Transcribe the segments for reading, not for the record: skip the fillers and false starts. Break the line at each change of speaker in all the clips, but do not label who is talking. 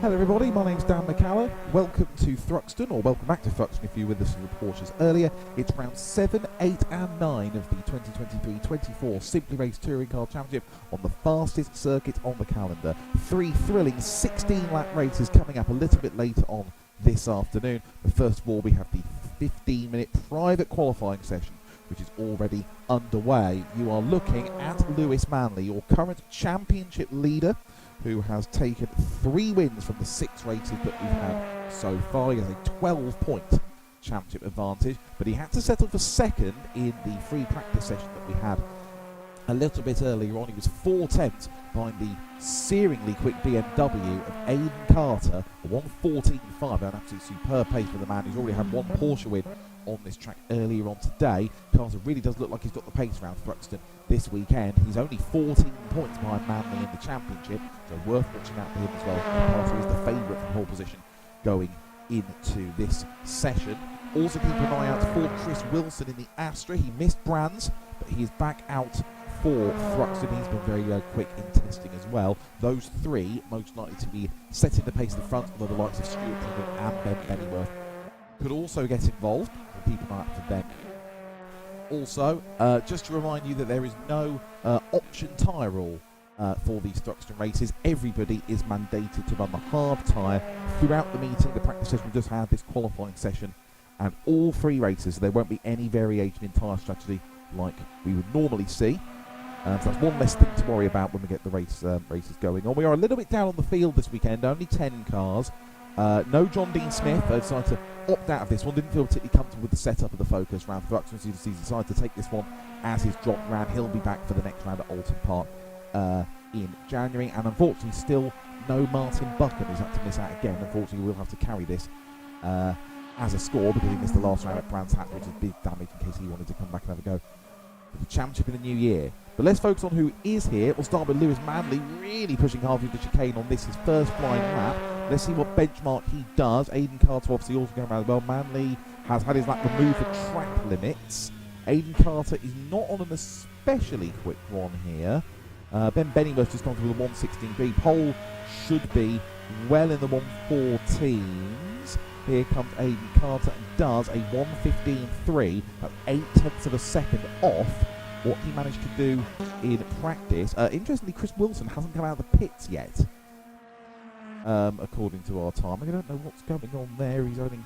Hello everybody, my name's Dan McCalla. Welcome to Thruxton, or welcome back to Thruxton if you were with us in the Porsches earlier. It's round 7, 8 and 9 of the 2023-24 Simply Race Touring Car Championship on the fastest circuit on the calendar. 3 thrilling 16-lap races coming up a little bit later on this afternoon. But first of all, we have the 15-minute private qualifying session, which is already underway. You are looking at Lewis Manley, your current championship leader, who has taken 3 wins from the 6 races that we've had so far. He has a 12-point championship advantage, but he had to settle for second in the free practice session that we had a little bit earlier on. He was 4 tenths behind the searingly quick BMW of Aidan Carter, a 1:14.5, an absolutely superb pace for the man who's already had 1 Porsche win on this track earlier on today. Carter really does look like he's got the pace around Thruxton this weekend. He's only 14 points behind Manley in the championship, so worth watching out for him as well. Carter is the favourite from pole position going into this session. Also keep an eye out for Chris Wilson in the Astra. He missed Brands, but he is back out for Thruxton. He's been very quick in testing as well. Those 3 most likely to be setting the pace in the front, although the likes of Stuart Pringle and Ben Bennyworth could also get involved. We'll keep an eye out for them. Also, just to remind you that there is no option tyre rule for these Thruxton races. Everybody is mandated to run the hard tyre throughout the meeting. The practice session we just had, this qualifying session, and all 3 races, so there won't be any variation in tyre strategy like we would normally see. So that's one less thing to worry about when we get the races going on. We are a little bit down on the field this weekend, only 10 cars. No John Dean Smith, decided to opt out of this one. Didn't feel particularly comfortable with the setup of the Focus round Thruxton, so he decided to take this one as his drop round. He'll be back for the next round at Alton Park in January. And unfortunately, still no Martin Buchan. He's had to miss out again. Unfortunately, we'll have to carry this as a score because he missed the last round at Brands Hatch, which is big damage in case he wanted to come back and have a go for the championship in the new year. But let's focus on who is here. We'll start with Lewis Manley, really pushing hard through the chicane on this, his first flying lap. Let's see what benchmark he does. Aidan Carter obviously also going around as well. Manley has had his lap removed for track limits. Aidan Carter is not on an especially quick one here. Ben Bennyworth just gone through the 1:16.3. Pole should be well in the 1:14s. Here comes Aidan Carter and does a 1:15.3, about 8 tenths of a second off what he managed to do in practice. Interestingly, Chris Wilson hasn't come out of the pits yet, according to our time. I don't know what's going on there. He's having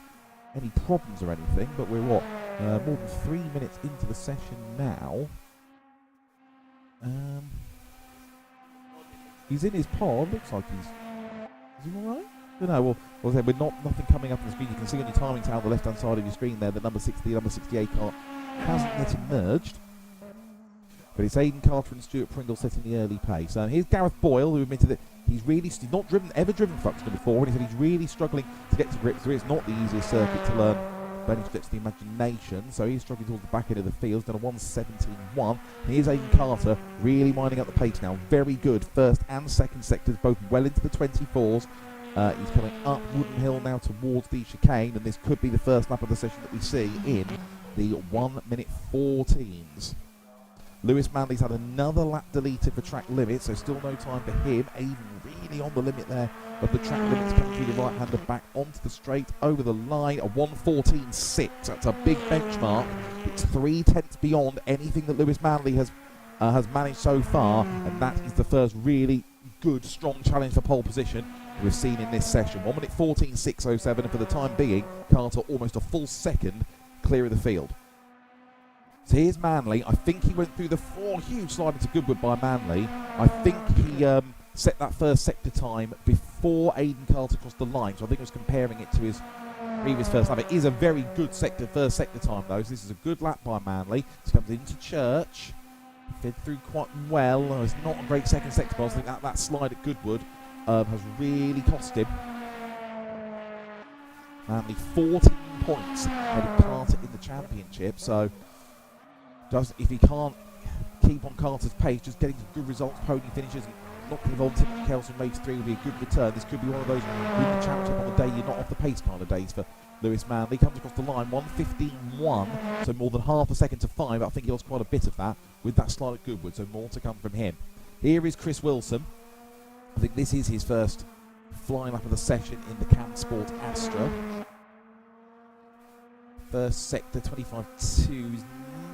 any problems or anything, but we're what? More than 3 minutes into the session now. He's in his pod. Looks like he's... Is he alright? I don't know. Well, we're nothing coming up on the screen. You can see on your timing tower on the left-hand side of your screen there, the number 60, number 68 car hasn't yet emerged. But it's Aidan Carter and Stuart Pringle setting the early pace. Here's Gareth Boyle, who admitted that he's not ever driven Thruxton before, and he said he's really struggling to get to grips with it. It's not the easiest circuit to learn by any stretch of the imagination, so he's struggling towards the back end of the field. He's done a 1:17.1. Here's Aidan Carter really winding up the pace now. Very good first and second sectors, both well into the 24s. He's coming up Wooden Hill now towards the chicane, and this could be the first lap of the session that we see in the 1:14s. Lewis Manley's had another lap deleted for track limits, so still no time for him. Aidan really on the limit there of the track limits, coming through the right-hander back onto the straight, over the line, a 1:14.6. That's a big benchmark. It's 3 tenths beyond anything that Lewis Manley has managed so far, and that is the first really good, strong challenge for pole position we've seen in this session. 1:14.607, and for the time being, Carter almost a full second clear of the field. So here's Manley. I think he went through the 4 huge slide into Goodwood by Manley. I think he set that first sector time before Aidan Carter crossed the line, so I think I was comparing it to his previous first lap. It is a very good first sector time though, so this is a good lap by Manley. He comes into Church, fed through quite well. It's not a great second sector, but I think that slide at Goodwood has really cost him. Manley 14 points ahead of Carter in the championship, so if he can't keep on Carter's pace, just getting some good results, podium finishes, and not being involved in Kelson race 3 would be a good return. This could be one of those win the championship on the day you're not off the pace kind of days for Lewis Manley. Comes across the line, 1:15.1, so more than half a second to 5. I think he lost quite a bit of that with that slide at Goodwood, so more to come from him. Here is Chris Wilson. I think this is his first flying lap of the session in the Cam Sport Astra. First sector, 25.2 is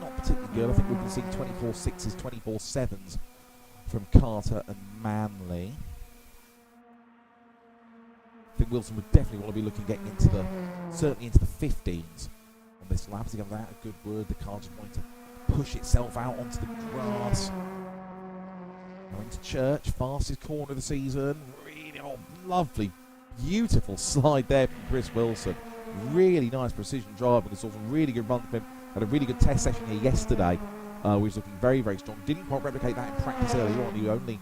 not particularly good. I think we've been seeing 24.6s, 24.7s from Carter and Manley. I think Wilson would definitely want to be looking getting into the, certainly into the 15s on this lap. As he comes out, a good word. The car just wanting to push itself out onto the grass. Going to Church, fastest corner of the season. Really, lovely, beautiful slide there from Chris Wilson. Really nice precision driving. It's also a really good run from him. Had a really good test session here yesterday. He was looking very, very strong. Didn't quite replicate that in practice earlier on. He only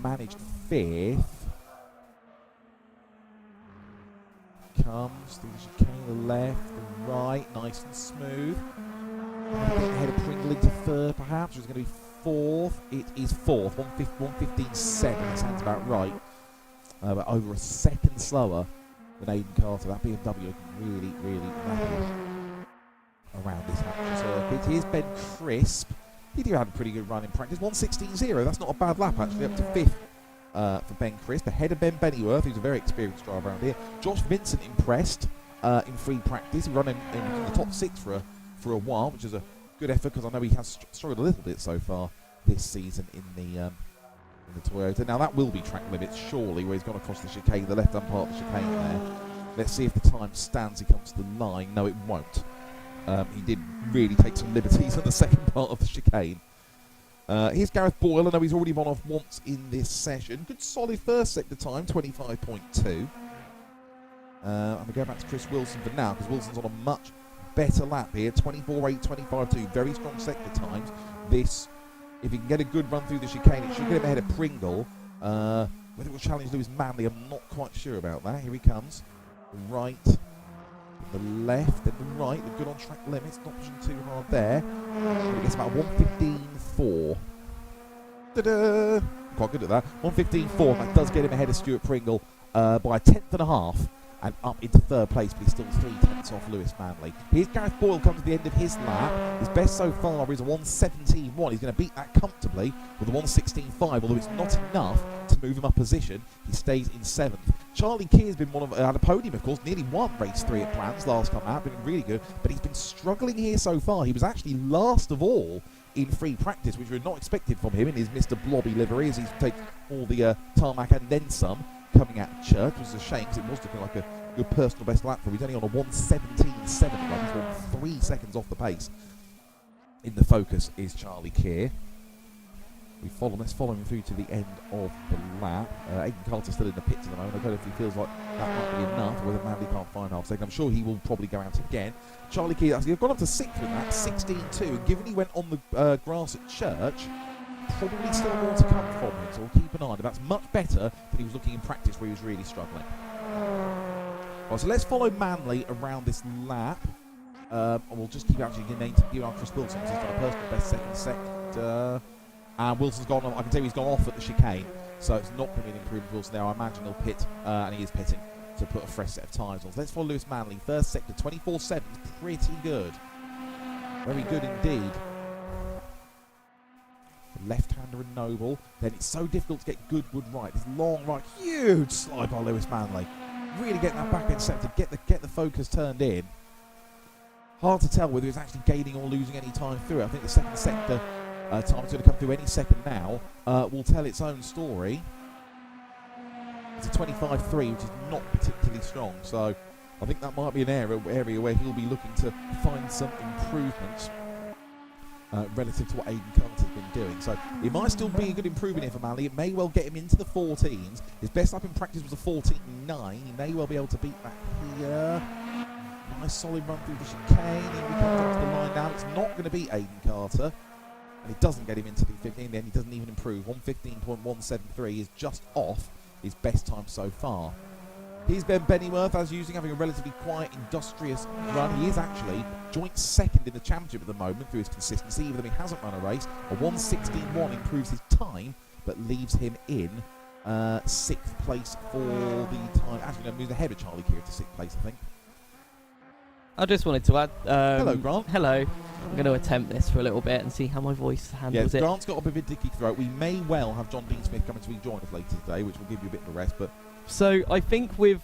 managed 5th. Comes through the chicane, the left, the right, nice and smooth. Ahead of Pringle into 3rd, perhaps. It's going to be 4th. It is 4th. 1:15.7. That sounds about right. But over a second slower than Aidan Carter. That BMW looking really, really rapid around this Hampshire circuit. Here's Ben Crisp. He did have a pretty good run in practice. 1:16.0. That's not a bad lap, actually. Up to 5th for Ben Crisp. Ahead of Ben Bennyworth, who's a very experienced driver around here. Josh Vincent impressed in free practice. He ran in the top 6 for a while, which is a good effort because I know he has struggled a little bit so far this season in the Toyota. Now that will be track limits, surely, where he's gone across the chicane, the left-hand part of the chicane there. Let's see if the time stands. He comes to the line. No, it won't. He did really take some liberties on the second part of the chicane. Here's Gareth Boyle. I know he's already run off once in this session. Good solid first sector time, 25.2. I'm going to go back to Chris Wilson for now, because Wilson's on a much better lap here. 24.8, 25.2. Very strong sector times. This, if he can get a good run through the chicane, it should get him ahead of Pringle. Whether it will challenge Lewis Manley, I'm not quite sure about that. Here he comes. The right, the left, and the right. They're good on track limits, not pushing too hard there. He gets about 1:15.4. Ta-da! Quite good at that. 1:15.4. That does get him ahead of Stuart Pringle by a 1/10.5. And up into 3rd place, but he's still 3/10 off Lewis Manley. Here's Gareth Boyle, comes to the end of his lap. His best so far is a 1:17.1. He's going to beat that comfortably with a 1:16.5, although it's not enough to move him up position. He stays in 7th. Charlie Keir's been had a podium, of course, nearly won race 3 at Plans last time out, been really good, but he's been struggling here so far. He was actually last of all in free practice, which we were not expected from him in his Mr. Blobby livery, as he's taken all the tarmac and then some coming out of Church, which is a shame because it was looking like a good personal best lap for him. He's only on a 1:17.7 run. He's gone 3 seconds off the pace. In the Focus is Charlie Keir. Let's follow him through to the end of the lap. Aidan Carter's still in the pits at the moment. I don't know if he feels like that might be enough, or whether Manley can't find half second. I'm sure he will probably go out again. Charlie Keir, he's gone up to 6th in that, 16.2. And given he went on the grass at Church, probably still more to come from him, so we'll keep an eye on it. That's much better than he was looking in practice where he was really struggling. Right, so let's follow Manley around this lap. And we'll just keep actually giving our Chris Wilson, because he's got a personal best second sector. And Wilson's gone on, I can tell you he's gone off at the chicane, so it's not going to be an improvement for Wilson there. I imagine he'll pit, and he is pitting to put a fresh set of tyres on. So let's follow Lewis Manley. First sector, 24.7, pretty good. Very good indeed. Left-hander and Noble. Then it's so difficult to get Goodwood right. This long right, huge slide by Lewis Manley. Really getting that back end set to get the Focus turned in. Hard to tell whether he's actually gaining or losing any time through it. I think the second sector time is going to come through any second now. Will tell its own story. It's a 25.3, which is not particularly strong. So I think that might be an area where he'll be looking to find some improvements relative to what Aidan Carter's been doing. So it might still be a good improvement here for Manley. It may well get him into the 14s. His best lap in practice was a 14.9. He may well be able to beat that here. Nice solid run through the chicane. Here we come up to the line now. It's not going to beat Aidan Carter. And it doesn't get him into the 15, then he doesn't even improve. 1:15.173 is just off his best time so far. Here's Ben Bennyworth, as usual, having a relatively quiet, industrious run. He is actually joint second in the championship at the moment through his consistency, even though he hasn't run a race. A 1:16.1 improves his time, but leaves him in 6th place for the time. Actually, no, moves ahead of Charlie Keir to 6th place, I think.
I just wanted to add...
hello, Grant.
Hello. I'm going to attempt this for a little bit and see how my voice handles it.
Grant's got a bit of a dicky throat. We may well have John Dean Smith coming to join us later today, which will give you a bit of a rest, but
So I think with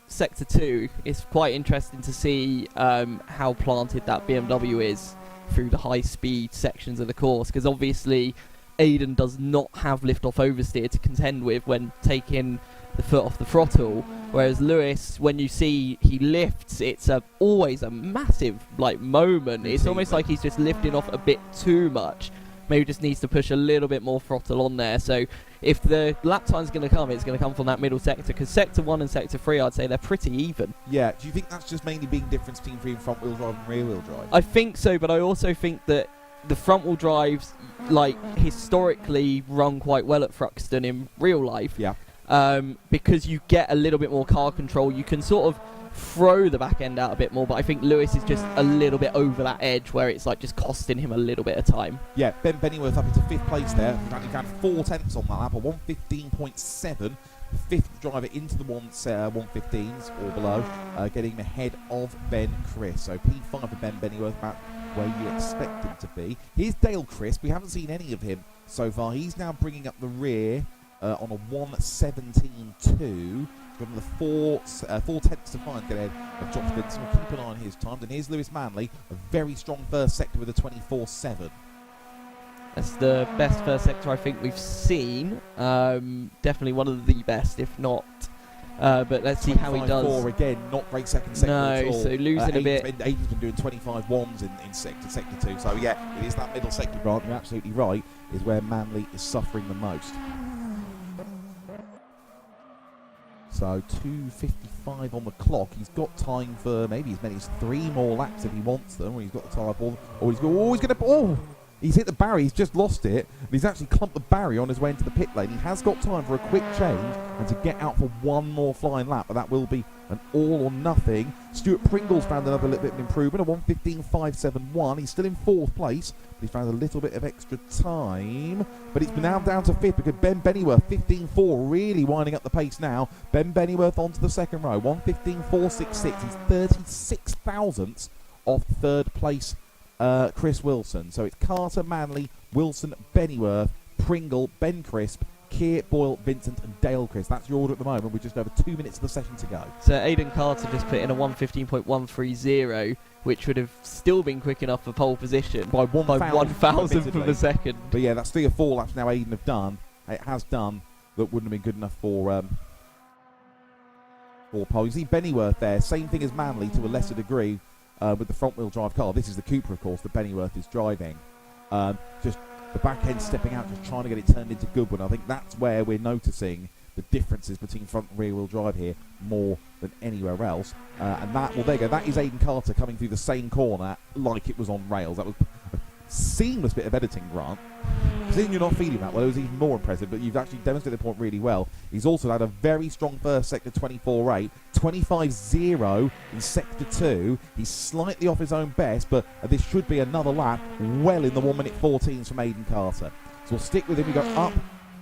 Sector 2, it's quite interesting to see how planted that BMW is through the high-speed sections of the course, because obviously Aiden does not have lift-off oversteer to contend with when taking the foot off the throttle, whereas Lewis, when you see he lifts, it's always a massive moment. It's almost like he's just lifting off a bit too much. Maybe just needs to push a little bit more throttle on there. So if the lap time's going to come, it's going to come from that middle sector, because Sector 1 and Sector 3, I'd say they're pretty even.
Yeah, do you think that's just mainly being difference between front-wheel drive and rear-wheel drive?
I think so, but I also think that the front-wheel drives, historically run quite well at Thruxton in real life.
Yeah.
Because you get a little bit more car control. You can sort of throw the back end out a bit more, but I think Lewis is just a little bit over that edge where it's just costing him a little bit of time.
Yeah, Ben Bennyworth up into 5th place there. He found 4 tenths on that lap, a 1:15.7. The 5th driver into the 1:15s or below, getting ahead of Ben Chris. So P5 for Ben Bennyworth, about where you expect him to be. Here's Dale Crisp. We haven't seen any of him so far. He's now bringing up the rear on a 1:17.2. Got another 4 tenths to find to get ahead of Josh Vincent. We'll keep an eye on his times. And here's Lewis Manley, a very strong first sector with a 24.7.
That's the best first sector I think we've seen. Definitely one of the best, if not. But let's see how he does.
4 again, not great second sector at all.
No, so losing a bit.
Aiden's been doing 25 ones in sector 2. So yeah, it is that middle sector, Grant. You're absolutely right. Is where Manley is suffering the most. So 2:55 on the clock. He's got time for maybe as many as 3 more laps if he wants them. Or he's got the tyre for them. Or he's going to. He's hit the barrier. He's just lost it. And he's actually clumped the barrier on his way into the pit lane. He has got time for a quick change and to get out for 1 more flying lap. But that will be an all or nothing. Stuart Pringle's found another little bit of improvement. A 1:15.571. He's still in 4th place. But he's found a little bit of extra time. But it's now down to 5th because Ben Bennyworth, 15.4, really winding up the pace now. Ben Bennyworth onto the second row. 1:15.466. He's 36 thousandths off 3rd place Chris Wilson. So it's Carter, Manley, Wilson, Bennyworth, Pringle, Ben Crisp, Keir, Boyle, Vincent and Dale Crisp. That's your order at the moment with just over 2 minutes of the session to go.
So Aiden Carter just put in a 1:15.130, which would have still been quick enough for pole position by 1,000th of a second.
But yeah, that's 3 or 4 laps now Aiden have done. It has done that wouldn't have been good enough for pole. You see Bennyworth there, same thing as Manley to a lesser degree. With the front-wheel drive car. This is the Cooper, of course, that Bennyworth is driving. Just the back end stepping out, just trying to get it turned into Goodwin. I think that's where we're noticing the differences between front and rear-wheel drive here more than anywhere else. And that, well, there you go. That is Aiden Carter coming through the same corner like it was on rails. That was a seamless bit of editing, Grant. Considering you're not feeling that well, it was even more impressive, but you've actually demonstrated the point really well. He's also had a very strong first sector, 24.8, 25.0 in sector 2. He's slightly off his own best, but this should be another lap well in the 1:14s from Aiden Carter. So we'll stick with him. We go up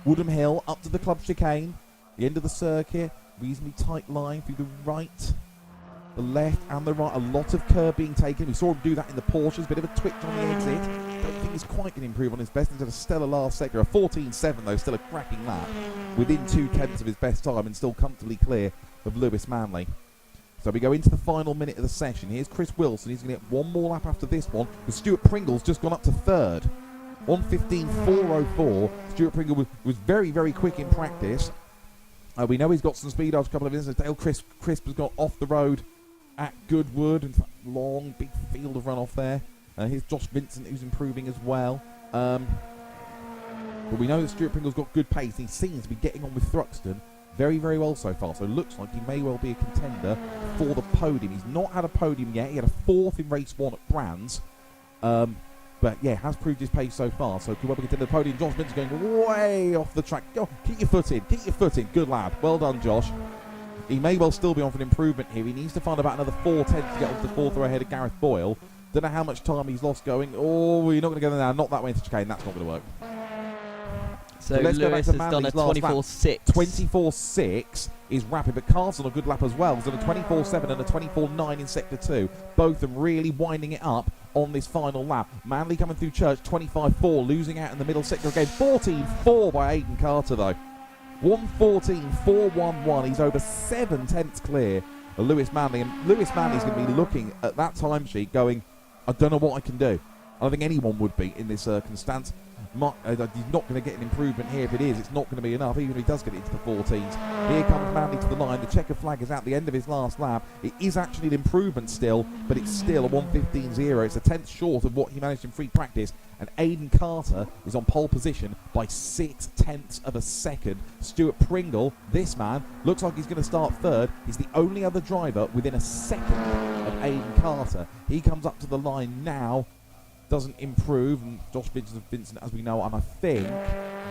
Woodham Hill, up to the club chicane, the end of the circuit, reasonably tight line through the right, the left and the right. A lot of curb being taken. We saw him do that in the Porsches. Bit of a twitch on the exit. Don't think he's quite going to improve on his best. He's had a stellar last sector. A 14.7 though, still a cracking lap. Within 2 tenths of his best time and still comfortably clear of Lewis Manley. So we go into the final minute of the session. Here's Chris Wilson. He's going to get 1 more lap after this one. But Stuart Pringle's just gone up to 3rd. 1:15.404. Stuart Pringle was very, very quick in practice. We know he's got some speed after a couple of minutes. Dale Crisp has got off the road at Goodwood. In fact, long, big field of runoff there. Here's Josh Vincent, who's improving as well. But we know that Stuart Pringle's got good pace. He seems to be getting on with Thruxton very, very well so far. So it looks like he may well be a contender for the podium. He's not had a podium yet. He had a 4th in race 1 at Brands. But yeah, has proved his pace so far. So could well be contender the podium. Josh Vincent going way off the track. Go, keep your foot in. Keep your foot in. Good lad. Well done, Josh. He may well still be on for an improvement here. He needs to find about another 4 tenths to get onto the 4th row ahead of Gareth Boyle. Don't know how much time he's lost going. Oh, you're not going to go there now. Not that way into chicane. That's not going to work.
So let's Lewis has done a 24.6.
24.6 is rapid, but Carl's on a good lap as well. He's done a 24.7 and a 24.9 in sector 2. Both of them really winding it up on this final lap. Manley coming through Church, 25.4, losing out in the middle sector again. 14.4 by Aiden Carter, though. 1:14.411. He's over 7 tenths clear of Lewis Manley, and Lewis Manley's going to be looking at that timesheet going, I don't know what I can do. I don't think anyone would be in this circumstance. He's not going to get an improvement here. If it is, it's not going to be enough, even if he does get it into the 14s. Here comes Manley to the line. The checkered flag is at the end of his last lap. It is actually an improvement still, but it's still a 1:15.0. It's a tenth short of what he managed in free practice. And Aidan Carter is on pole position by 6 tenths of a second. Stuart Pringle, this man, looks like he's going to start third. He's the only other driver within a second of Aidan Carter. He comes up to the line now. Doesn't improve, and Josh Vincent, as we know, and I think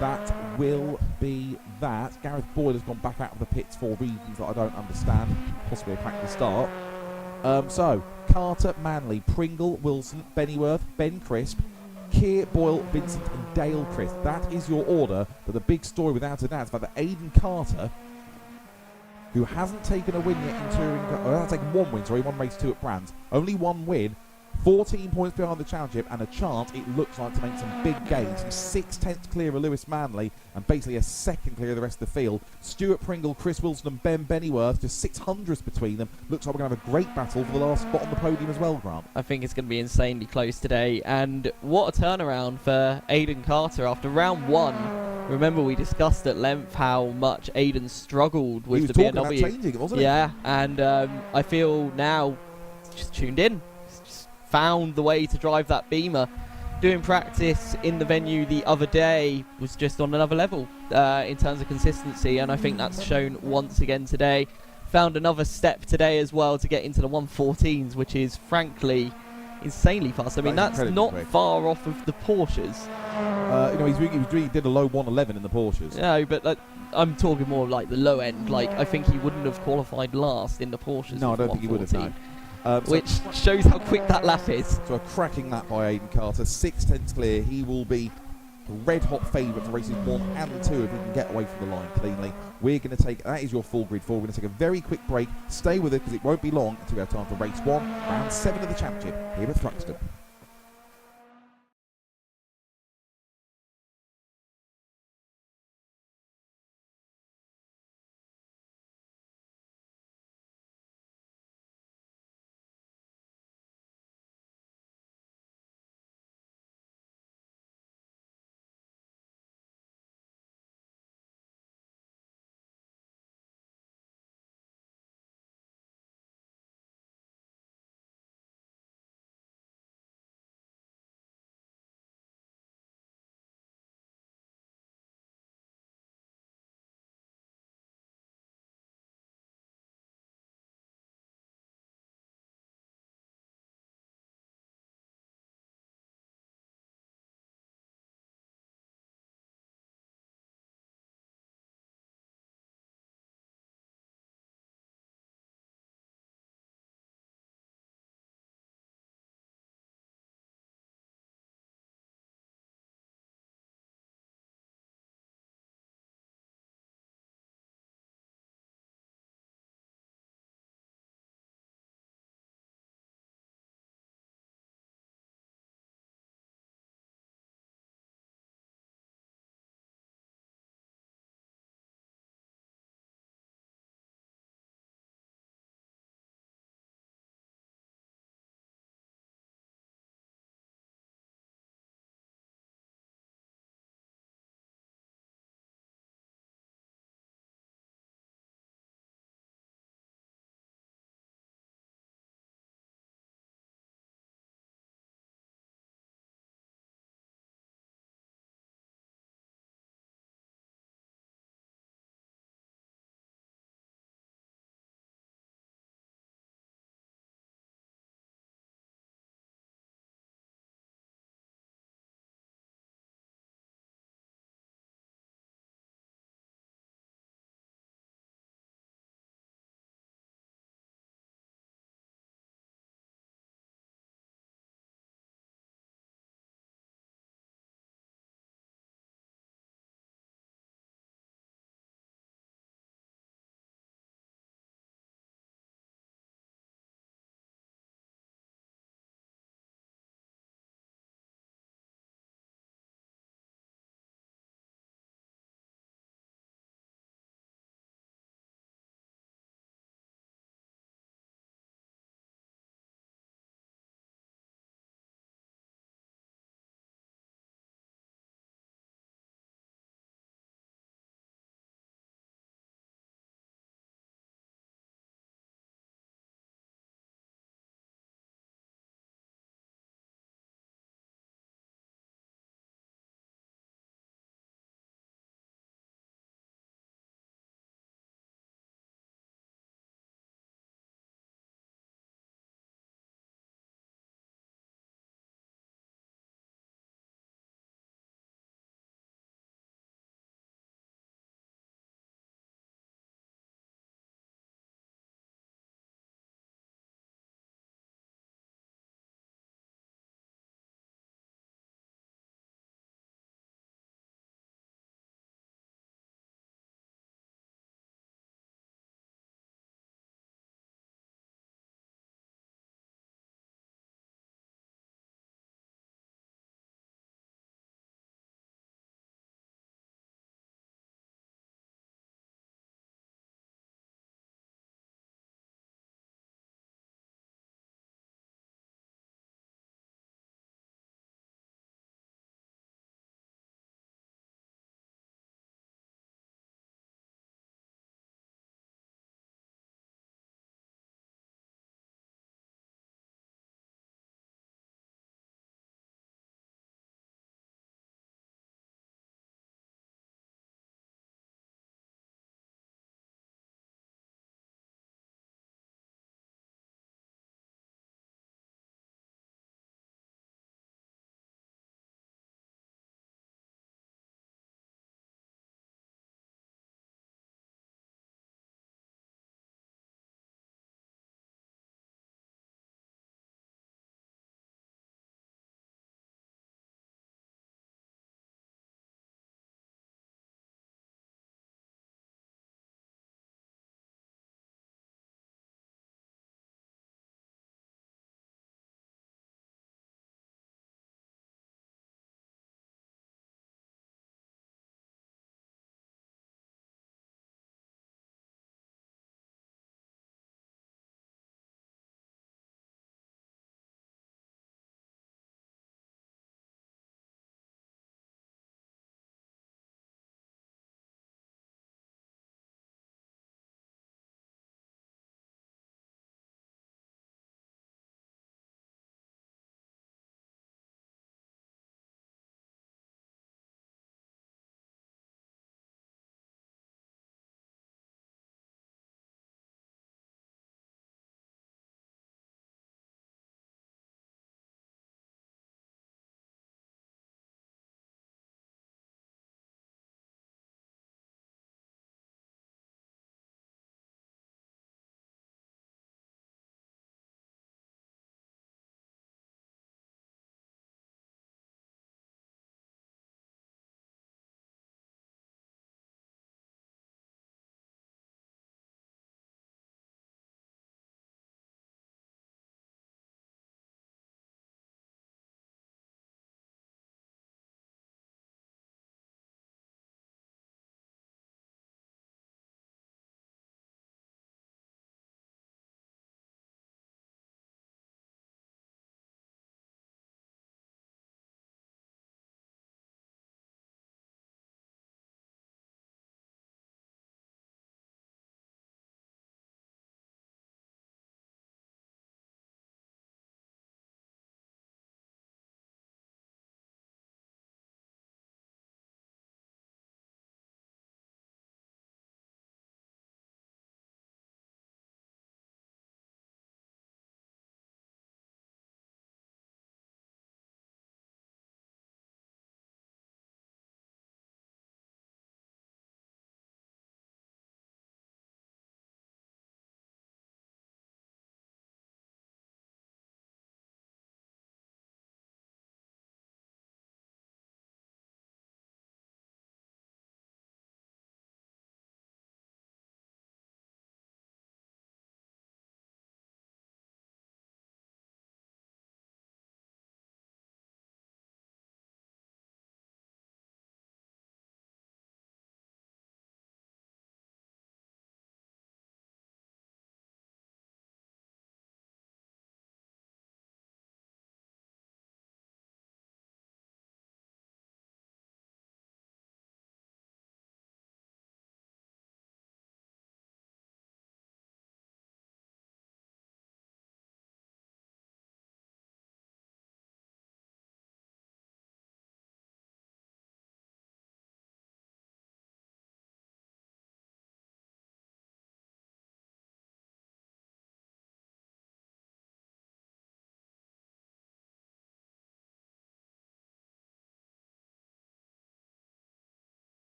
that will be that. Gareth Boyle has gone back out of the pits for reasons that I don't understand, possibly a practice start. So, Carter, Manley, Pringle, Wilson, Bennyworth, Ben Crisp, Keir, Boyle, Vincent and Dale Crisp. That is your order, but the big story without a doubt is about that Aidan Carter, who hasn't taken a win yet in Touring, or hasn't taken one win, sorry, one race 2 at Brands. Only one win. 14 points behind the championship, and a chance, it looks like, to make some big gains. He's 6 tenths clear of Lewis Manley and basically a second clear of the rest of the field. Stuart Pringle, Chris Wilson and Ben Bennyworth, just 600ths between them. Looks like we're going to have a great battle for the last spot on the podium as well, Grant.
I think it's going to be insanely close today, and what a turnaround for Aidan Carter after round 1. Remember, we discussed at length how much Aidan struggled with the BMW.
He was talking about changing it, wasn't he?
Yeah, and I feel now just tuned in. Found the way to drive that Beamer. Doing practice in the venue the other day was just on another level in terms of consistency, and I think that's shown once again today. Found another step today as well to get into the 1:14s, which is frankly insanely fast. I mean, that's not
quick.
Far off of the Porsches.
He did a low 1:11 in the Porsches.
No, but I'm talking more like the low end. Like, I think he wouldn't have qualified last in the Porsches.
No, I don't think he would have, no.
Which shows how quick that lap is.
So a cracking lap by Aidan Carter, 6 tenths clear. He will be a red-hot favourite for races 1 and 2 if he can get away from the line cleanly. We're going to take, that is your full grid 4. We're going to take a very quick break. Stay with it because it won't be long until we have time for race 1, round 7 of the championship here at Thruxton.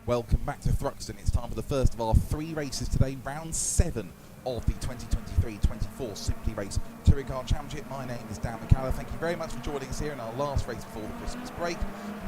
Welcome back to Thruxton. It's time for the first of our 3 races today, round 7 of the 2023-24 Simply Race Touring Car Championship. My name is Dan McCalla. Thank you very much for joining us here in our last race before the Christmas break.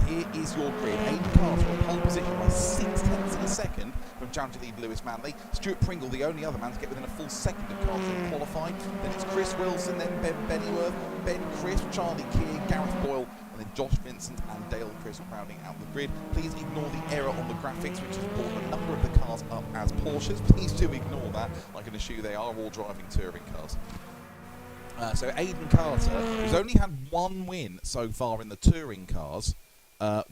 Here is your grid. Aidan Carter on pole position by 0.6 of a second from Championship leader Lewis Manley. Stuart Pringle, the only other man to get within a full second of Carter in qualifying. Then it's Chris Wilson, then Ben Bennyworth, Ben Crisp, Charlie Keir, Gareth Boyle, and then Josh Vincent and Dale Crisp rounding out the grid. Please ignore the error on the graphics, which has brought a number of the cars up as Porsches. Please do ignore that. I can assure they are all driving touring cars. So Aidan Carter, who's only had 1 win so far in the touring cars,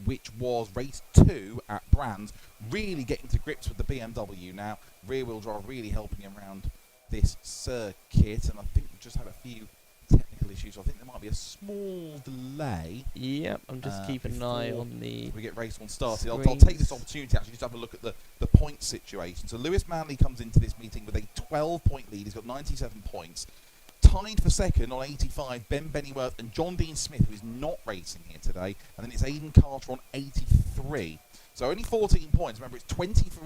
which was race 2 at Brands, really getting to grips with the BMW now. Rear-wheel drive really helping him around this circuit, and I think we've just had a few technical issues. I think there might be a small delay.
Yep, I'm just keeping an eye on the...
We get race 1 started. I'll take this opportunity actually just to have a look at the point situation. So Lewis Manley comes into this meeting with a 12-point lead. He's got 97 points. Tied for second on 85, Ben Bennyworth and John Dean Smith, who is not racing here today. And then it's Aidan Carter on 83. So only 14 points. Remember, it's 20 for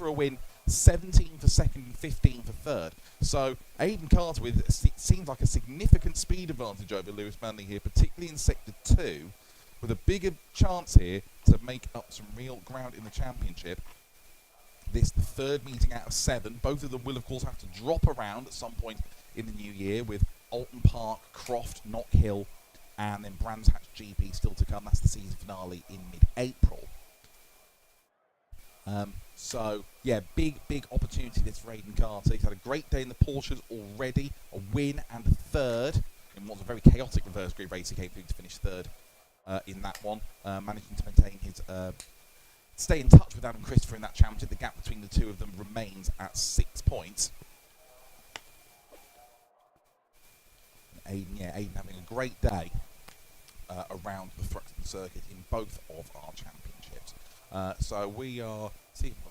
a win, 17 for second, and 15 for third. So Aidan Carter with seems like a significant speed advantage over Lewis Manley here, particularly in sector 2, with a bigger chance here to make up some real ground in the championship. This the 3rd meeting out of 7. Both of them will, of course, have to drop around at some point in the new year, with Alton Park, Croft, Knock Hill, and then Brands Hatch GP still to come. That's the season finale in mid-April. So, yeah, big opportunity this for Aidan Carter. He's had a great day in the Porsches already, a win and a 3rd in what was a very chaotic reverse grid race. He came through to finish 3rd in that one, managing to maintain his... stay in touch with Adam Christopher in that championship. The gap between the two of them remains at 6 points. Aidan having a great day around the Thruxton Circuit in both of our championships. So we are...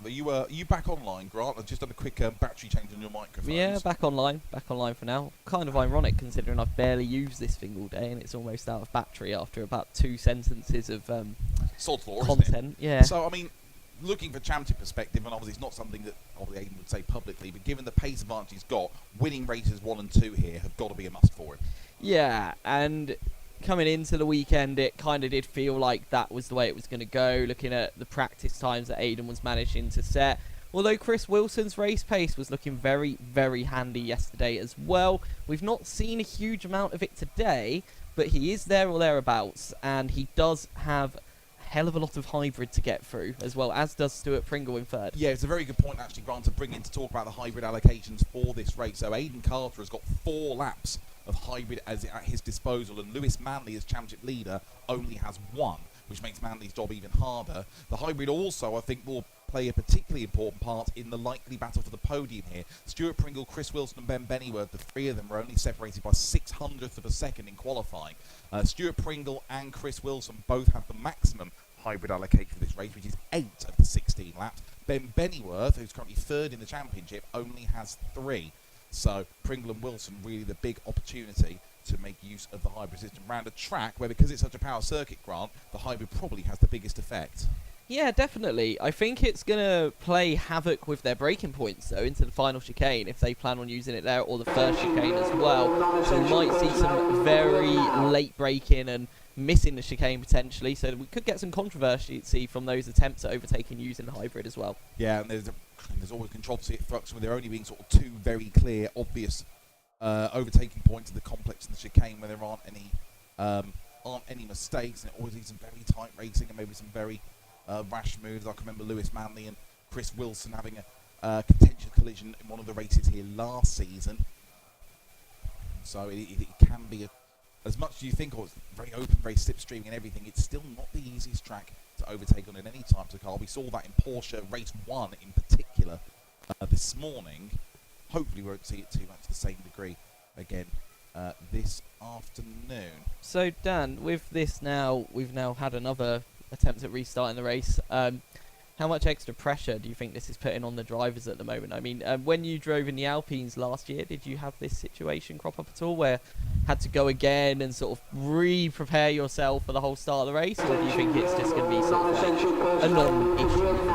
Are you back online, Grant? I've just done a quick battery change on your microphone.
Yeah, back online for now. Kind of ironic considering I've barely used this thing all day and it's almost out of battery after about 2 sentences of
Sod's law,
content.
Isn't it?
Yeah.
So, I mean, looking for championship perspective, and obviously it's not something that obviously Aidan would say publicly, but given the pace advantage he's got, winning races 1 and 2 here have got to be a must for him. Yeah,
and coming into the weekend, it kind of did feel like that was the way it was going to go, looking at the practice times that Aidan was managing to set. Although Chris Wilson's race pace was looking very, very handy yesterday as well. We've not seen a huge amount of it today, but he is there or thereabouts, and he does have a hell of a lot of hybrid to get through, as well as does Stuart Pringle in 3rd.
Yeah, it's a very good point, actually, Grant, to bring in to talk about the hybrid allocations for this race. So Aidan Carter has got 4 laps of hybrid at his disposal, and Lewis Manley, as championship leader, only has 1, which makes Manley's job even harder. The hybrid also, I think, will play a particularly important part in the likely battle for the podium here. Stuart Pringle, Chris Wilson and Ben Bennyworth, the 3 of them were only separated by 600th of a second in qualifying. Stuart Pringle and Chris Wilson both have the maximum hybrid allocation for this race, which is 8 of the 16 laps. Ben Bennyworth, who's currently 3rd in the championship, only has 3. So Pringle and Wilson really the big opportunity to make use of the hybrid system around a track where, because it's such a power circuit, Grant, the hybrid probably has the biggest effect.
Yeah, definitely. I think it's going to play havoc with their braking points, though, into the final chicane, if they plan on using it there, or the first chicane as well. So we might see some very late braking and missing the chicane potentially, so we could get some controversy from those attempts at overtaking using the hybrid as well.
Yeah, and there's always controversy at Thruxton, with there only being sort of 2 very clear, obvious overtaking points in the complex and the chicane where there aren't any mistakes, and it always needs some very tight racing and maybe some very rash moves. I can remember Lewis Manley and Chris Wilson having a contentious collision in one of the races here last season. So it can be as much as you think, it's very open, very slipstreaming and everything, it's still not the easiest track to overtake on in any type of car. We saw that in Porsche race 1 in particular this morning. Hopefully we won't see it too much to the same degree again this afternoon.
So Dan, with this now, we've now had another attempt at restarting the race. How much extra pressure do you think this is putting on the drivers at the moment? I mean, when you drove in the Alpines last year, did you have this situation crop up at all where had to go again and sort of re-prepare yourself for the whole start of the race, or do you think it's just going to be sort of like a non-issue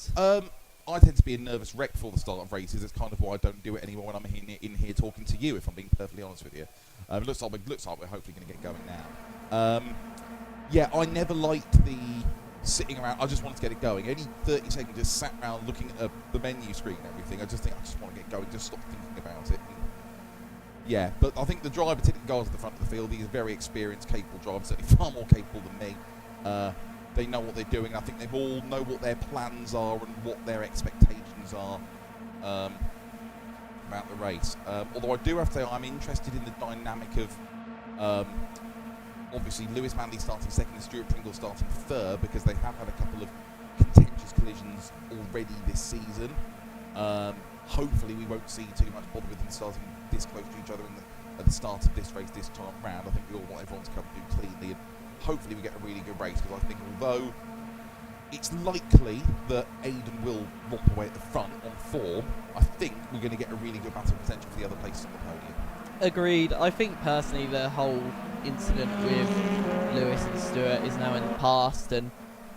drivers?
I tend to be a nervous wreck before the start of races. It's kind of why I don't do it anymore when I'm in here talking to you, if I'm being perfectly honest with you. It looks like we're hopefully going to get going now. Yeah, I never liked the sitting around. I just wanted to get it going. Only 30 seconds just sat around looking at the menu screen and everything. I just want to get going, just stop thinking about it. Yeah, but I think the driver typically goes at the front of the field. He's a very experienced, capable driver, certainly far more capable than me. They know what they're doing. I think they all know what their plans are and what their expectations are about the race. Although I do have to say I'm interested in the dynamic of obviously Lewis Manley starting second and Stuart Pringle starting third, because they have had a couple of contentious collisions already this season. Hopefully we won't see too much bother with them starting this close to each other at the start of this race this time round. I think we all want everyone to come through cleanly, and hopefully we get a really good race, because I think although it's likely that Aiden will romp away at the front on form, I think we're going to get a really good battle potential for the other places on the podium.
Agreed. I think personally the whole incident with Lewis and Stewart is now in the past, and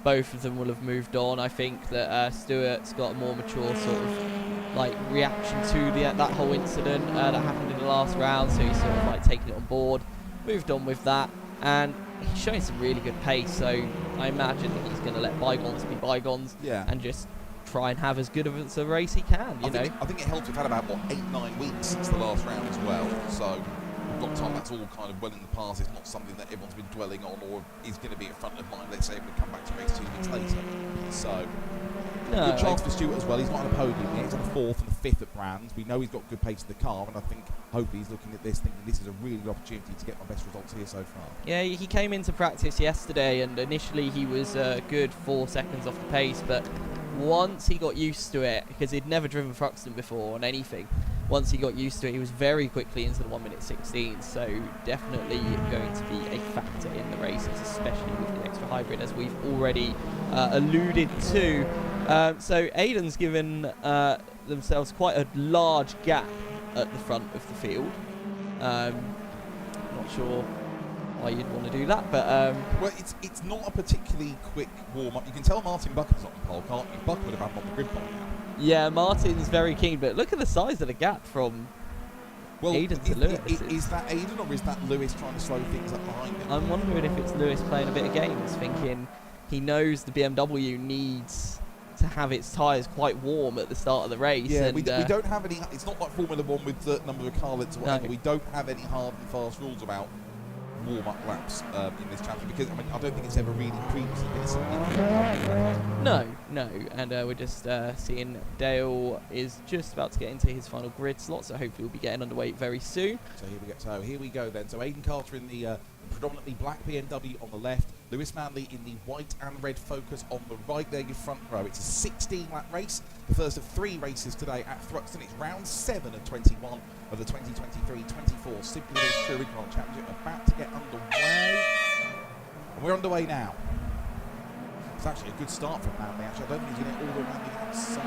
both of them will have moved on. I think that Stewart's got a more mature sort of like reaction to that whole incident that happened in the last round, so he's sort of like taking it on board, moved on with that, and he's showing some really good pace, so I imagine he's going to let bygones be bygones, and just try and have as good of a race he can, I
think it helps we've had about, 8-9 weeks since the last round as well, so we've got time. That's all kind of well in the past. It's not something that everyone's been dwelling on or is going to be at front of mind, let's say, if we come back to race 2 weeks later. So good chance for Stewart as well. He's not on a podium yet. He's on a 4th and a 5th at Brands. We know he's got good pace in the car, and I think hopefully he's looking at this thinking this is a really good opportunity to get my best results here so far. Yeah,
he came into practice yesterday, and initially he was good 4 seconds off the pace, but once he got used to it, because he'd never driven Thruxton before on anything, once he got used to it, he was very quickly into the 1:16, so definitely going to be a factor in the races, especially with the extra hybrid, as we've already alluded to. So Aiden's given themselves quite a large gap at the front of the field. Not sure why you'd want to do that, but
well, it's not a particularly quick warm-up. You can tell Martin Bucker's on the pole, can't you? Bucker would have had him on the grid by now.
Yeah, Martin's very keen, but look at the size of the gap from Aiden to Lewis.
Is that Aiden, or is that Lewis trying to slow things up behind him?
I'm wondering if it's Lewis playing a bit of games, thinking he knows the BMW needs to have its tyres quite warm at the start of the race.
Yeah,
and
we don't have any. It's not like Formula 1 with a certain number of car lengths or whatever.
No.
We don't have any hard and fast rules about warm-up laps in this championship, because I don't think it's ever really previously been something.
No, and we're just seeing Dale is just about to get into his final grid slot, so hopefully we'll be getting underway very soon.
So here we go then. So Aiden Carter in the predominantly black BMW on the left, Lewis Manley in the white and red Focus on the right there, your front row. It's a 16-lap race, the first of 3 races today at Thruxton. It's round 7 of 21 of the 2023-24 Simply Race Touring Car Championship, about to get underway. And we're underway now. It's actually a good start from Manley, actually. I don't think he's going to get all the way around the outside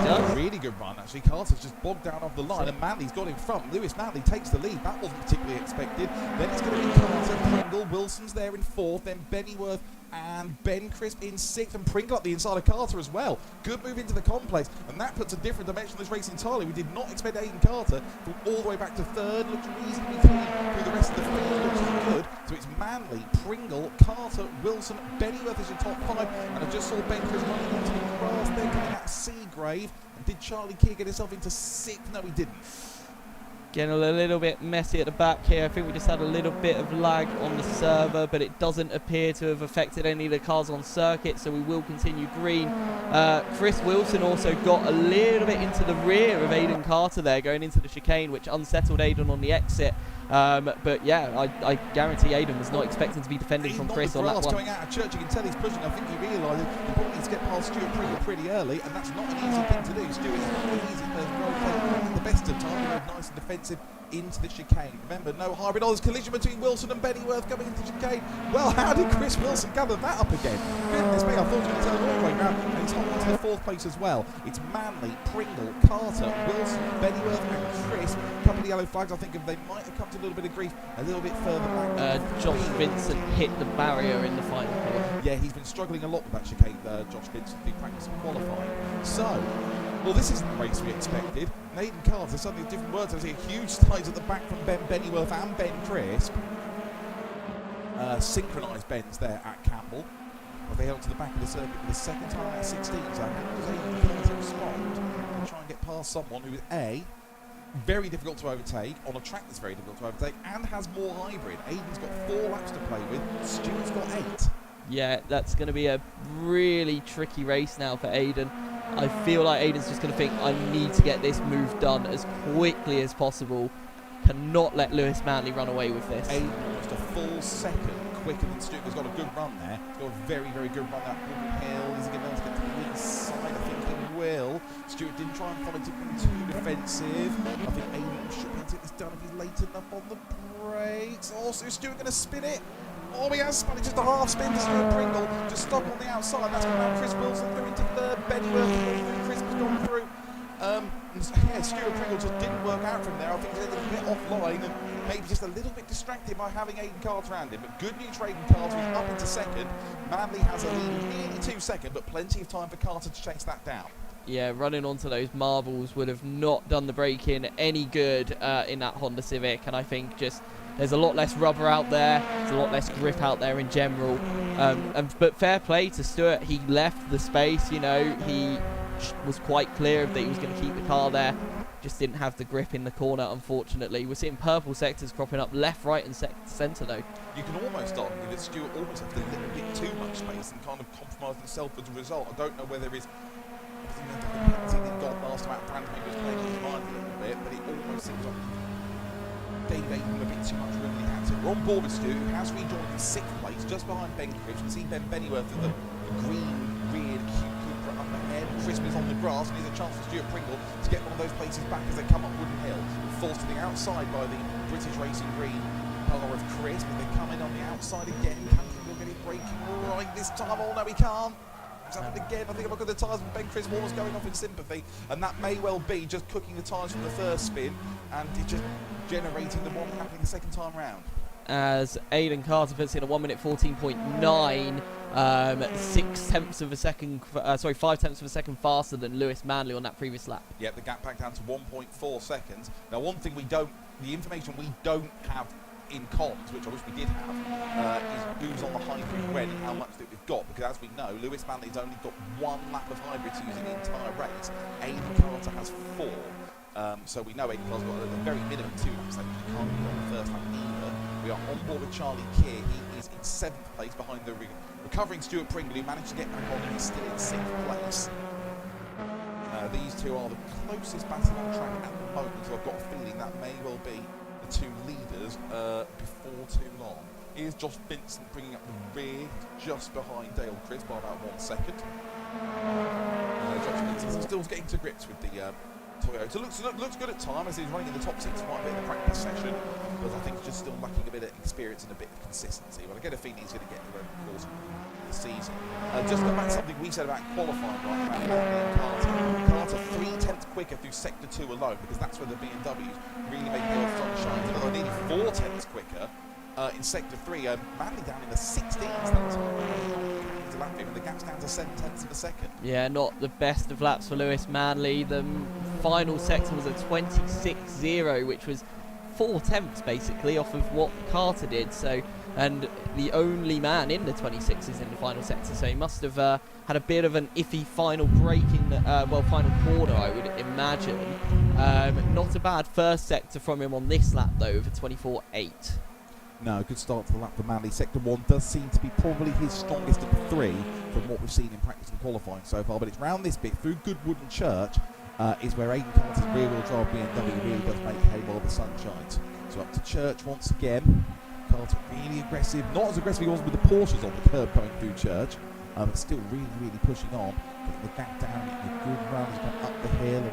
of Carter. Really good run, actually. Carter's just bogged down off the line, and Manley's got in front. Lewis Manley takes the lead. That wasn't particularly expected. Then it's going to be Carter, Pringle, Wilson's there in 4th, then Bennyworth and Ben Crisp in 6th, and Pringle up the inside of Carter as well. Good move into the complex, and that puts a different dimension on this race entirely. We did not expect Aiden Carter from all the way back to 3rd. Looks reasonably clean through the rest of the field, which is good. So it's Manley, Pringle, Carter, Wilson, Bennyworth is your top 5, and I just saw Ben Crisp running into the grass there, coming out of Seagrave. And did Charlie Keir get himself into 6th? No, he didn't.
Getting a little bit messy at the back here. I think we just had a little bit of lag on the server, but it doesn't appear to have affected any of the cars on circuit, so we will continue green. Chris Wilson also got a little bit into the rear of Aiden Carter there, going into the chicane, which unsettled Aiden on the exit. But yeah, I guarantee Aiden was not expecting to be defending from Chris on that one.
Going out of church, you can tell he's pushing. I think he realises he probably needs to get past Stuart Pringle pretty early, and that's not an easy thing to do. Stuart's not an easy first roll play at the best of times. Nice and defensive into the chicane. Remember, no hybrid. Oh, there's collision between Wilson and Bennyworth coming into the chicane. Well, how did Chris Wilson gather that up again? Goodness me, I thought he was going to turn all the way round. And he's holding to the 4th place as well. It's Manley, Pringle, Carter, Wilson, Bennyworth and Chris. A couple of yellow flags, I think, if they might have come to a little bit of grief a little bit further back.
Josh Vincent hit the barrier in the final corner.
Yeah, he's been struggling a lot with that chicane, Josh Vincent, through practice and qualifying. So, well, this isn't the race we expected. Aidan Carter, suddenly different words. I see a huge size at the back from Ben Bennyworth and Ben Crisp. Synchronised bends there at Campbell. But they held to the back of the circuit for the second time at 16. So how does Aidan Carter respond and try and get past someone who is A, very difficult to overtake, on a track that's very difficult to overtake, and has more hybrid. Aidan's got 4 laps to play with, Stuart's got 8.
Yeah, that's going to be a really tricky race now for Aidan. I feel like Aidan's just going to think, I need to get this move done as quickly as possible. Cannot let Lewis Manley run away with this.
Aidan almost a full second quicker than Stuart. He's got a good run there. He's got a very, very good run that hill. Is he going to be able to get to the inside? I think he will. Stuart didn't try and follow it to be too defensive. I think Aidan should be able to get this done if he's late enough on the brakes. Also, is Stuart going to spin it? Oh, he has spun it, just a half spin to Stuart Pringle, just stop on the outside. That's going to have Chris Wilson through into third. Bennyworth, Chris has gone through. Yeah, Stuart Pringle just didn't work out from there. I think he's a little bit offline and maybe just a little bit distracted by having Aidan Carter around him. But good news for Aidan Carter, he's up into second. Manley has a lead nearly 2 seconds, but plenty of time for Carter to chase that down. Yeah,
running onto those marbles would have not done the braking any good in that Honda Civic, and I think just there's a lot less rubber out there, there's a lot less grip out there in general. But fair play to Stuart, he left the space, you know, he was quite clear that he was going to keep the car there, just didn't have the grip in the corner, unfortunately. We're seeing purple sectors cropping up left, right and centre though.
You can almost argue that Stuart almost had a little bit too much space and kind of compromised himself as a result. I don't know whether his penalty that he got last time out, Brandon was playing his mind a little bit, but it almost seems like gave Aidan a bit too much room than he had to. We're on board with Stuart, who has rejoined in 6th place, just behind Ben Cripps. You can see Ben Bennyworth in the green reared Cupra up ahead. Crispin is on the grass, and there's a chance for Stuart Pringle to get one of those places back as they come up Wooden Hill. Forced to the outside by the British Racing Green car of Chris, but they come in on the outside again. Can Pringle get it braking right this time? Oh no, he can't. It's happened again. I think if I look at the tyres, Ben Chris was going off in sympathy, and that may well be just cooking the tyres from the first spin, and it just generating the one happening the second time round.
As Aidan Carter puts in a 1 minute 14.9, 5 tenths of a second faster than Lewis Manley on that previous lap.
Yep, the gap back down to 1.4 seconds. Now, one thing the information we don't have in comms, which I wish we did have, is who's on the hybrid when and how much that we've got, because as we know, Lewis Manley's only got 1 lap of hybrids using the entire race. Aidan Carter has 4. So we know Aidan Carter's got at the very minimum 2 laps, so he can't be on the first lap either. We are on board with Charlie Keir. He is in 7th place behind the recovering Stuart Pringle, who managed to get back on and is still in 6th place. These two are the closest battle on track at the moment, so I've got a feeling that may well be the 2 leaders before too long. Here's Josh Vincent bringing up the rear, just behind Dale Chris by about 1 second. Josh Vincent still getting to grips with the Toyota. Looks good at time as he's running in the top 6 quite a bit in the practice session, but I think he's just still lacking a bit of experience and a bit of consistency. But I get a feeling he's going to get there over the course of the season. Just going back to something we said about qualifying right about Manley and Carter. Carter 3 tenths quicker through sector 2 alone, because that's where the BMWs really make the old sunshine. Although nearly 4 tenths quicker in sector 3. Manley down in the 16s that time. And the gap's down to 7 tenths of a second. Yeah,
not the best of laps for Lewis Manley. The final sector was a 26.0, which was 4 tenths basically off of what Carter did. So, and the only man in the 26s in the final sector, so he must have had a bit of an iffy final break in the final corner, I would imagine. Not a bad first sector from him on this lap though, with a 24.8.
No, good start to the lap for Manley. Sector 1 does seem to be probably his strongest of the 3 from what we've seen in practice and qualifying so far. But it's round this bit through Goodwood and Church is where Aidan Carter's rear-wheel drive BMW really does make hay while the sun shines. So up to Church once again. Carter really aggressive, not as aggressive as he was with the Porsches on the curb coming through Church, but still really pushing on. Getting the gap down, getting a good run, he's gone up the hill.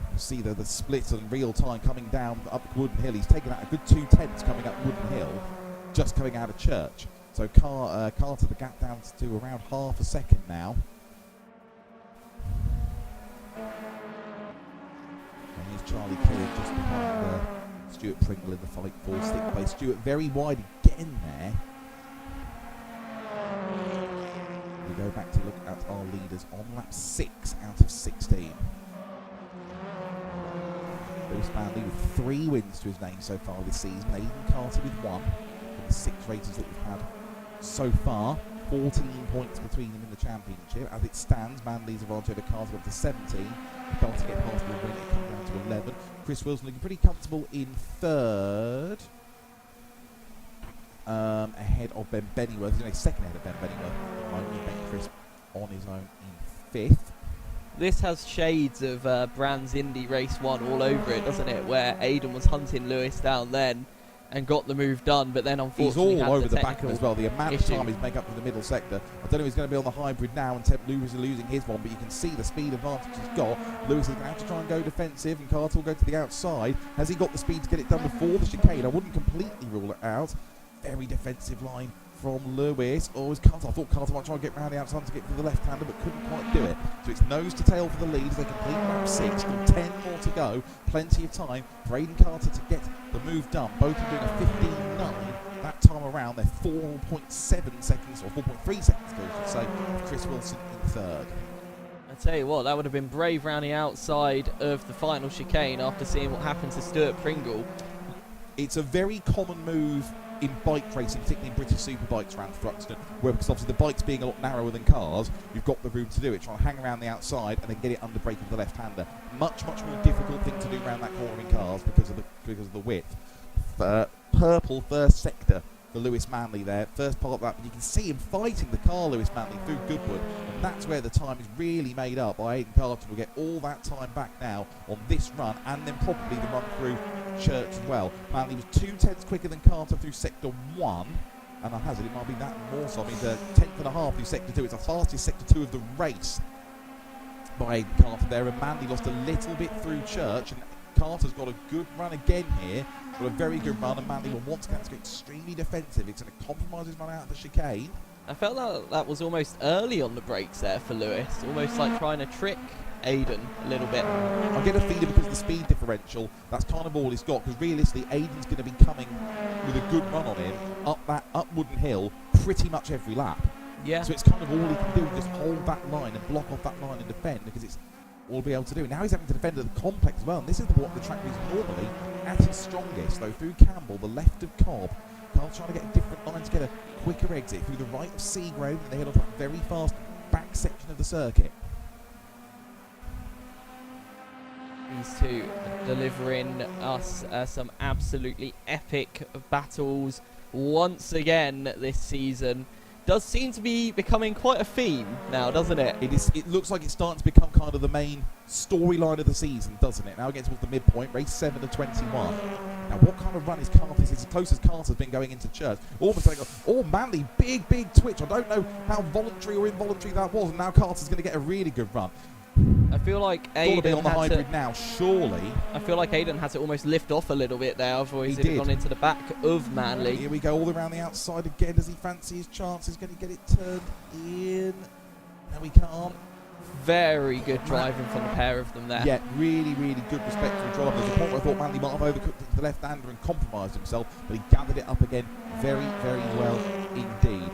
And see the split in real time coming down up Wooden Hill. He's taken out a good 2/10 coming up Wooden Hill, just coming out of Church. So Carter, the gap down to around half a second now. And here's Charlie Keir just behind Stuart Pringle in the fight for stick place. Stuart very wide again there. We go back to look at our leaders on lap 6 out of 16. Lewis Manley with 3 wins to his name so far this season. Aidan Carter with 1. For the 6 races that we've had so far. 14 points between them in the championship. As it stands, Manley's advantage over Carter up to 17. Carter get past the win, it comes down to 11. Chris Wilson looking pretty comfortable in 3rd. Ahead of Ben Bennyworth. He's only 2nd ahead of Ben Bennyworth. Only Ben Crisp on his own in 5th.
This has shades of Brands Indy Race 1 all over it, doesn't it? Where Aidan was hunting Lewis down then and got the move done, but then unfortunately
he's all over the back
technical
as well. The amount of time he's making up for the middle sector. I don't know if he's going to be on the hybrid now and Lewis is losing his one, but you can see the speed advantage he's got. Lewis is going to have to try and go defensive, and Carter will go to the outside. Has he got the speed to get it done before the chicane? I wouldn't completely rule it out. Very defensive line from Lewis. Oh, it's Carter. I thought Carter might try and get round the outside to get to the left-hander, but couldn't quite do it. So it's nose to tail for the lead as they complete lap 6. Still 10 more to go. Plenty of time for Aidan Carter to get the move done. Both are doing a 15.9 that time around. They're 4.7 seconds, or 4.3 seconds, I should say. Chris Wilson in 3rd.
I tell you what, that would have been brave round the outside of the final chicane after seeing what happened to Stuart Pringle.
It's a very common move in bike racing, particularly in British Superbikes around Thruxton, where because obviously the bikes being a lot narrower than cars, you've got the room to do it. Trying to hang around the outside and then get it under brake of the left-hander. Much more difficult thing to do around that corner in cars because of the width. Purple first sector for Lewis Manley there. First part of that, but you can see him fighting the car, Lewis Manley, through Goodwood, and that's where the time is really made up by Aidan Carter. We'll get all that time back now on this run, and then probably the run through Church as well. Manley was 2/10 quicker than Carter through sector 1, and I hazard it might be that more so. I mean, the 10th and a half through sector 2. It's the fastest sector 2 of the race by Aidan Carter there, and Manley lost a little bit through Church, and Carter's got a good run again here. Got a very good run, and Manley will once again get extremely defensive. It's going to compromise his run out of the chicane.
I felt that was almost early on the brakes there for Lewis, almost like trying to trick Aidan a little bit.
I get a feeling because of the speed differential, that's kind of all he's got, because realistically Aidan's going to be coming with a good run on him up Wooden Hill pretty much every lap.
Yeah.
So it's kind of all he can do, just hold that line and block off that line and defend, because it's all he'll be able to do. Now he's having to defend at the complex as well, and this is what the track is normally at its strongest, though through Campbell, the left of Cobb. Carl trying to get a different line to get a quicker exit through the right of Seagrove, and they head off that very fast back section of the circuit.
These two delivering us some absolutely epic battles once again this season. Does seem to be becoming quite a theme now, doesn't it?
It looks like it's starting to become kind of the main storyline of the season, doesn't it? Now again towards the midpoint, race 7 to 21. Now what kind of run is Carter's? It's as close as Carter's been going into Church. Almost like, oh, Manley, big twitch. I don't know how voluntary or involuntary that was, and now Carter's going to get a really good run.
I feel like
Aidan
Aidan
on the hybrid now, surely.
I feel like Aidan had to almost lift off a little bit there, otherwise he'd have gone into the back of Manley.
Here we go, all around the outside again. Does he fancy his chances? Going to get it turned in? No, he can't.
Very good driving from the pair of them there.
Yeah, really good respectful driving. There's a point where I thought Manley might have overcooked it to the left-hander and compromised himself, but he gathered it up again very well indeed.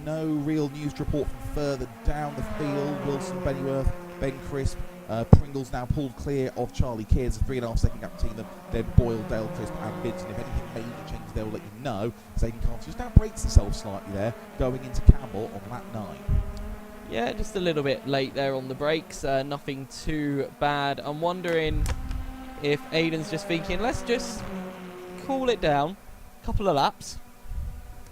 No real news to report from further down the field. Wilson, Bennyworth, Ben Crisp, Pringle's now pulled clear of Charlie Keir. 3.5 second gap between them. Then Boyle, Dale Crisp and Vincent. If anything major changes, they'll let you know. Aidan Carter just now breaks himself slightly there, going into Campbell on lap 9.
Yeah, just a little bit late there on the brakes. Nothing too bad. I'm wondering if Aidan's just thinking, let's just cool it down, couple of laps,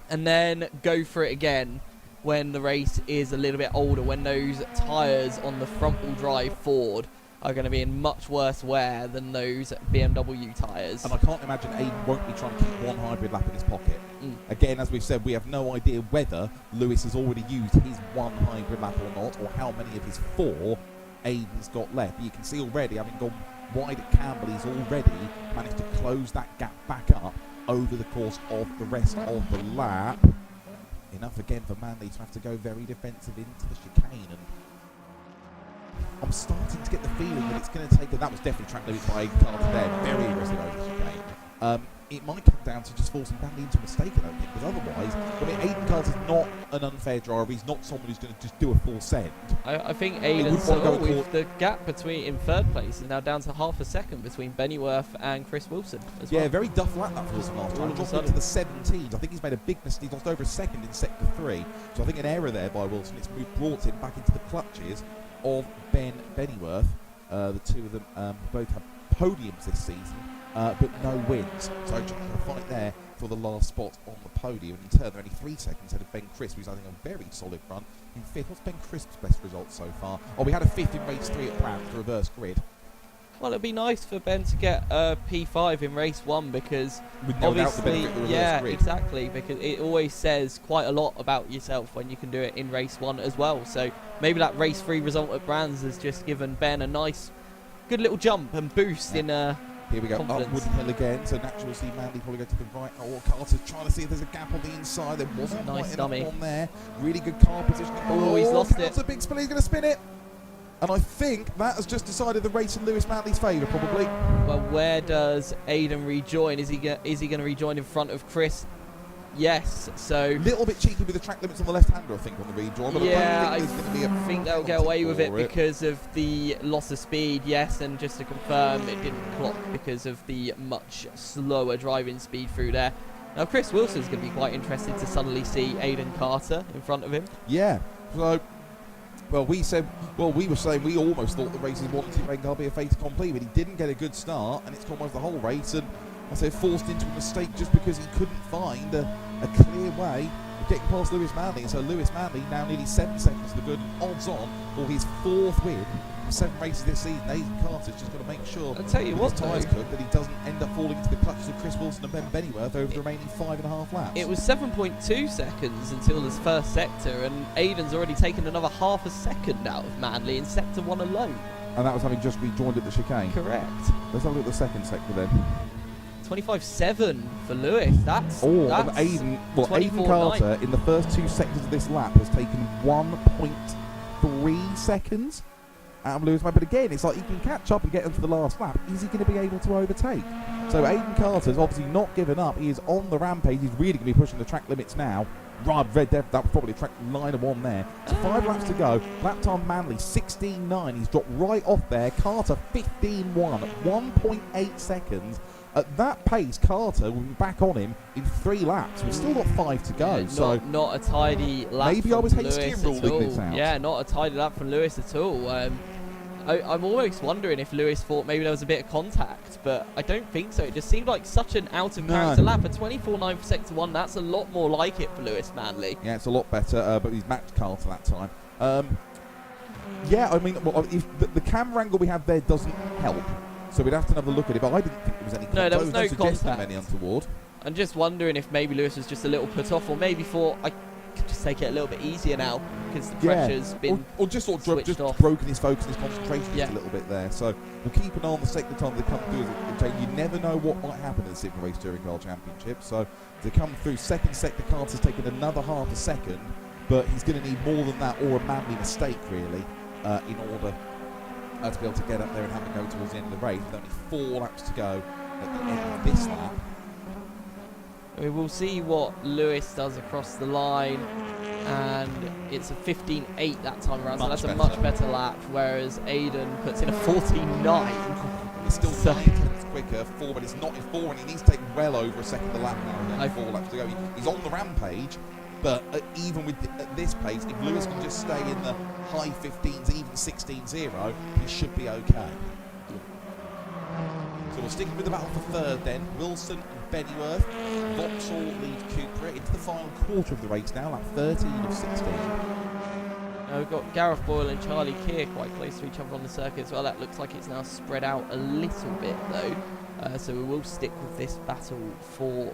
and then go for it again when the race is a little bit older, when those tyres on the front-wheel drive Ford are going to be in much worse wear than those BMW tyres.
And I can't imagine Aidan won't be trying to keep one hybrid lap in his pocket. Again, as we've said, we have no idea whether Lewis has already used his one hybrid lap or not, or how many of his 4 Aiden's got left. But you can see already, having gone wide at Campbell, he's already managed to close that gap back up over the course of the rest of the lap. Enough again for Manley to have to go very defensive into the chicane, and I'm starting to get the feeling that it's going to take that was definitely track limits by Aiden Carter there, very aggressive over the chicane. It might come down to just forcing Manley into a mistake, I don't think, because otherwise, I mean, Aiden Carter's not an unfair driver. He's not someone who's going to just do a full send.
I think Aiden's with the gap in third place is now down to half a second between Bennyworth and Chris Wilson as well.
Yeah, very duff lap that Wilson last time. Dropped into the 17s. I think he's made a big mistake. He's lost over a second in sector 3. So I think an error there by Wilson. It's brought him back into the clutches of Bennyworth. The two of them both have podiums this season, but no wins. So trying to fight there for the last spot on the podium. In turn, they're only 3 seconds ahead of Ben Crisp, who's having a very solid run in 5th. What's Ben Crisp's best result so far? Oh, we had a 5th in race 3 at Brad, the reverse grid.
Well, it'd be nice for Ben to get a P5 in race 1 because obviously, yeah, exactly, because it always says quite a lot about yourself when you can do it in race 1 as well. So maybe that race 3 result at Brands has just given Ben a nice, good little jump and boost in
here we go,
confidence.
upward hill again, so naturally see Manley probably go to the right. Oh, Carter's trying to see if there's a gap on the inside. There wasn't
nice
quite enough
dummy
on there. Really good car position.
Oh, he's lost it.
Carter's a big spin, he's going to spin it. And I think that has just decided the race in Lewis Manley's favour, probably.
Well, where does Aiden rejoin? Is he going to rejoin in front of Chris? Yes, so...
A little bit cheeky with the track limits on the left-hander, I think, on the rejoin. But
yeah,
I
think they'll get away with it because of the loss of speed, yes, and just to confirm, it didn't clock because of the much slower driving speed through there. Now, Chris Wilson's going to be quite interested to suddenly see Aiden Carter in front of him.
Yeah, so... Well, we were saying we almost thought the races wanted to make be a fait accompli, but he didn't get a good start, and it's almost the whole race, and I say forced into a mistake just because he couldn't find a clear way of getting past Lewis Manley. And so Lewis Manley now nearly 7 seconds to the good, and odds on for his 4th win from 7 races this season. Aiden Carter's just got to make sure
I'll tell you what,
his tyres cooked that he doesn't end up falling into the clutches of Chris Wilson and Ben Bennyworth over the remaining 5.5 laps.
It was 7.2 seconds until this first sector, and Aiden's already taken another half a second out of Manley in sector 1 alone.
And that was having just rejoined at the chicane.
Correct.
Let's have a look at the second sector then.
25.7 for Lewis. That's
Aiden. Well, Aiden Carter in the first 2 sectors of this lap has taken 1.3 seconds out of Lewis. But again, it's like he can catch up and get into the last lap. Is he going to be able to overtake? So Aiden Carter's obviously not given up. He is on the rampage. He's really going to be pushing the track limits now. That was probably track line of 1 there. So 5 laps to go. Lap time Manley 16.9. He's dropped right off there. Carter 15.1 at 1.8 seconds. At that pace, Carter will be back on him in 3 laps. We've still got 5 to go.
Yeah,
so
not a tidy lap.
Maybe I was hasty in ruling this out.
Yeah, not a tidy lap from Lewis at all. I'm almost wondering if Lewis thought maybe there was a bit of contact, but I don't think so. It just seemed like such an out of character lap. A 24.9 for sector 1. That's a lot more like it for Lewis Manley.
Yeah, it's a lot better, but he's matched Carter that time. Yeah, I mean, well, if the camera angle we have there doesn't help. So we'd have to have a look at it, but I didn't think there was any contact.
No, there was no contact.
Any untoward.
I'm just wondering if maybe Lewis was just a little put off, or maybe thought I could just take it a little bit easier now because the pressure's been
or just sort of broken his focus and his concentration just a little bit there. So we'll keep an eye on the second time they come through. You never know what might happen in the Sim Race Touring Car Championship. So to come through second sector, Carter's taken another half a second, but he's going to need more than that, or a Manley mistake really, in order to be able to get up there and have a go towards the end of the race. With only 4 laps to go at the end of this lap.
We will see what Lewis does across the line, and it's a 15.8 that time around, so that's a much better lap, whereas Aiden puts in a 14.9.
He's still 9 tenths quicker, but it's not in 4, and he needs to take well over a second a lap now. 4 laps to go. He's on the rampage, but even with at this pace, if Lewis can just stay in the high 15s, even 16.0, he should be okay. So we'll stick with the battle for third then. Wilson and Bennyworth. Vauxhall lead Cooper into the final quarter of the race now, lap 13 of 16.
We've got Gareth Boyle and Charlie Keir quite close to each other on the circuit as well. That looks like it's now spread out a little bit though. So we will stick with this battle for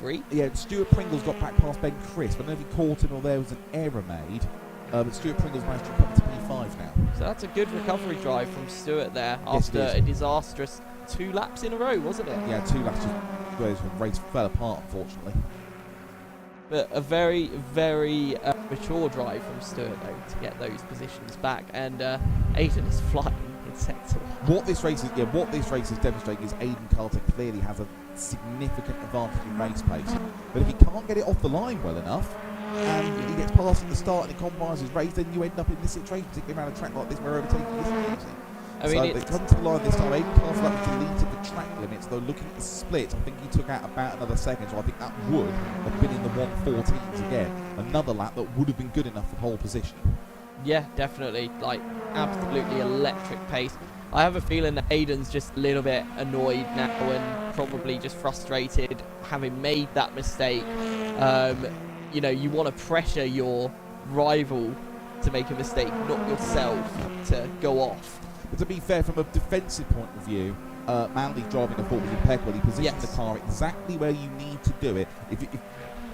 P3.
Yeah, Stuart Pringle's got back past Ben Crisp. I don't know if he caught him or there was an error made. But Stuart Pringle's managed to come to P3 5 now.
So that's a good recovery drive from Stewart there
Yes,
after a disastrous 2 laps in a row, wasn't it?
Yeah, 2 laps where the race fell apart, unfortunately.
But a very, very mature drive from Stewart, though, to get those positions back. And Aiden is flying in sector 1.
What this race is demonstrating is Aiden Carter clearly has a significant advantage in race pace. But if he can't get it off the line well enough, and he gets past at the start and it compromises race, then you end up in this situation, particularly around a track like this where overtaking is easy.
I mean,
so they come to the line this time. Aiden Carter actually deleted the track limits, though looking at the split, I think he took out about another second, so I think that would have been in the 114s again. Another lap that would have been good enough for pole position.
Yeah, definitely. Like, absolutely electric pace. I have a feeling that Aiden's just a little bit annoyed now and probably just frustrated having made that mistake. You know, you want to pressure your rival to make a mistake, not yourself to go off.
But to be fair, from a defensive point of view, Manley's driving, I thought, was impeccable. He positioned the car exactly where you need to do it. If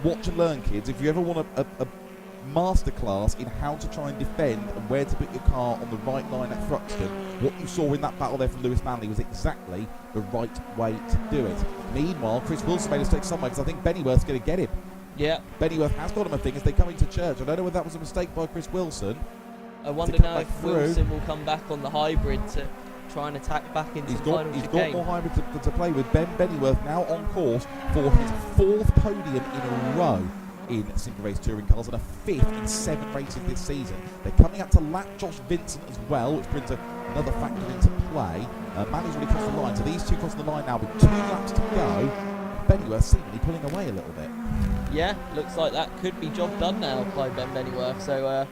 watch and learn, kids. If you ever want a masterclass in how to try and defend and where to put your car on the right line at Thruxton, what you saw in that battle there from Lewis Manley was exactly the right way to do it. Meanwhile, Chris Wilson made a mistake somewhere because I think Bennyworth's going to get him.
Yeah.
Bennyworth has got him a thing as they come into church. I don't know whether that was a mistake by Chris Wilson.
I wonder now if Wilson will come back on the hybrid to try and attack back into the final chicane.
He's got more hybrid to play with. Ben Bennyworth now on course for his 4th podium in a row in Simple Race Touring Cars and a 5th in 7 races this season. They're coming up to lap Josh Vincent as well, which brings another factor into play. Manley's already crossed the line, so these two crossing the line now with 2 laps to go. Bennyworth seemingly pulling away a little bit.
Yeah, looks like that could be job done now by Ben Bennyworth. So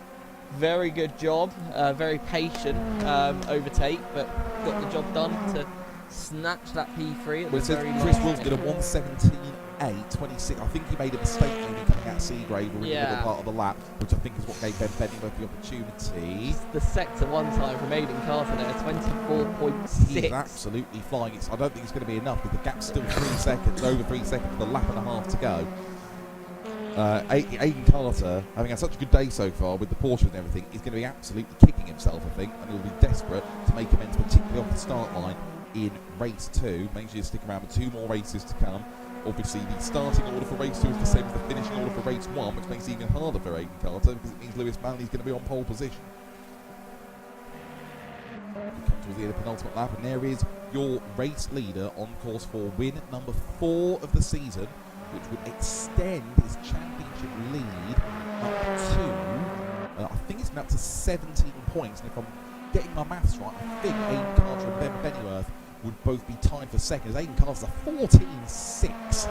very good job, very patient overtake, but got the job done to snatch that P3 at the very last.
Chris Wilson did a 1:17.8.26. I think he made a mistake maybe coming out Seagrave or in the middle part of the lap, which I think is what gave Ben Bennyworth the opportunity.
The sector 1 time from Aiden Carter there, 24.6.
He's absolutely flying. I don't think it's going to be enough because the gap's still 3 seconds, over 3 seconds, with a lap and a half to go. Aiden Carter, having had such a good day so far with the Porsche and everything, is going to be absolutely kicking himself, I think, and he'll be desperate to make amends, particularly off the start line in race 2. Make sure you stick around with 2 more races to come. Obviously, the starting order for race 2 is the same as the finishing order for race 1, which makes it even harder for Aiden Carter because it means Lewis Manley's going to be on pole position. We come towards the end of the penultimate lap, and there is your race leader on course for win number 4 of the season, which would extend his championship lead up to, I think it's up to 17 points. And if I'm getting my maths right, I think Aiden Carter and Ben Bennyworth would both be tied for second. Aiden Carter's a 14.6.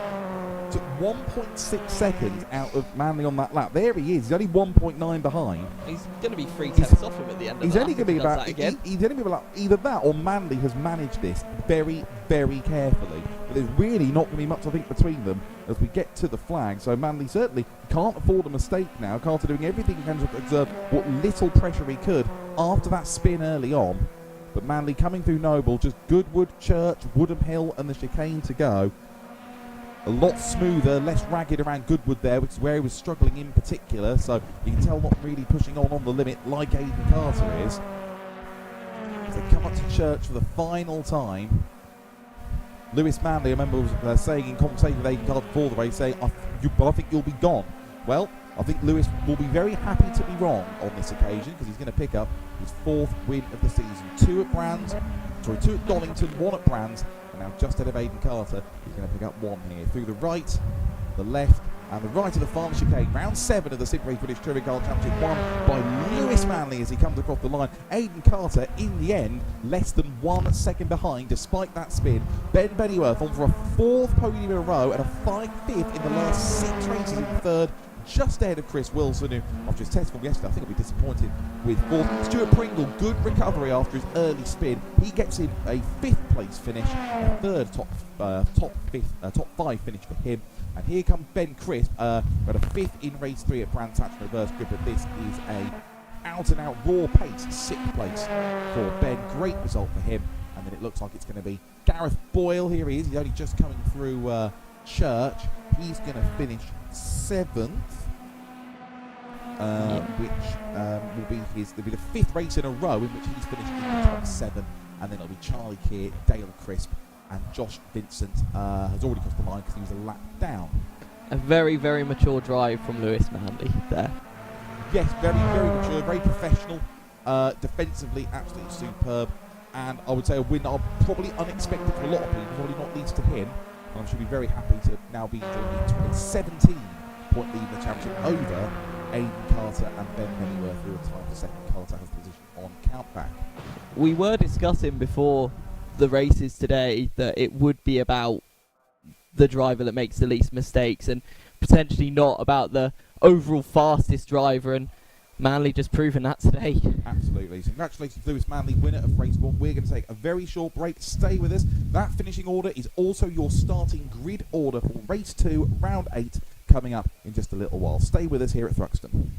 Took 1.6 seconds out of Manley on that lap. There he is. He's only 1.9 behind.
He's going to be 3 tenths off him at the end of
he's
that.
Only going to be about. He's only going to be about either that or Manley has managed this very, very carefully. But there's really not going to be much, I think, between them as we get to the flag. So Manley certainly can't afford a mistake now. Carter doing everything he can to exert what little pressure he could after that spin early on. But Manley coming through Noble, just Goodwood, Church, Woodham Hill and the chicane to go. A lot smoother, less ragged around Goodwood there, which is where he was struggling in particular. So you can tell not really pushing on the limit like Aiden Carter is. As they come up to Church for the final time. Lewis Manley, I remember, was saying in conversation with Aiden Carter before the race, saying, I think you'll be gone. Well, I think Lewis will be very happy to be wrong on this occasion because he's going to pick up his 4th win of the season. 2 at Donington, 1 at Brands, and now just ahead of Aiden Carter, he's going to pick up 1 here. Through the right, the left, and the right of the final chicane. Round 7 of the Simple Race British Touring Car Championship, won by Lewis Manley as he comes across the line. Aiden Carter, in the end, less than 1 second behind, despite that spin. Ben Bennyworth on for a 4th podium in a row and a 5th in the last 6 races in 3rd. Just ahead of Chris Wilson, who, after his test from yesterday, I think will be disappointed with 4th. Stuart Pringle, good recovery after his early spin. He gets in a 5th place finish, a 3rd top 5 finish for him. And here comes Ben Crisp, got a 5th in race 3 at Brands Hatch reverse grip, but this is a out-and-out raw pace, 6th place for Ben. Great result for him. And then it looks like it's going to be Gareth Boyle. Here he is. He's only just coming through Church. He's going to finish 7th. which will be the 5th race in a row in which he's finished in the top 7, and then it'll be Charlie Keir, Dale Crisp, and Josh Vincent has already crossed the line because he was a lap down.
A very, very mature drive from Lewis Manley there.
Yes, very, very mature, very professional, defensively absolutely superb, and I would say a win probably unexpected for a lot of people, probably not least to him, and I'm sure he'll be very happy to now be enjoying a 17-point lead in the championship over Aidan Carter and Ben Pennyworth, who are tied for second. Carter has position on countback.
We were discussing before the races today that it would be about the driver that makes the least mistakes and potentially not about the overall fastest driver, and Manley just proven that today.
Absolutely. So congratulations, Lewis Manley, winner of race 1. We're going to take a very short break. Stay with us. That finishing order is also your starting grid order for race 2, round 8, coming up in just a little while. Stay with us here at Thruxton.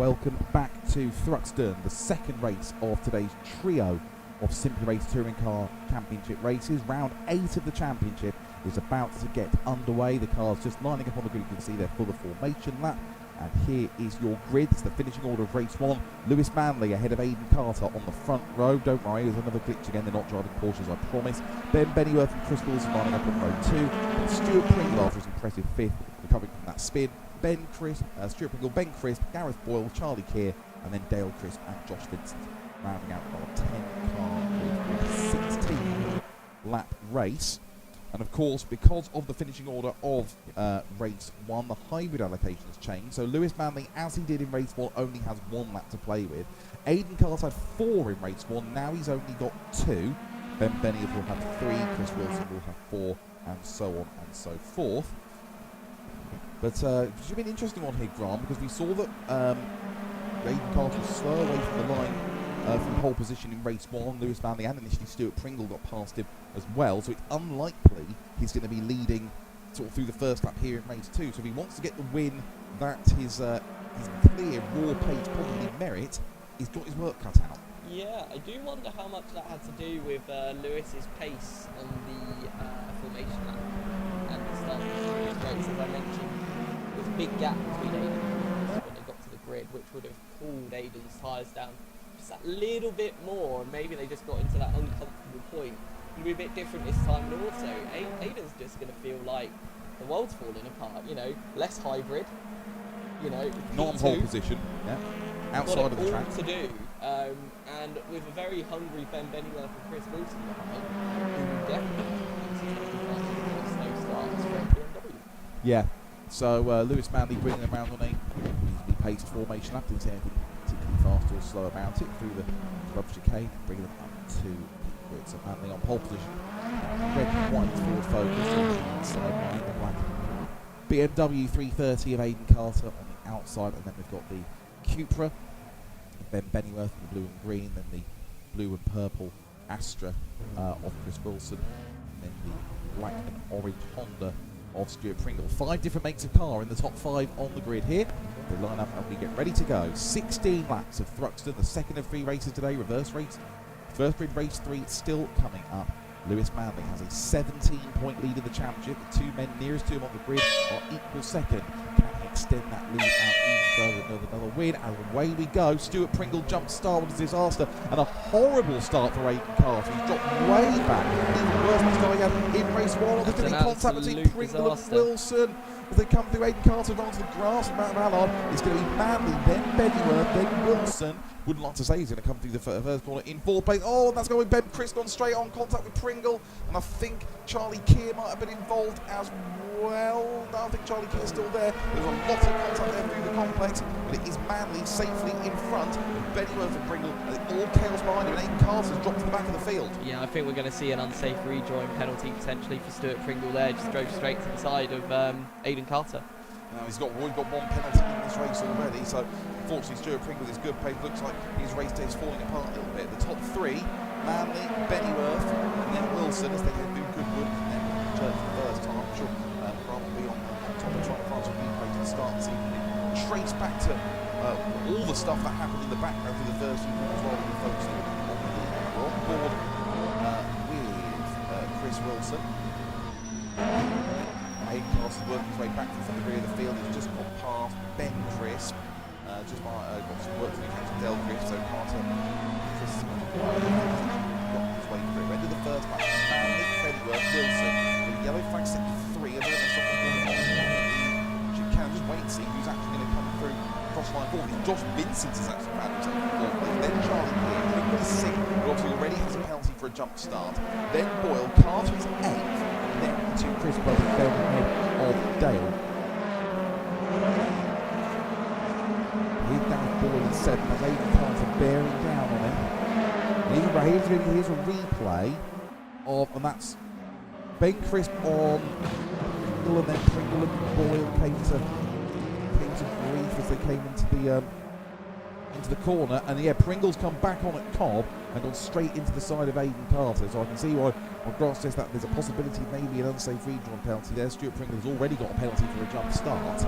welcome back to Thruxton, the second race of today's trio of Simply Race Touring Car Championship races. Round 8 of the championship is about to get underway. The cars just lining up on the grid. You can see they're full of formation lap. And here is your grid. It's the finishing order of race 1. Lewis Manley ahead of Aidan Carter on the front row. Don't worry, there's another glitch again. They're not driving Porsches, I promise. Ben Bennyworth and Chris Wilson lining up on row 2. And Stuart Pringle after his impressive 5th, recovering from that spin. Stuart Pringle, Ben Crisp, Gareth Boyle, Charlie Keir, and then Dale Crisp and Josh Vincent, rounding out our 10-car grid with 16 lap race. And of course, because of the finishing order of race 1, the hybrid allocation has changed. So Lewis Manley, as he did in race 1, only has 1 lap to play with. Aidan Carter had 4 in race 1, now he's only got 2. Ben Benioff will have 3, Chris Wilson will have 4, and so on and so forth. But it should be an interesting one here, Grant, because we saw that Aidan Carter was slow away from the line from pole position in race 1. Lewis Manley and initially Stuart Pringle got past him as well, so it's unlikely he's going to be leading sort of through the first lap here in race 2. So if he wants to get the win that his clear raw pace probably merit, he's got his work cut out.
Yeah, I do wonder how much that had to do with Lewis's pace on the formation lap and the start of the race. As I mentioned, there was a big gap between Aidan and Chris when they got to the grid, which would have pulled Aidan's tyres down just that little bit more, and maybe they just got into that uncomfortable point. It'll be a bit different this time, and also Aidan's just going to feel like the world's falling apart. You know, less hybrid. You know,
not on pole position. Yeah, outside of the track.
To do, and with a very hungry Ben Bennyworth and Chris Wilson behind, who will definitely no starts for BMW.
Yeah. So Lewis Manley bringing them around on a reasonably paced formation lap. Didn't say anything particularly fast or slow about it through the rubber chicane, bringing them up to grid. So Manley on pole position. Red and white forward focus on the inside behind the black BMW 330 of Aidan Carter on the outside, and then we've got the Cupra, Ben Bennyworth in the blue and green, then the blue and purple Astra of Chris Wilson, and then the black and orange Honda of Stuart Pringle. 5 different makes of car in the top 5 on the grid here. They line up and we get ready to go. 16 laps of Thruxton, the second of 3 races today, reverse race. First grid race 3 still coming up. Lewis Manley has a 17-point lead in the championship. The 2 men nearest to him on the grid are equal second. Can he extend that lead out even further with another win? And away we go. Stuart Pringle jumped start with a disaster and a horrible start for Aidan Carter. He's dropped way back. Even worse than starting out in race 1. There's going to be contact between Pringle and Wilson as they come through. Aidan Carter onto the grass and Matt Mallard. It's going to be Manley, then Bennyworth, then Wilson. Wouldn't like to say he's going to come through the first corner in 4th place. Oh, that's going to be Ben Crisp gone straight on contact with Pringle. And I think Charlie Keir might have been involved as well. No, I think Charlie Keir's still there. There's a lot of contact there through the complex. But it is Manley safely in front. Bennyworth and Pringle, all chaos behind him. And Aidan Carter's dropped to the back of the field. Yeah,
I think we're going to see an unsafe rejoin penalty potentially for Stuart Pringle there. Just drove straight to the side of Aidan Carter.
Now we've got 1 penalty in this race already, so unfortunately Stuart Pringle with his good pace looks like his race day is falling apart a little bit. The top 3, Manley, Bennyworth, and then Wilson as they head through Goodwood, and then return for the first time. I'm sure Grant will be on top of trying to find some replay to the start this evening. Trace back to all the stuff that happened in the background for the first few minutes while we were focusing on the lead. We're on board with Chris Wilson. Aidan Carter's working his way back from the rear of the field. He's just gone past Ben Crisp. Just got some work to do against Del Crisp, so Carter just got his way through. End of the first match, Manley, Bennyworth, Wilson. With a yellow flag set to 3, and then chicane. Just wait and see who's actually going to come through cross line 4. Josh Vincent is actually found himself in 4th place. Then Charlie Keir, Pringle is 6th, who obviously already has a penalty for a jump start. Then Boyle, Carter is 8th. Then to Chris Brothers fell ahead of Dale. He's down Boyle in 7th as Aidan Carter bearing down on him. Here's a replay of, and that's Ben Crisp on Pringle, and then Pringle and Boyle came to grief as they came into the corner, and yeah, Pringle's come back on at Cobb and gone straight into the side of Aidan Carter, so I can see why Grant says that there's a possibility of maybe an unsafe redrawn penalty there. Stuart Pringle has already got a penalty for a jump start.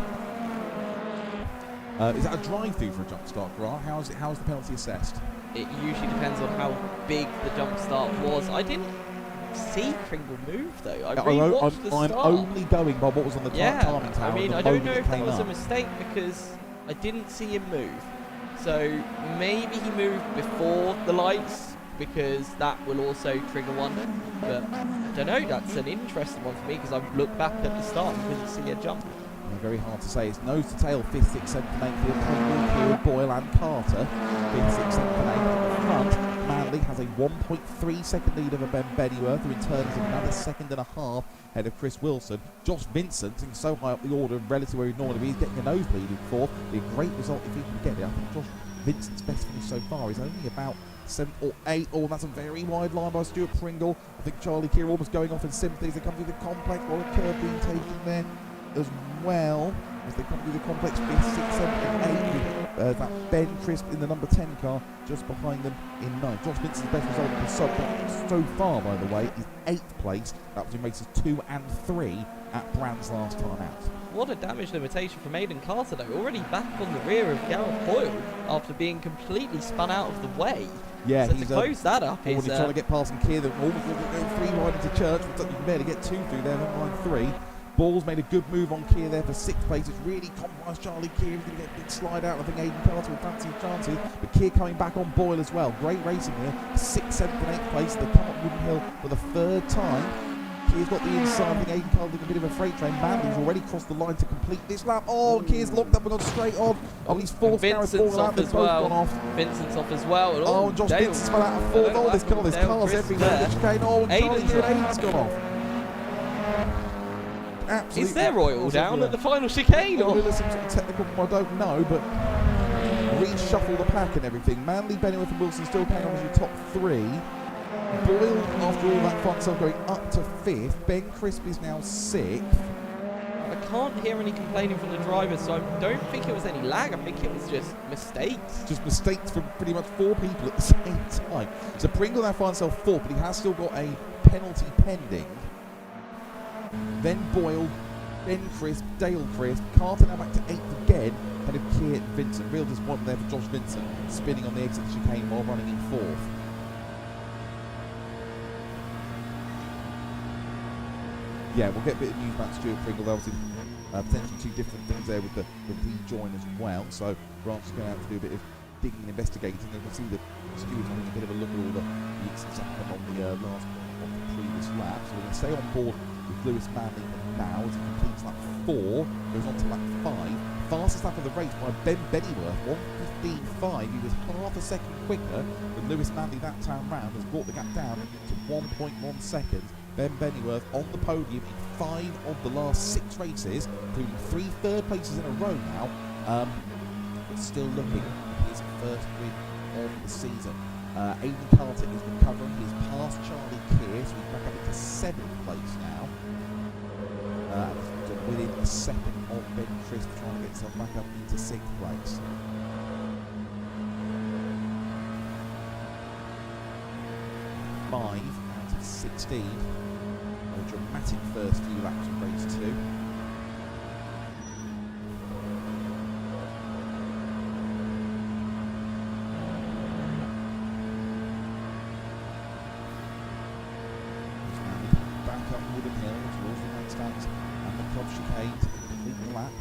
Is that a drive-through for a jump start, Grant? How's the penalty assessed?
It usually depends on how big the jump start was. I didn't see Pringle move though. I rewatched the start.
I'm only going by what was on the timing tower.
I mean, I don't know if that was a mistake because I didn't see him move. So maybe he moved before the lights because that will also trigger one. But I don't know. That's an interesting one for me because I've looked back at the start and couldn't see a jump.
Very hard to say. It's nose to tail, 5th, 6th, 7th, and 8th field. Pringle, Kieran, Boyle, and Carter. 5th, 6th, 7th, and 8th. At the front, Manley has a 1.3 second lead over Ben Bennyworth, who in turn is another second and a half ahead of Chris Wilson. Josh Vincent, sitting so high up the order relative to where he normally is, getting a nosebleed in 4th. Be a great result if he can get it. I think Josh Vincent's best finish so far is only about 7th or 8th. Oh, that's a very wide line by Stuart Pringle. I think Charlie Keir almost going off in sympathy as they come through the complex. Well, a curve being taken there as well as they come through the complex. 5th, 6th, 7th, and 8th. That Ben Crisp in the number 10 car just behind them in 9th. Josh Vincent's best result in the sub so far, by the way, is 8th place. That was in races 2 and 3 at Brand's last time out.
What a damage limitation from Aidan Carter though, already back on the rear of Gareth Boyle after being completely spun out of the way.
Yeah,
so
he's
to close that up
is trying to get past Keir. They're almost going 3 wide into Church, but you can barely get 2 through there. Line 3. Ball's made a good move on Keir there for 6th place. It's really compromised Charlie Keir. He's going to get a big slide out. I think Aidan Carter will fancy his chances. But Keir coming back on Boyle as well. Great racing here. 6th, 7th, and 8th place. They come up Wooden Hill for the 3rd time. Keir's got the inside. I think Aidan Carter did a bit of a freight train. Manley's already crossed the line to complete this lap. Oh, Keir's locked up and gone straight on. Oh, he's forced Gareth Boyle out. They've both gone off.
Vincent's off as well. And
and Josh Vincent's fell out of 4th. Oh, there's cars everywhere. Oh, and Charlie Keir and Aidan's gone off. Absolutely.
Is there oil down at the final chicane?
Or some technical, I don't know, but reshuffle the pack and everything. Manley, Bennyworth, and Wilson still carrying on as your top 3. Boyle, after all that fun stuff, going up to 5th. Ben Crisp is now 6th.
I can't hear any complaining from the drivers, so I don't think it was any lag. I think it was just mistakes.
Just mistakes from pretty much 4 people at the same time. So Pringle now finds himself 4th, but he has still got a penalty pending. Then Boyle, Ben Crisp, Dale Crisp, Carter now back to 8th again, ahead of Keir and Vincent. Real disappointment there for Josh Vincent, spinning on the exit of the chicane while running in 4th. Yeah, we'll get a bit of news about Stuart Pringle. Obviously, potentially 2 different things there with the rejoin as well. So Grant's going to have to do a bit of digging and investigating. You can see the stewards having a bit of a look at all the incidents that happened on the last of the previous lap. So we're going to stay on board with Lewis Manley now as he completes lap 4, goes on to lap 5. Fastest lap of the race by Ben Bennyworth, 1:15.5. He was half a second quicker than Lewis Manley that time round, has brought the gap down to 1.1 seconds. Ben Bennyworth on the podium in 5 of the last 6 races, including 3 third places in a row now, but still looking at his first win of the season. Aidan Carter is recovering. He's past Charlie Keir, so he's back up into 7th place now. Within a second of Ben Crisp trying to get himself back up into 6th place. Five out of 16. A dramatic first few laps of race 2. Back up Wooden Hill towards the grandstands and the club chicane to complete the lap.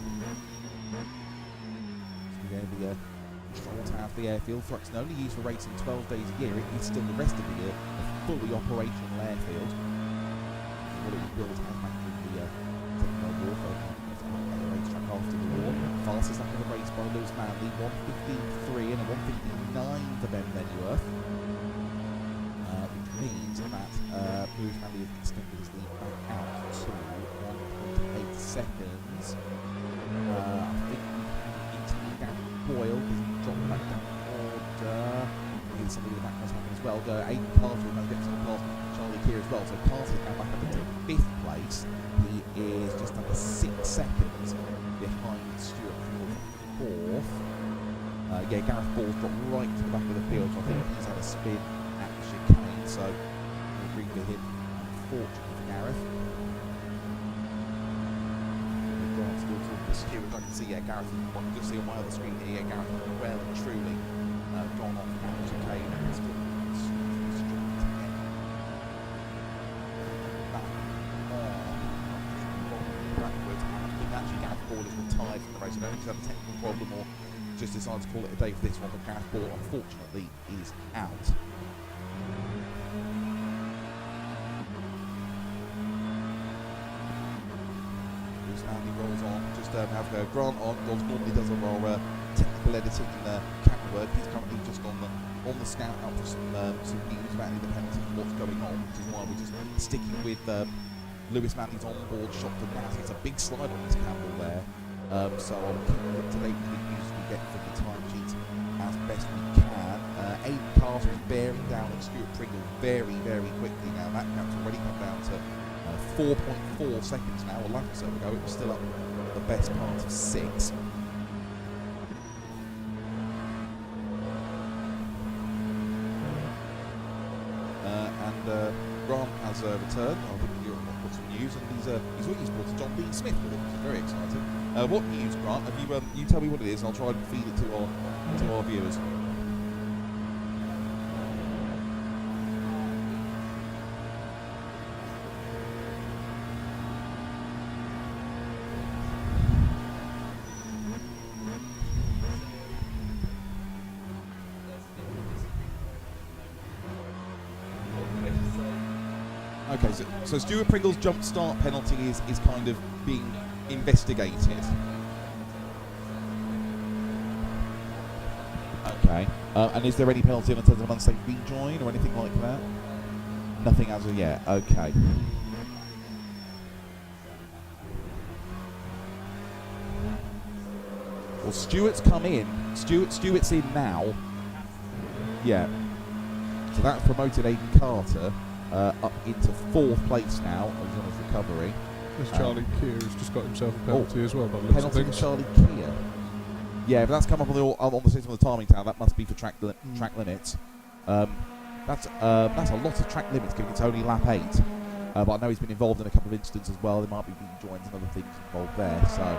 So there the control tower of the airfield. Thruxton only used for racing 12 days a year. It is still the rest of the year a fully operational airfield. What it was built on back in the Second World War, the racetrack after the war. Fastest lap of the race by Lewis Manley, 1:15.3 and a 1:15.9 for Ben Bennyworth. Which means that Lewis Manley has extended his lead back out to 1.8 seconds. I think we can interview Gareth Boyle because he dropped back down order. Here's somebody in the back was happening as well. Aidan Carter will now get some past Charlie Keir as well. So Carter's now back up into 5th place. He is just under 6 seconds behind Stuart Pringle for 4th. Gareth Ball's dropped right to the back of the field, so I think he's had a spin at the chicane, so we'll agree with him, unfortunately for Gareth. Grant's still talking the stewards. I can see, Gareth, I can just see on my other screen here, Gareth well and truly gone off now. Okay, and it's still backwards. I think actually Gareth Ball is retired from the race. I don't think he's had a technical problem or just decided to call it a day for this one, but Gareth Ball unfortunately is out. Stanley rolls on, just have Grant on, as normally does on our technical editing and camera work. He's currently just on the scout out for some news about independence and what's going on, which is why we're just sticking with Lewis Manley's onboard shot for now. It's a big slide on his Campbell there, so I'll keep you up to date with the news we get from the timesheets as best we can. Aidan Carter is bearing down on Stuart Pringle very, very quickly now. That gap's already come down to 4.4 seconds now. A lap or so ago, it was still up the best part of 6. Grant has returned. I think you've got some news, and he's already brought John Dean Smith with him, which is very exciting. What news, Grant? Have you tell me what it is, and I'll try and feed it to our viewers. Okay, so Stuart Pringle's jump start penalty is kind of being investigated. Okay, and is there any penalty in terms of an unsafe rejoin or anything like that? Nothing as of yet. Okay. Well, Stuart's come in. Stuart's in now. Yeah. So that's promoted Aidan Carter up into 4th place now on his recovery.
There's Charlie Keir who's just got himself a penalty as well.
Penalty for Charlie Keir. Yeah, but that's come up on the system of the timing tower. That must be for track limits. That's a lot of track limits, given it's only lap 8. But I know he's been involved in a couple of incidents as well. There might be rejoins and other things involved there. So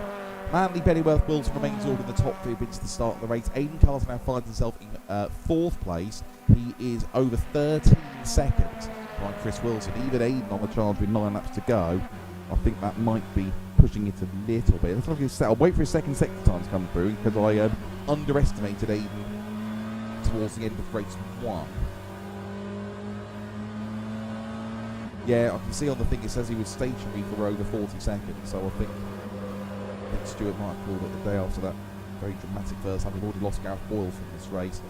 Manley, Bennyworth, Wilson remains all in the top 3 into the start of the race. Aidan Carter now finds himself in 4th place. He is over 13 seconds by Chris Wilson. Even Aidan on the charge with 9 laps to go. I think that might be pushing it a little bit. I'll wait for his second sector time to come through because I underestimated Aidan towards the end of race 1. Yeah, I can see on the thing it says he was stationary for over 40 seconds, so I think Stuart might have called it a day after that very dramatic first time. We've already lost Gareth Boyle from this race.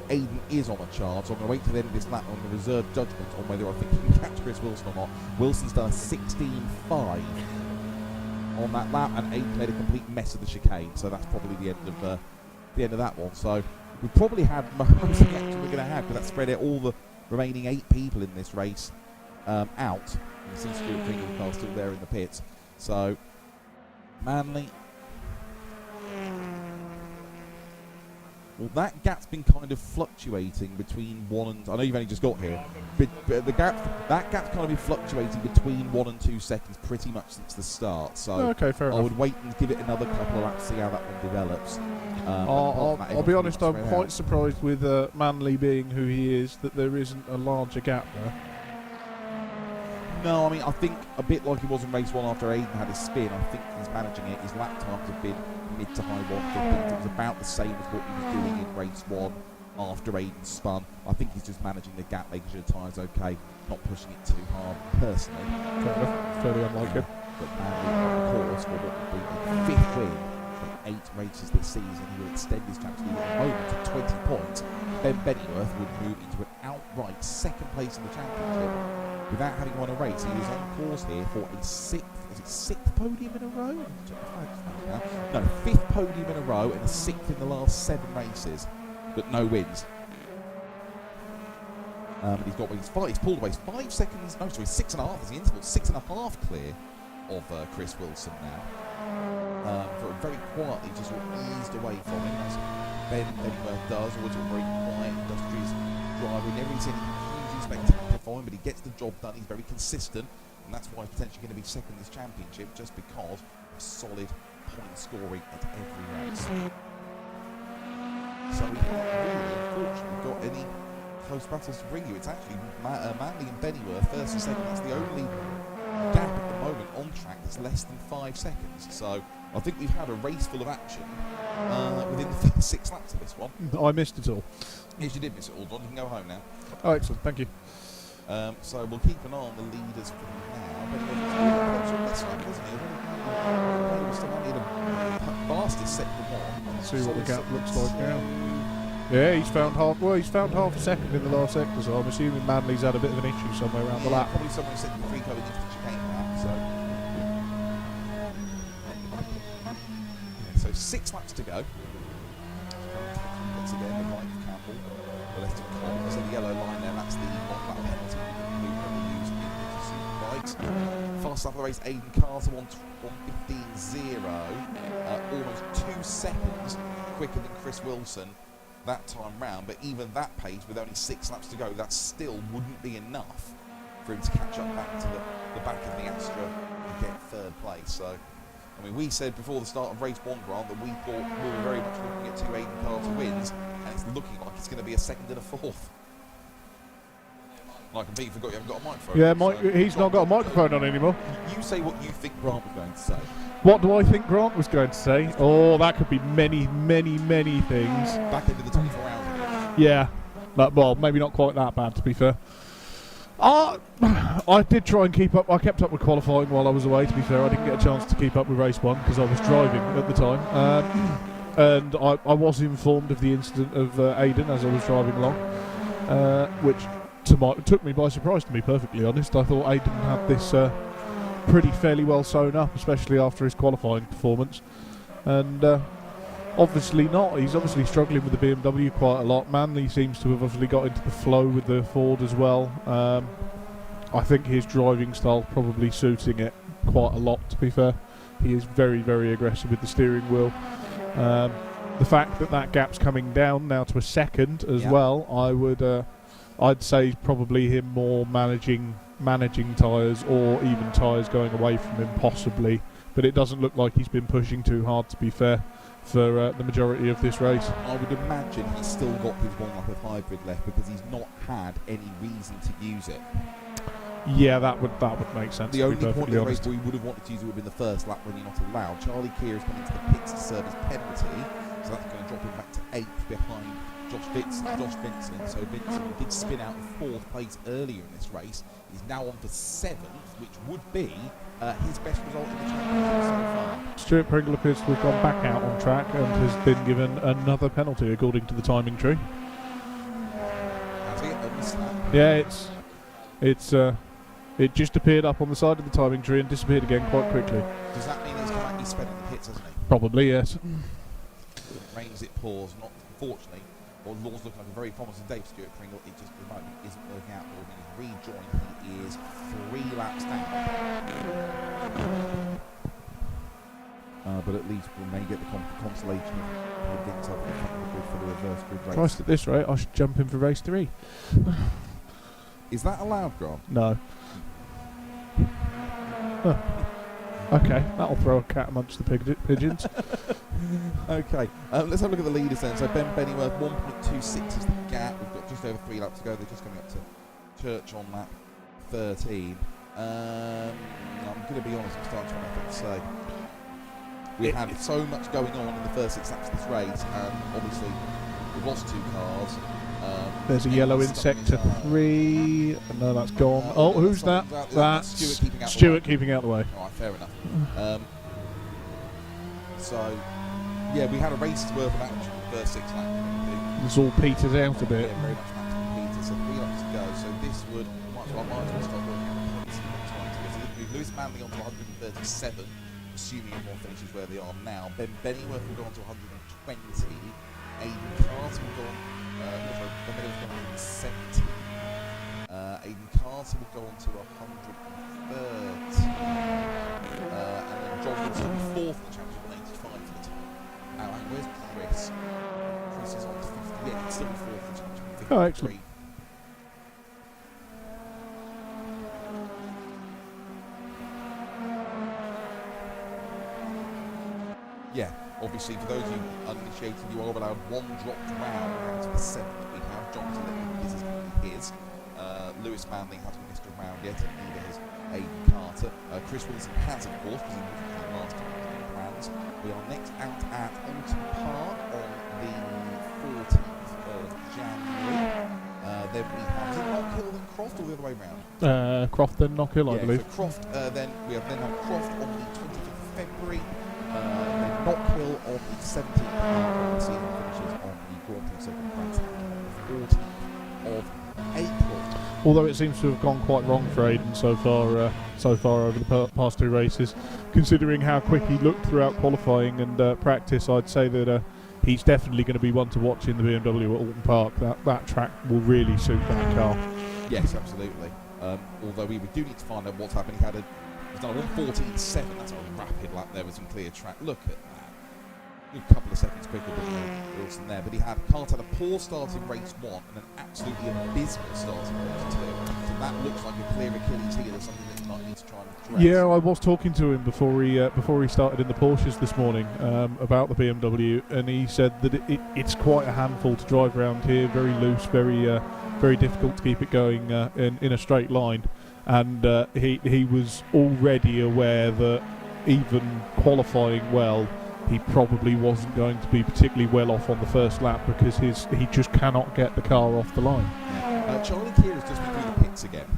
Aidan is on a charge, so I'm going to wait to the end of this lap on the reserve judgment on whether I think he can catch Chris Wilson or not. Wilson's done a 16.5 on that lap, and Aidan made a complete mess of the chicane, so that's probably the end of that one. So we probably had most of the action we're going to have, because that spread out all the remaining 8 people in this race out. You can see Stuart Pringle still there in the pits. So Manley. Well, that gap's been kind of fluctuating between 1 and... I know you've only just got here. But that gap's kind of been fluctuating between 1 and 2 seconds pretty much since the start. So
okay, fair enough.
I would wait and give it another couple of laps to see how that one develops.
I'll be honest, I'm quite surprised with Manley being who he is that there isn't a larger gap there.
No, I mean, I think a bit like he was in race 1 after Aidan had his spin, I think he's managing it. His lap times have been mid to high 150s. It was about the same as what he was doing in race 1 after Aidan spun. I think he's just managing the gap, making sure the tyre's okay, not pushing it too hard, personally.
Fair enough. Fairly unlikely.
But Manley, of course, for what would be a 5th win from 8 races this season, he will extend his track lead at the moment to 20 points. Ben Bennyworth would move into an outright 2nd place in the championship without having won a race. He is on course here for a 6th podium in a row? No, 5th podium in a row and a 6th in the last 7 races, but no wins. He's pulled away 5 seconds, no, sorry, 6.5 as the interval, 6.5 clear of Chris Wilson now. Very quietly just eased away from him, as Ben Bennyworth does, always a very quiet, industrious driver. He never seen anything spectacular for him, but he gets the job done. He's very consistent, and that's why he's potentially going to be 2nd in this championship, just because of solid point scoring at every race. So we haven't really, unfortunately, got any close battles to bring you. It's actually Manley and Bennyworth, first and second. That's the only gap at the moment on track that's less than 5 seconds. So I think we've had a race full of action within the first 6 laps of this one.
I missed it all.
Yes, you did miss it all, John. You can go home now.
Oh, excellent. Thank you.
So we'll keep an eye on the leaders for now. Bennyworth still isn't he? Still only the fastest second one.
Let's see what the gap looks like now. Yeah, he's found half a second in the last sector, so I'm assuming Manley's had a bit of an issue somewhere around the lap.
Probably somewhere in second 3 coming into the chicane lap, so 6 laps to go. Once again, the right of Campbell, the left of Cole, so the yellow line there, that's the one-lap penalty we use in the super bikes. Fast lap of the race, Aidan Carter, 1:15.0, almost 2 seconds quicker than Chris Wilson that time round, but even that pace with only 6 laps to go, that still wouldn't be enough for him to catch up back to the back of the Astra and get 3rd place. So, I mean, we said before the start of race 1, Grant, that we thought we were very much looking at 2 Aidan Carter wins, and it's looking like it's going to be a 2nd and a 4th. And I completely forgot you haven't got a microphone.
Yeah, he's not got a microphone on anymore.
You say what you think Grant was going to say.
What do I think Grant was going to say? Oh, that could be many, many, many things.
Back into the 24 hours.
Yeah. Well, maybe not quite that bad, to be fair. I did try and keep up. I kept up with qualifying while I was away, to be fair. I didn't get a chance to keep up with race 1 because I was driving at the time. And I was informed of the incident of Aidan as I was driving along, which took me by surprise, to be perfectly honest. I thought Aidan had this pretty fairly well sewn up, especially after his qualifying performance, and obviously not. He's obviously struggling with the BMW quite a lot. Manley seems to have obviously got into the flow with the Ford as well. I think his driving style probably suiting it quite a lot, to be fair. He is very, very aggressive with the steering wheel. The fact that gap's coming down now to a 2nd as well, I'd say probably him more managing tyres, or even tyres going away from him possibly, but it doesn't look like he's been pushing too hard, to be fair, for the majority of this race.
I would imagine he's still got his 1 lap of hybrid left because he's not had any reason to use it.
Yeah, that would make sense.
The only point of the race where he would have wanted to use it would have been the first lap when you're not allowed. Charlie Keir has come into the pits to serve his penalty, so that's going to drop him back to 8th behind Josh Vincent. So Vincent did spin out in 4th place earlier in this race. He's now on for 7th, which would be his best result in the championship so far. Stuart
Pringle appears to have gone back out on track and has been given another penalty according to the timing tree.
Has he? I missed that.
Yeah, it just appeared up on the side of the timing tree and disappeared again quite quickly.
Does that mean he's come back? He's spent in the pits, hasn't he?
Probably, yes.
It rains, it pours. Not unfortunately. Well, Law's looking like a very promising day for Stuart Pringle. It just at the moment isn't working out. But when he's rejoined, he is 3 laps down. But at least we may get the consolation of getting himself in the front of the grid for the reverse grid race.
Christ, at this rate, I should jump in for race 3.
Is that allowed, Grant?
No. Huh. Okay, that'll throw a cat amongst the pigeons.
Okay, let's have a look at the leaders then. So Ben Bennyworth, 1.26 is the gap. We've got just over 3 laps to go. They're just coming up to Church on lap 13. I'm going to be honest, I'm starting to run out to say. We had so much going on in the first 6 laps of this race, and obviously we've lost 2 cars.
There's a yellow in sector 3. No, that's gone. Oh, who's that? That's Stuart keeping out the way.
All right, fair enough. So, yeah, we had a race's worth of action in the first 6 laps.
It's all peters out a bit.
Yeah, very much maximum Peters. So 3 laps to go. So this would might as well start working out the points. Lewis Manley on to 137, assuming everyone finishes where they are now. Ben Bennyworth will go on to 120. Aidan Carter will go on. Ben Bennyworth will go on to 170. Aidan Carter will go on to 130. And then John Wilson will be 4th in the championship on 85 for the time. Now, where's Chris? Chris is on to 50. Yeah, he's still 4th in the championship.
Oh, excellent.
Yeah, obviously, for those of you uninitiated, you are allowed one dropped round out of the 7 that we have. John's this is going to be his. Lewis Manley hasn't missed a round yet, and neither has Aidan Carter. Chris Wilson has, of course, because he wasn't in the last rounds. We are next out at Alton Park on the 14th of January. Then we have, is it Knockhill then Croft, or the other way round?
Croft then Knockhill, I believe.
So Croft, then we have Croft on the 25th of February, then Knockhill on the 17th of March, and the season finishes on the Grand Prix Circuit France on the 14th of April.
Although it seems to have gone quite wrong for Aidan so far over the past 2 races, considering how quick he looked throughout qualifying and practice, I'd say that he's definitely going to be one to watch in the BMW at Alton Park. That track will really suit that car.
Yes, absolutely. Although we do need to find out what's happened. He's done a 1:14.7. That's a rapid lap there with some clear track. Look at that. A couple of seconds quicker than Wilson there, but Carter had a poor start in race 1 and an absolutely abysmal start in race 2. So that looks like a clear Achilles heel, something that he might need to try and address.
Yeah, I was talking to him before he started in the Porsches this morning about the BMW, and he said that it's quite a handful to drive around here. Very loose, very difficult to keep it going in a straight line, and he was already aware that even qualifying well, he probably wasn't going to be particularly well off on the first lap because he just cannot get the car off the line.
Charlie Keir has just been through the pits again.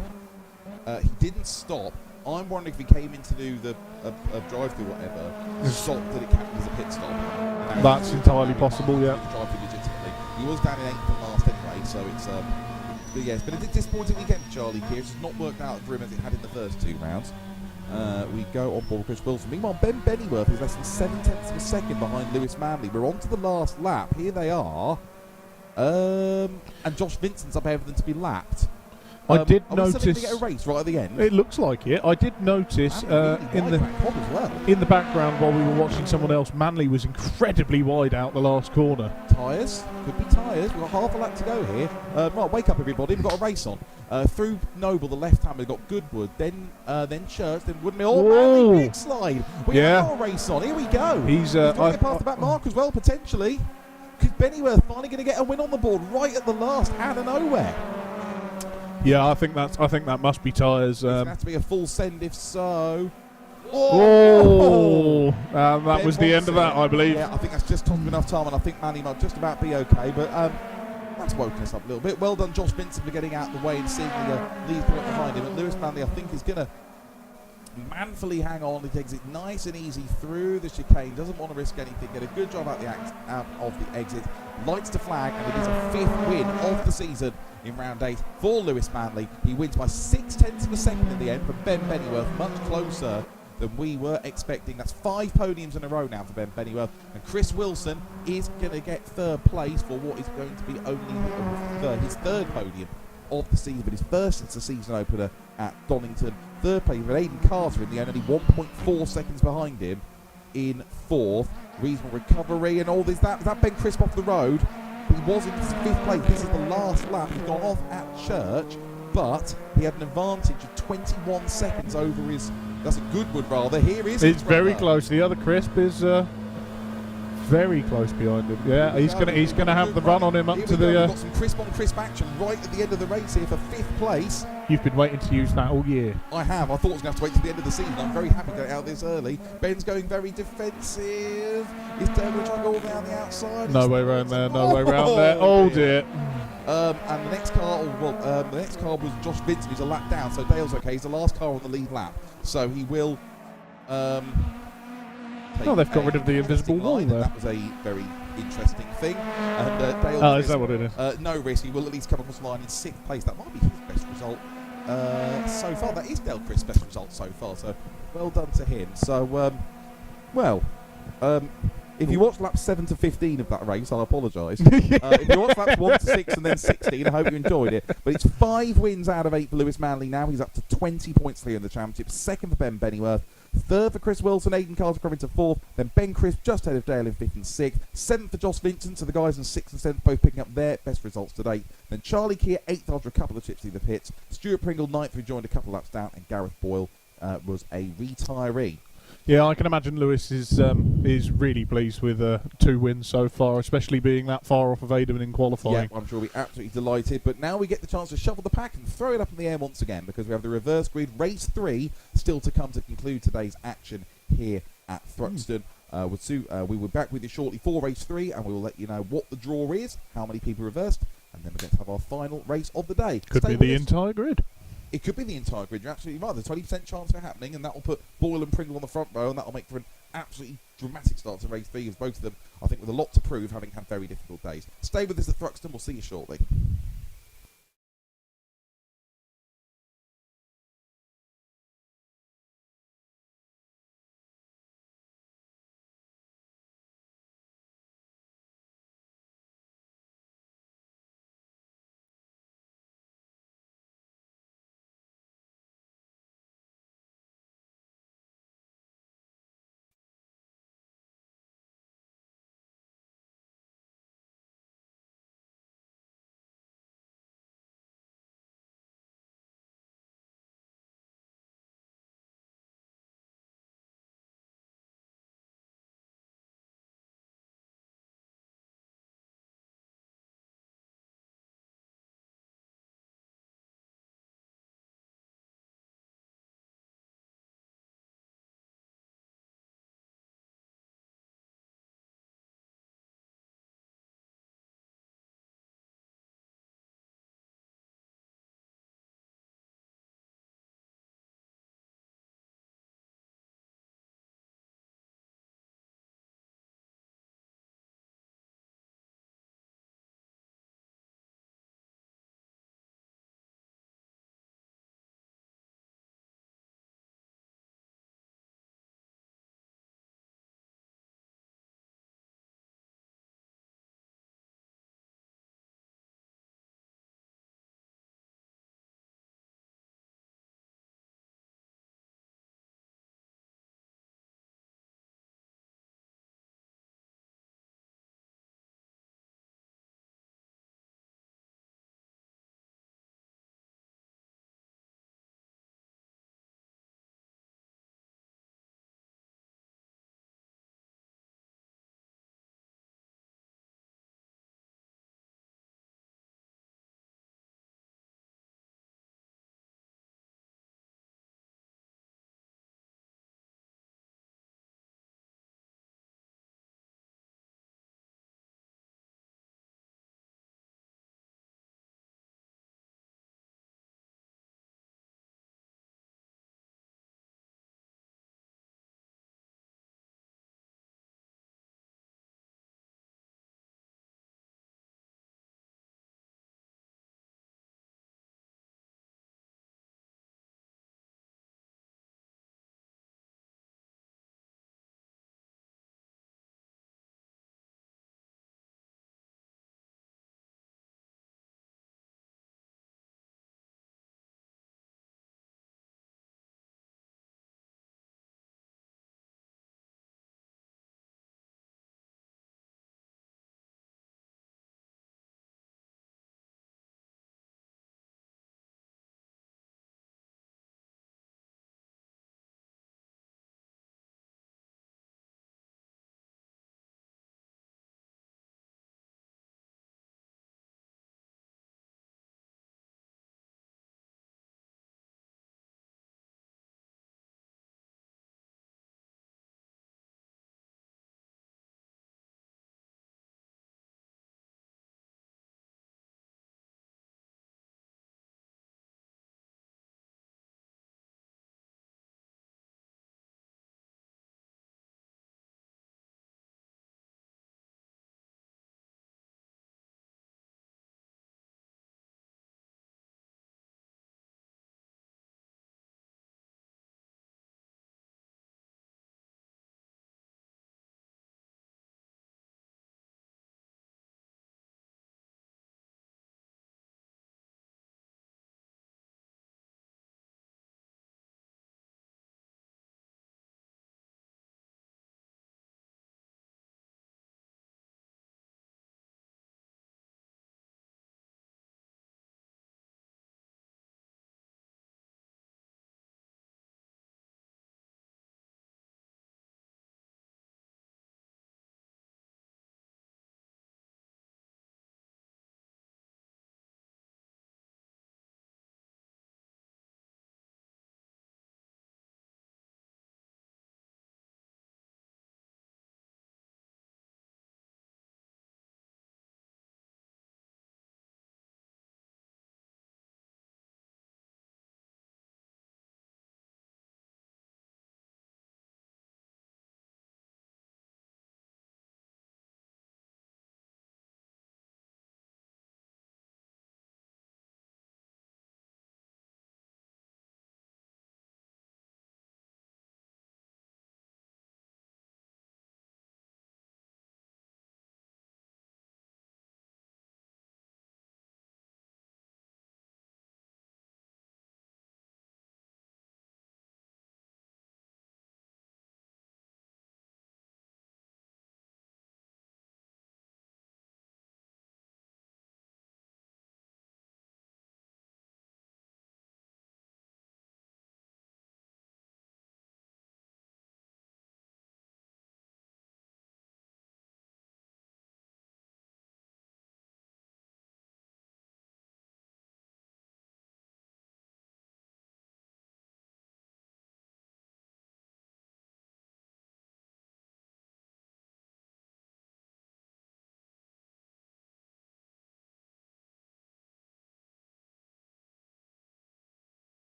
He didn't stop. I'm wondering if he came in to do the drive-through or whatever, stopped that it counted as a pit stop.
That's entirely possible, yeah.
Drive-through legitimately. He was down in 8th and last anyway, so it's but yes, but it's a disappointing weekend for Charlie Keir. It's not worked out for him as it had in the first 2 rounds. We go on board Chris Wilson. Meanwhile, Ben Bennyworth is less than 7/10 of a second behind Lewis Manley. We're on to the last lap. Here they are. And Josh Vincent's up ahead of them to be lapped.
I did notice.
Are we to get a race right at the end?
It looks like it. I did notice in the background while we were watching someone else, Manley was incredibly wide out the last corner.
Tyres? Could be tyres. We've got half a lap to go here. Right, wake up everybody. We've got a race on. Through Noble, the left hand, we've got Goodwood, then Church, then Woodmill. Oh, Manley, big slide. We have got a race on. Here we go. He's trying to get past the back mark as well, potentially. Because Bennyworth finally going to get a win on the board right at the last, out of nowhere.
Yeah, I think that must be tyres.
It's going to have to be a full send if so.
That was the end of that, I believe.
Yeah, I think that's just Tom enough time, and I think Manley might just about be okay. But that's woken us up a little bit. Well done, Josh Vincent, for getting out of the way and seeing the lead point behind him. And Lewis Manley, I think, is going to manfully hang on. He takes it nice and easy through the chicane. Doesn't want to risk anything. Get a good job out of the exit. Lights to flag, and it is a 5th win of the season in round 8 for Lewis Manley. He wins by 6/10 of a second in the end, but Ben Bennyworth much closer than we were expecting. That's 5 podiums in a row now for Ben Bennyworth, and Chris Wilson is going to get 3rd place for what is going to be only his 3rd podium of the season, but his first since the season opener at Donington. 3rd place with Aidan Carter in the end, only 1.4 seconds behind him in 4th. Reasonable recovery and all this. That Ben Crisp off the road. He was in 5th place. This is the last lap. He's gone off at Church, but he had an advantage of 21 seconds over his. That's a Goodwood rather. Here is.
It's very close. The other Crisp is very close behind him. Yeah, he's gonna have the run on him up to the.
We've got some crisp on crisp action right at the end of the race here for 5th place.
You've been waiting to use that all year.
I have. I thought I was going to have to wait till the end of the season. I'm very happy to get out this early. Ben's going very defensive. Is Turbo trying to go all down the outside?
No way around there. No way around there. Oh dear.
And the next car, the next car was Josh Vincent, who's a lap down. So Dale's okay. He's the last car on the lead lap. So he will.
They've got rid of the invisible wall there.
That was a very interesting thing. And Dale.
Is that what it is?
No risk. He will at least come across the line in 6th place. That might be his best result so far. That is Dale Crisp's best result so far. So well done to him. So if you watched laps 7 to 15 of that race, I'll apologise. If you watched laps 1 to 6 and then 16, I hope you enjoyed it. But it's 5 wins out of 8 for Lewis Manley now. He's up to 20 points clear in the championship. 2nd for Ben Bennyworth. 3rd for Chris Wilson. Aidan Carter coming to 4th. Then Ben Crisp just ahead of Dale in 5th and 6th. 7th for Josh Vincent. So the guys in 6th and 7th both picking up their best results to date. Then Charlie Keir 8th after a couple of chips through the pits. Stuart Pringle 9th, who joined a couple of laps down. And Gareth Boyle was a retiree.
Yeah, I can imagine Lewis is really pleased with 2 wins so far, especially being that far off of Aidan in qualifying.
Yeah, I'm sure we'll be absolutely delighted. But now we get the chance to shuffle the pack and throw it up in the air once again, because we have the reverse grid race 3 still to come to conclude today's action here at Thruxton. We will be back with you shortly for race 3, and we will let you know what the draw is, how many people reversed, and then we're going to have our final race of the day.
Could be the entire grid.
It could be the entire grid. You're absolutely right. There's a 20% chance of it happening, and that will put Boyle and Pringle on the front row, and that will make for an absolutely dramatic start to race 3, as both of them, I think, with a lot to prove, having had very difficult days. Stay with us at Thruxton. We'll see you shortly.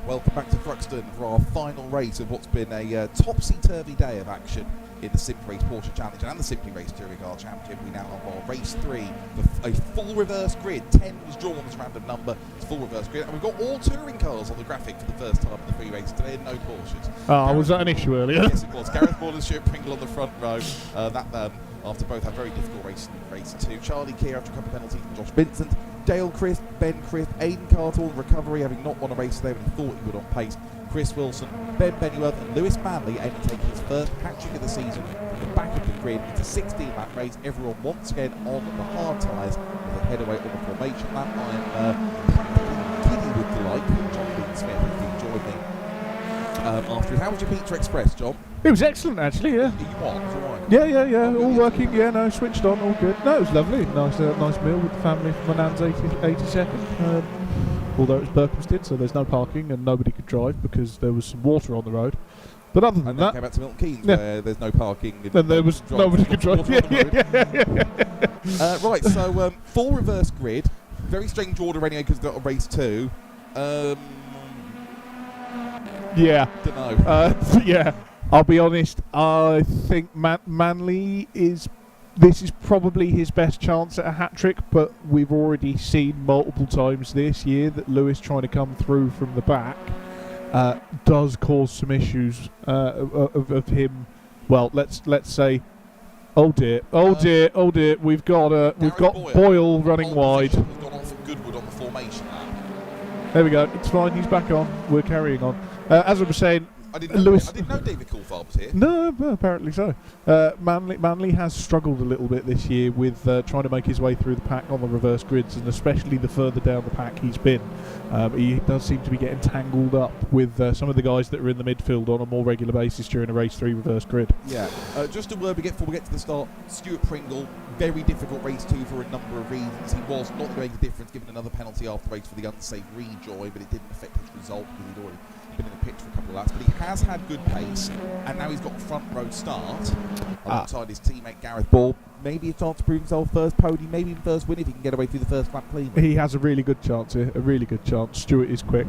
Welcome back to Thruxton for our final race of what's been a topsy-turvy day of action in the Simply Race Porsche Challenge and the Simply Race Touring Car Championship. We now have our race 3, a full reverse grid. 10 was drawn as a random number. It's full reverse grid, and we've got all touring cars on the graphic for the first time in the free race today, and no Porsches.
Oh, was that an issue earlier?
Yes, it was. Gareth Ball and Stuart Pringle on the front row. After both had very difficult races in race 2. Charlie Keir after a couple of penalties from Josh Vincent. Dale Crisp, Ben Crisp, Aidan Carter in recovery, having not won a race today when he thought he would on pace. Chris Wilson, Ben Bennyworth and Lewis Manley aiming to take his first hat-trick of the season from the back of the grid. It's a 16-lap race. Everyone once again on the hard tyres with a head away on the formation lap. I'm practically giddy with delight. John Dean Smith has joined me after. How was your Pizza Express, John?
It was excellent, actually, yeah.
You on? Was it all right?
Yeah, all working, yeah, no, switched on, all good. No, it was lovely, nice meal with the family for my nan's 82nd. Although it was Berkhamsted, so there's no parking and nobody could drive because there was some water on the road. But other than
and
that...
came back to MiltonKeynes where there's no parking.
And there was nobody could drive.
Right, so full reverse grid. Very strange order anyway because they've got a race 2.
Yeah.
Don't know.
Yeah. I'll be honest, I think Manley this is probably his best chance at a hat-trick, but we've already seen multiple times this year that Lewis trying to come through from the back does cause some issues of him. Well, let's say, oh dear, we've got Boyle running wide.
Has gone off at Goodwood on the formation lap.
There we go. It's fine. He's back on. We're carrying on. As I was saying.
I didn't know David Coulthard was here.
No, apparently so. Manley has struggled a little bit this year with trying to make his way through the pack on the reverse grids, and especially the further down the pack he's been. He does seem to be getting tangled up with some of the guys that are in the midfield on a more regular basis during a race 3 reverse grid.
Yeah. Just a word before we get to the start. Stuart Pringle, very difficult race 2 for a number of reasons. He was not going to make a difference, given another penalty after the race for the unsafe rejoin, but it didn't affect his result because he'd already been in the pitch for a couple of laps. But he has had good pace, and now he's got a front row start alongside his teammate Gareth Ball. Maybe a chance to prove himself first podium, maybe even first win if he can get away through the first lap clean.
He has a really good chance here, a really good chance. Stuart is quick.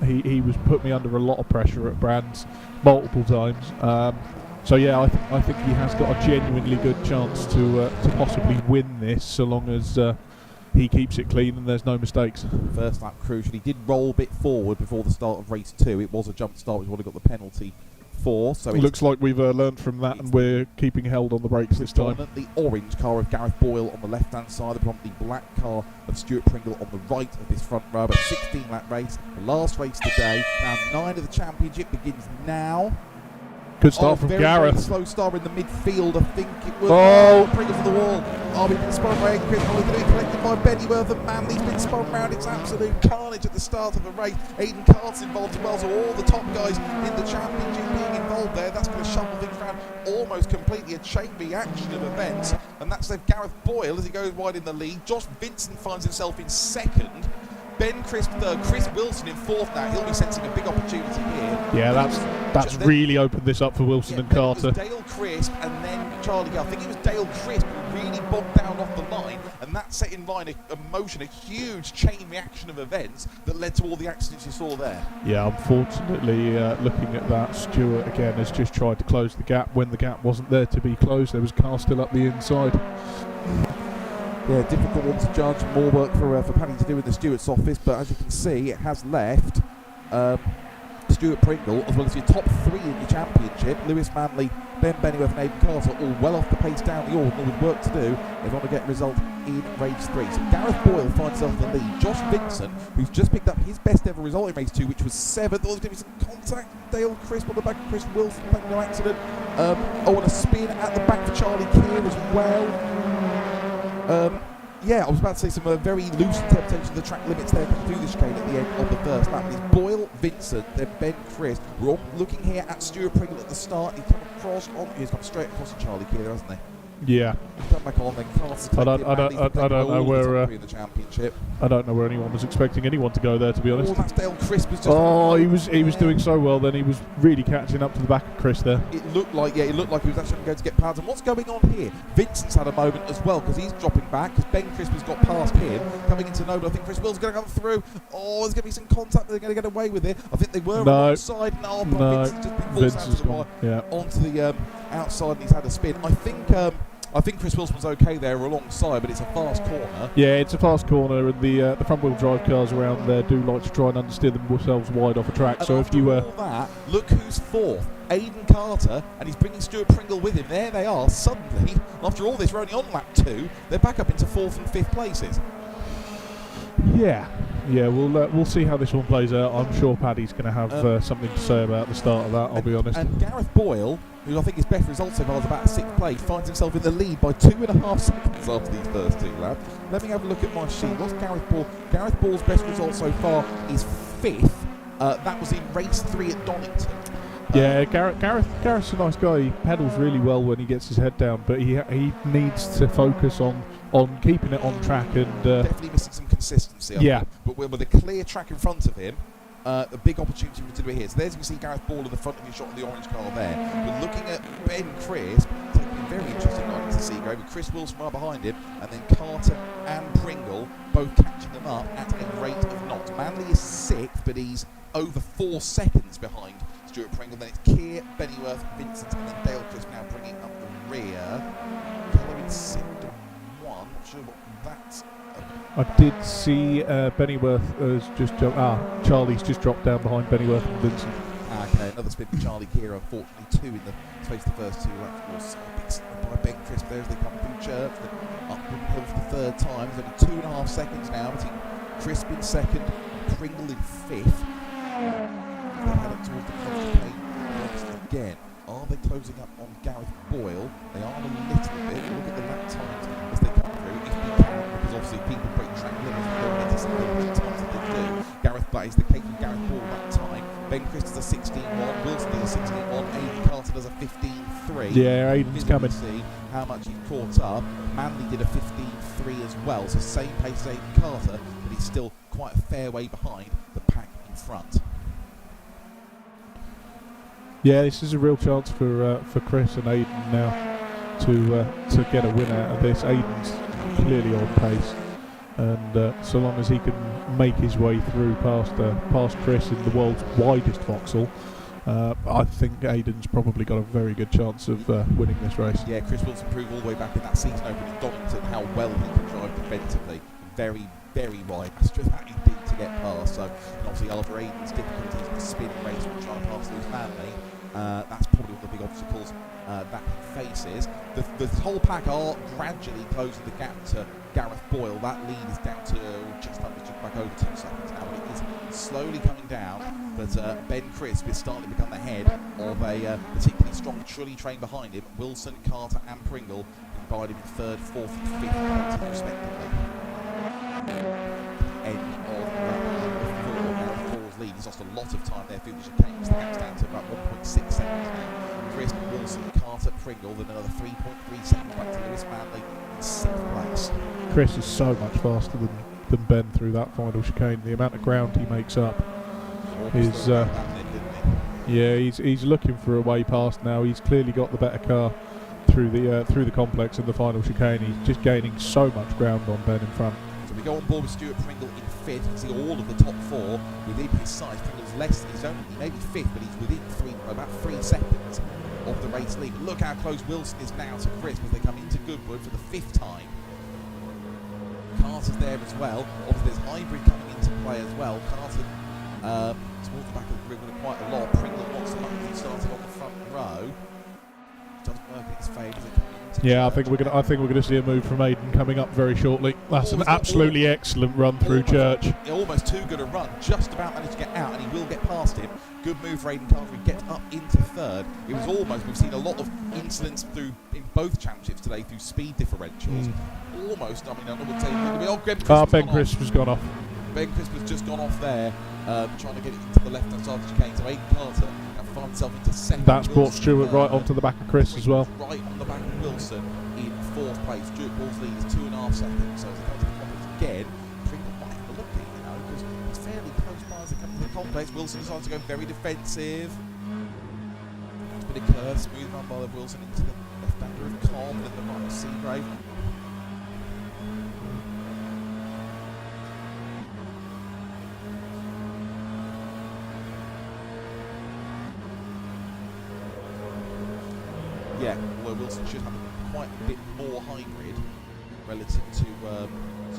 He was put me under a lot of pressure at Brands multiple times. So yeah, I think he has got a genuinely good chance to possibly win this, so long as he keeps it clean and there's no mistakes.
First lap crucial. He did roll a bit forward before the start of race 2. It was a jump start, which is what he got the penalty for. So it
looks like we've learned from that, and we're keeping held on the brakes this time.
The orange car of Gareth Boyle on the left-hand side, the predominantly black car of Stuart Pringle on the right of this front row. A 16-lap race, the last race today. Round 9 of the championship begins now.
Good start from Gareth.
Very slow start in the midfield, I think it was. Pringle to the wall. We've been spun around. Chris Holly's been collected by Bennyworth, and Manley's been spun around. It's absolute carnage at the start of the race. Aidan Carter's involved as well, so all the top guys in the championship being involved there. That's going to shuffle things around almost completely, a chain reaction of events. And that's left Gareth Boyle as he goes wide in the lead. Josh Vincent finds himself in second. Ben Crisp third, Chris Wilson in fourth now. He'll be sensing a big opportunity here.
Yeah, that's really opened this up for Wilson and Carter.
It was Dale Crisp and then Charlie Gill. I think it was Dale Crisp who really bogged down off the line, and that set in line a motion, a huge chain reaction of events that led to all the accidents you saw there.
Yeah, unfortunately, looking at that, Stuart again has just tried to close the gap when the gap wasn't there to be closed. There was a car still up the inside.
Yeah, difficult one to judge. More work for Paddy to do in the Stewart's office, but as you can see, it has left Stuart Pringle, as well as your top 3 in the championship, Lewis Manley, Ben Bennyworth and Aidan Carter, all well off the pace down the Ordinal with work to do. They want to get a result in race 3. So Gareth Boyle finds himself in the lead. Josh Vincent, who's just picked up his best ever result in race 2, which was 7th. There's going to be some contact. Dale Crisp on the back of Chris Wilson, no accident. And a spin at the back for Charlie Keir as well. Yeah, I was about to say some very loose interpretation of the track limits there coming through the chicane at the end of the first lap. It's Boyle, Vincent, then Ben Crisp. We're all looking here at Stuart Pringle at the start. He's come straight across to Charlie Keir, hasn't he?
Yeah.
Come back on, then Carter.
I don't know where.
In the championship.
I don't know where anyone was expecting anyone to go there, to be honest.
Oh, that's Dale Crisp was just.
Oh, he was doing so well. Then he was really catching up to the back of Chris there.
It looked like he was actually going to get past. And what's going on here? Vincent's had a moment as well because he's dropping back because Ben Crisp has got past him coming into Noble. I think Chris Will's going to come through. Oh, there's going to be some contact. They're going to get away with it. I think they were alongside. No, Vincent's just been forced out onto the outside and he's had a spin. I think Chris Wilson's okay there alongside, but it's a fast corner.
Yeah, it's a fast corner, and the front-wheel drive cars around there do like to try and understeer themselves wide off a track.
And
so if you
all that, look who's fourth. Aidan Carter, and he's bringing Stuart Pringle with him. There they are. Suddenly, after all this, we're only on lap 2. They're back up into 4th and 5th places.
Yeah, we'll see how this one plays out. I'm sure Paddy's going to have something to say about the start of that. I'll be honest.
And Gareth Boyle, who I think his best result so far is about 6th place, finds himself in the lead by 2.5 seconds after these first 2 laps. Let me have a look at my sheet. What's Gareth Boyle? Gareth Boyle's best result so far is 5th. That was in race 3 at Donington.
Yeah, Gareth's a nice guy. He pedals really well when he gets his head down, but he needs to focus on keeping it on track and
definitely missing some consistency. I think. But with a clear track in front of him, a big opportunity to do it here. So there's you can see Gareth Ball in the front of your shot of the orange car there. But looking at Ben Crisp, it's a very interesting line to see go with Chris Wilson right behind him, and then Carter and Pringle both catching them up at a rate of knots. Manley is 6th, but he's over 4 seconds behind Stuart Pringle. Then it's Keir, Bennyworth, Vincent, and then Dale Crisp now bringing up the rear. Keller in 1. Not sure what that's.
I did see Bennyworth has just jumped. Charlie's just dropped down behind Bennyworth and Vincent.
Okay, another spin for Charlie Keir, unfortunately 2 in the space of the first 2 laps. Big spin by Ben Crisp there as they come through church. Then up hill for the 3rd time. There's only 2.5 seconds now between Crisp in 2nd and Pringle in 5th. They head up towards the Porsche again. Are they closing up on Gareth Boyle? They are a little bit. Look at the lap times as they come through. If we can, because obviously people break track limits, we don't get to see the lap times that they do. Gareth Blaze, the cake with Gareth Boyle that time. Ben Chris does a 16.1. Wilson does a 16.1. Aidan Carter does a 15.3.
Yeah, Aidan's coming.
See how much he's caught up. Manley did a 15.3 as well. So same pace as Aidan Carter, but he's still quite a fair way behind the pack in front.
Yeah, this is a real chance for Chris and Aidan now to get a win out of this. Aidan's clearly on pace, and so long as he can make his way through past Chris in the world's widest Vauxhall, I think Aidan's probably got a very good chance of winning this race.
Yeah, Chris Wilson proved all the way back in that season open in Donington how well he can drive defensively. Very, very wide. That's just that he did to get past. So, and obviously, after Aidan's difficulties in the spinning race when trying to pass Lewis Manley, that's probably one of the big obstacles that he faces. The whole pack are gradually closing the gap to Gareth Boyle. That lead is down to just back over 2 seconds now, but it is slowly coming down. But Ben Crisp is starting to become the head of a particularly strong trolley train behind him. Wilson, Carter, and Pringle combined him in 3rd, 4th, and 5th places respectively. End of Gareth Boyle's lead. He's lost a lot of time there through the chicanes. The gap's down to about 1.6 seconds now. Chris, Wilson, Carter, Pringle, then another 3.3 seconds back to Lewis Manley in 6th place.
Chris is so much faster than Ben through that final chicane. The amount of ground he makes up is he's looking for a way past now. He's clearly got the better car through the complex in the final chicane. He's just gaining so much ground on Ben in front.
So we go on board with Stuart Pringle in 5th. You can see all of the top 4 within his size. Pringle's less. He may be 5th, but he's within about 3 seconds of the race lead. Look how close Wilson is now to Chris as they come into Goodwood for the 5th time. Carter's there as well. Obviously, there's Hybrid coming into play as well. Carter towards the back of the grid with quite a lot. Pringle wants to he started on the front row. Doesn't work in his favour as they come into
Yeah, I think we're gonna see a move from Aidan coming up very shortly. That's an absolutely excellent run through church.
Almost too good a run. Just about managed to get out, and he will get past him. Good move for Aidan Carter. He gets up into 3rd. It was almost. We've seen a lot of incidents in both championships today through speed differentials. Almost. I mean, I would say.
Ben Crisp has gone off.
Ben Crisp has just gone off there, trying to get it into the left-hand side of the chicane. So Aidan Carter can find himself into 2nd.
That's brought Stewart right onto the back of Chris as well.
Right on the back of Wilson in 4th place. Stuart Ball's lead is 2.5 seconds. So as they come to the complex again, Pringle might have a look at it, you know, because it's fairly close by as they come to the complex. Wilson decides to go very defensive. It's a bit of curve, smooth run by Wilson into the left-hander of Cobb, then the right of Seagrave. Yeah, although Wilson should have quite a bit more hybrid relative to.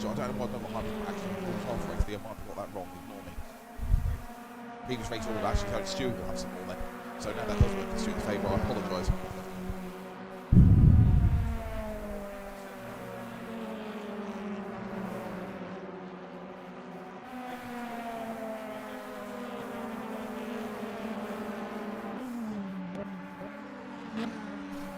So I don't know why I've done the hybrid. Actually, half race there, I might have got that wrong. Ignore me. Previous race order actually told Stuart will have some more then. So now that does work in Stuart's favour. I apologise.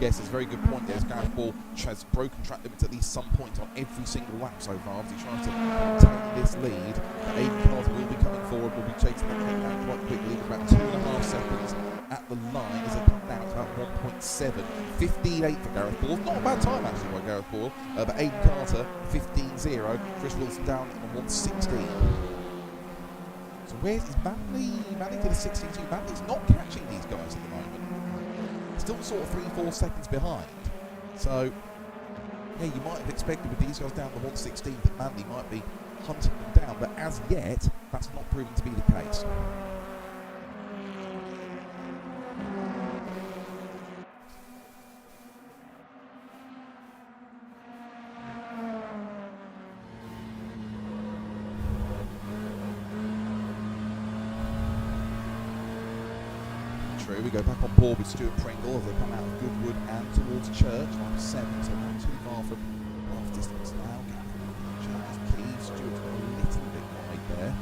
Yes, it's a very good point there. Gareth Ball has broken track limits at least some point on every single lap so far. As he tries to maintain this lead, Aiden Carter will be coming forward, will be chasing that thing down quite quickly. About 2.5 seconds at the line as they come down to about 1.7. 15.8 for Gareth Ball. Not a bad time actually by Gareth Ball. But Aiden Carter, 15.0. Chris Wilson down on 1.16. So where's Manley? Manley to the 16.2. Manley's not catching these guys at the moment. Still sort of 3-4 seconds behind. So, yeah, you might have expected with these guys down the 116 that Manley might be hunting them down, but as yet, that's not proven to be the case. We go back on board with Stuart Pringle as they come out of Goodwood and towards Church, line 7, so not too far from half distance now. Church key, Stuart's got a little bit wide there.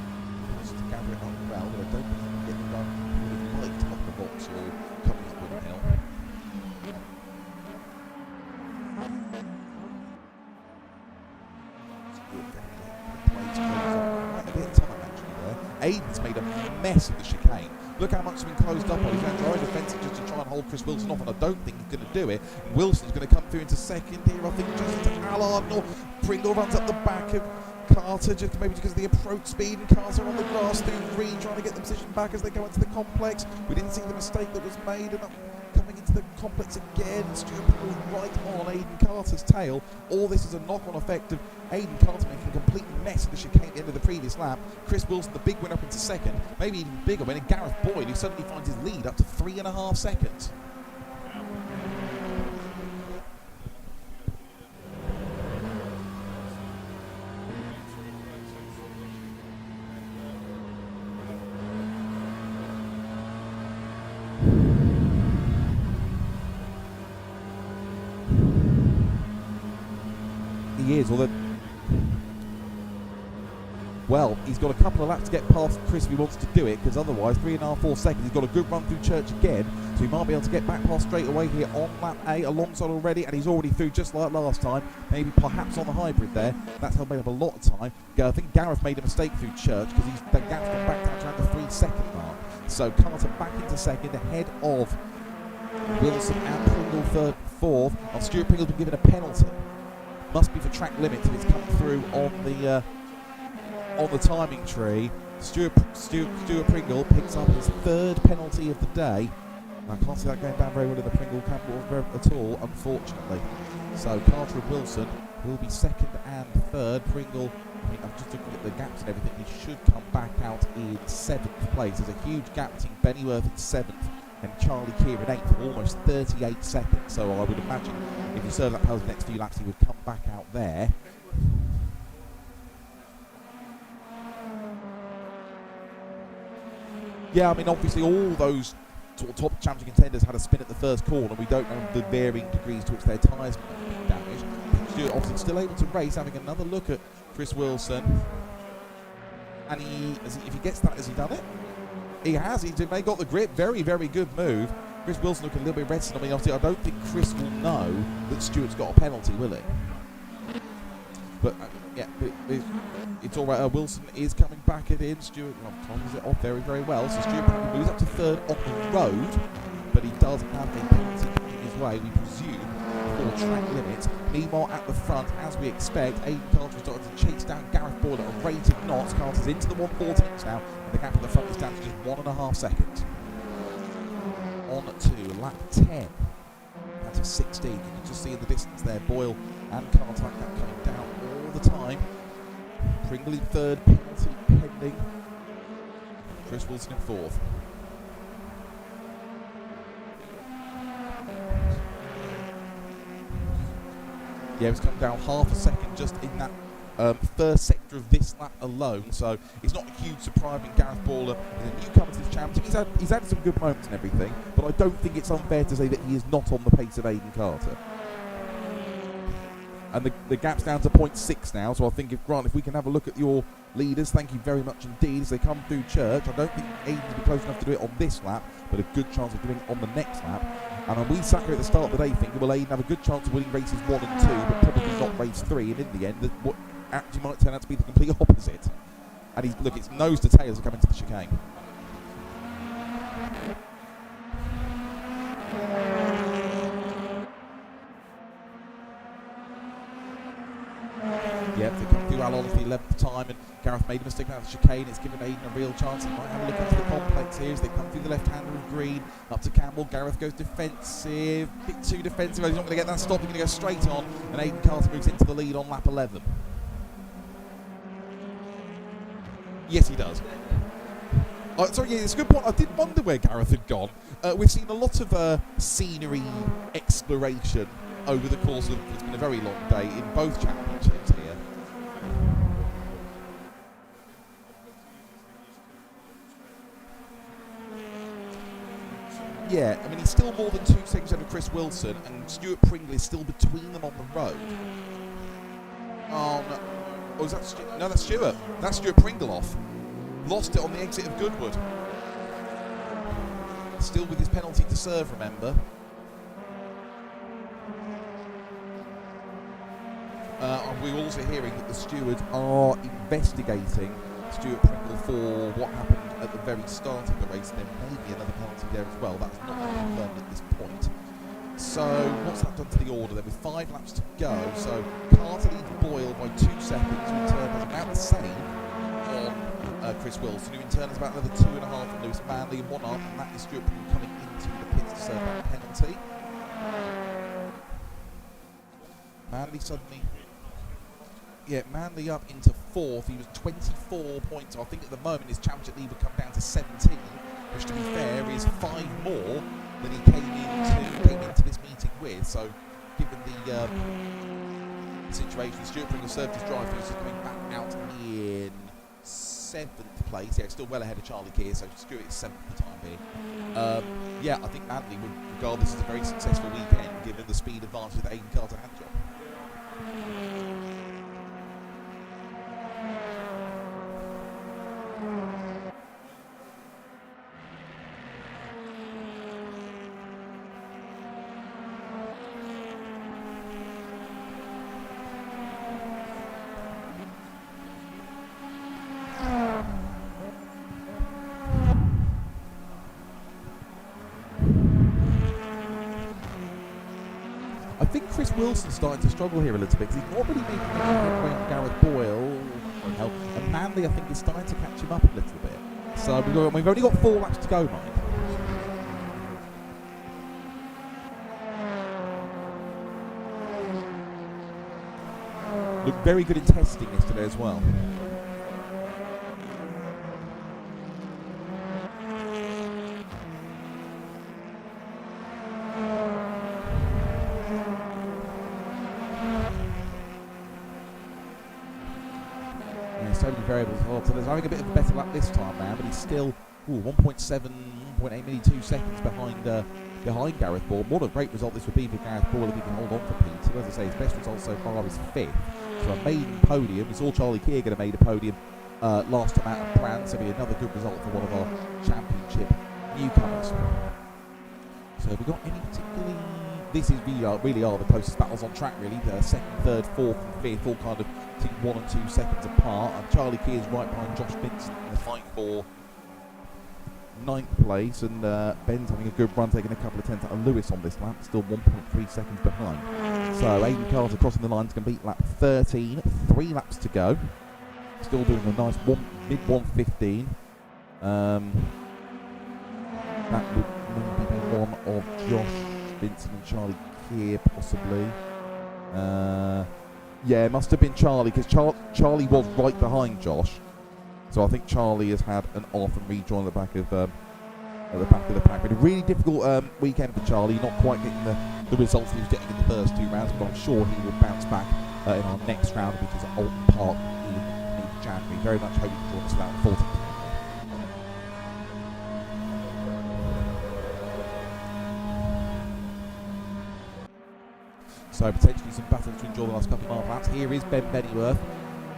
Just to gather it up well, but I don't think he can get the run he would have liked up the box or coming up with a hill. Plays quite a bit of time actually there. Aiden's made a mess of the chicane. Look how much has been closed up on. He's going to try defensive just to try and hold Chris Wilson off, and I don't think he's going to do it. Wilson's going to come through into second here, I think, just to Allard. No, Pringle runs up the back of Carter, just maybe because of the approach speed, and Carter on the grass through Reed, trying to get the position back as they go into the complex. We didn't see the mistake that was made, and coming into the complex again. Stuart Paul right on Aiden Carter's tail. All this is a knock-on effect of Aiden Carter making a complete mess of the chicane at the end of the previous lap. Chris Wilson, the big win up into second, maybe even bigger win, and Gareth Boyd, who suddenly finds his lead up to 3.5 seconds. He is, although, well, he's got a couple of laps to get past Chris if he wants to do it, because otherwise 3.5-4 seconds. He's got a good run through Church again, so he might be able to get back past straight away here on lap 8 alongside already, and he's already through just like last time, maybe perhaps on the hybrid there. That's how made up a lot of time. I think Gareth made a mistake through Church because the gap's gone back down to around the 3-second mark. So Carter back into second ahead of Wilson and Pringle third, fourth. And Stuart Pringle's been given a penalty. Must be for track limits if it's come through on the timing tree. Stuart Pringle picks up his third penalty of the day. I can't see that going down very well in the Pringle camp at all, unfortunately. So Carter and Wilson will be second and third. Pringle, I mean, I'm just looking at the gaps and everything, he should come back out in 7th place. There's a huge gap between Bennyworth in 7th and Charlie Keir in 8th, almost 38 seconds. So I would imagine if he served that pose the next few laps, he would come back out there. Yeah, I mean, obviously all those sort of top championship contenders had a spin at the first corner. We don't know the varying degrees to which their tyres might be damaged. Stuart obviously still able to race, having another look at Chris Wilson. And if he gets that, has he done it? He has. He got the grip. Very, very good move. Chris Wilson looking a little bit reticent. I mean, obviously, I don't think Chris will know that Stuart's got a penalty, will he? But yeah, it's all right. Wilson is coming back it in. Stuart times it off very, very well. So Stuart moves up to third on the road, but he does have a penalty coming his way, we presume, before track limits. Meanwhile, at the front, as we expect, Aidan Carter is starting to chase down Gareth Boyle at a rate of knots. Carter's into the 114s now, and the gap at the front is down to just 1.5 seconds. On to lap 10. Down to 16. You can just see in the distance there, Boyle and Carter like that coming down all the time. Pringle in third, penalty pending. Chris Wilson in fourth. Yeah, it's come down half a second just in that first sector of this lap alone, so it's not a huge surprise when Gareth Boyle is a newcomer to this championship. He's had some good moments and everything, but I don't think it's unfair to say that he is not on the pace of Aidan Carter. And the gap's down to 0.6 now, so I think, if we can have a look at your leaders, thank you very much indeed, as they come through church. I don't think Aidan's will be close enough to do it on this lap, but a good chance of doing it on the next lap. And we sat here at the start of the day thinking, well, Aidan have a good chance of winning races 1 and 2, but probably not race 3, and in the end, what actually might turn out to be the complete opposite. And look, it's nose to tail as we come into the chicane. Yep, they come through Alon for the 11th time, and Gareth made a mistake out of the chicane. It's given Aidan a real chance. He might have a look into the complex here as they come through the left-hander of green. Up to Campbell. Gareth goes defensive. A bit too defensive. He's not going to get that stop. He's going to go straight on, and Aidan Carter moves into the lead on lap 11. Yes, he does. Sorry, yeah, it's a good point. I did wonder where Gareth had gone. We've seen a lot of scenery exploration over the course of, it's been a very long day in both championships here. Yeah, I mean, he's still more than 2 seconds ahead of Chris Wilson, and Stuart Pringle is still between them on the road. Oh, no. Oh, is that Stuart? No, that's Stuart. That's Stuart Pringle off. Lost it on the exit of Goodwood. Still with his penalty to serve, remember. We're also hearing that the stewards are investigating Stuart Pringle for what happened at the very start of the race. There may be another penalty there as well. That's not confirmed at this point. So what's that done to the order then? With 5 laps to go, so Carter leads Boyle by 2 seconds, who in turn has about the same on Chris Wilson, who in turn has about another 2.5 on Lewis Manley, and 1 up, and that is Stuart Pringle coming into the pits to serve that penalty. Manley suddenly... Yeah, Manley up into 4th. He was 24 points. I think at the moment his championship lead would come down to 17, which, to be fair, is 5 more than he came into this meeting with. So, given the situation, Stuart Pringle served his drive. He was coming back out in 7th place. Yeah, still well ahead of Charlie Keir. So Stuart is 7th for the time being. Yeah, I think Manley would regard this as a very successful weekend, given the speed advantage that Aidan Carter had. John. I think Chris Wilson's starting to struggle here a little bit because he's not really making any headway on Gareth Boyle, and Manley I think is starting to catch him up a little bit. So we've only got 4 laps to go, Mike. Looked very good in testing yesterday as well. So many variables as well. So there's having a bit of a better lap this time now, but he's still 1.7, 1.8, nearly 2 seconds behind Gareth Boyle. What a great result this would be for Gareth Boyle if he can hold on for Pete. So as I say, his best result so far is 5th. So a maiden podium. We saw Charlie Keir get a maiden podium last time out of Pran, so it'll be another good result for one of our championship newcomers. So have we got any particularly... This is really are the closest battles on track, really. The 2nd, 3rd, 4th and 5th all kind of 1 and 2 seconds apart. And Charlie Keir's right behind Josh Vincent in the fight for 9th place, and Ben's having a good run, taking a couple of tenths out of Lewis on this lap, still 1.3 seconds behind. So Aidan Carter crossing the line to complete lap 13, 3 laps to go. Still doing a nice mid 1:15. That would maybe be one of Josh, Vincent and Charlie Keir, possibly. Yeah, it must have been Charlie, because Charlie was right behind Josh. So I think Charlie has had an off and rejoined the back of the pack. But a really difficult weekend for Charlie, not quite getting the results he was getting in the first 2 rounds, but I'm sure he will bounce back in our next round, which is at Alton Park in mid-January. Very much hope you can join us for that on 14th. So potentially some battles to enjoy the last couple of half laps. Here is Ben Bennyworth.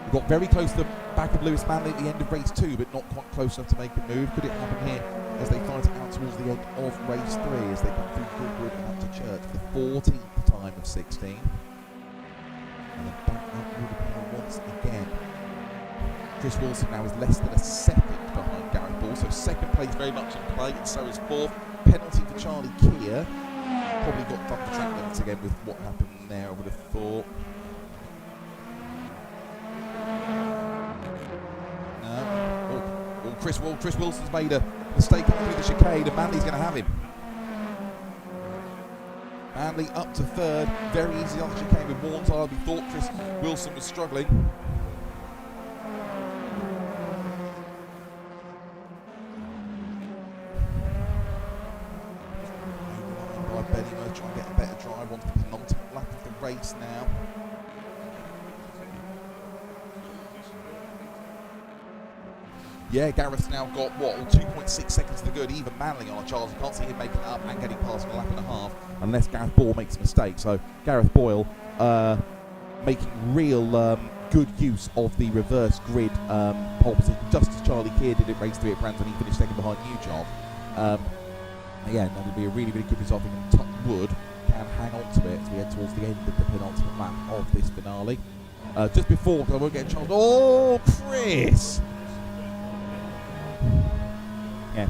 We got very close to the back of Lewis Manley at the end of race 2, but not quite close enough to make a move. Could it happen here as they fight it out towards the end of race 3, as they come through Goodwood and up to Church for the 14th time of 16. And then back up Woodapile once again. Chris Wilson now is less than a second behind Gareth Ball, so second place very much in play, and so is 4th. Penalty for Charlie Keir. Probably got done for track limits again with what happened there, I would have thought. Chris Wilson's made a mistake coming through the chicane, and Manley's going to have him. Manley up to 3rd, very easy on the chicane with Warren Tyler. We thought Chris Wilson was struggling. By Bennyworth trying to get a better drive onto the penultimate lap of the race now. Yeah, Gareth's now got, 2.6 seconds to the good. Even Manley on a charge. You can't see him making it up and getting past in a lap and a half unless Gareth Ball makes a mistake. So Gareth Boyle making real good use of the reverse grid pole position, just as Charlie Keir did in race 3 at Brandon. He finished second behind New Job. Yeah, that would be a really, really good result. And Tuck Wood can hang on to it as we head towards the end of the penultimate lap of this finale. Just before, because I won't get a chance. Oh, Chris! Yeah.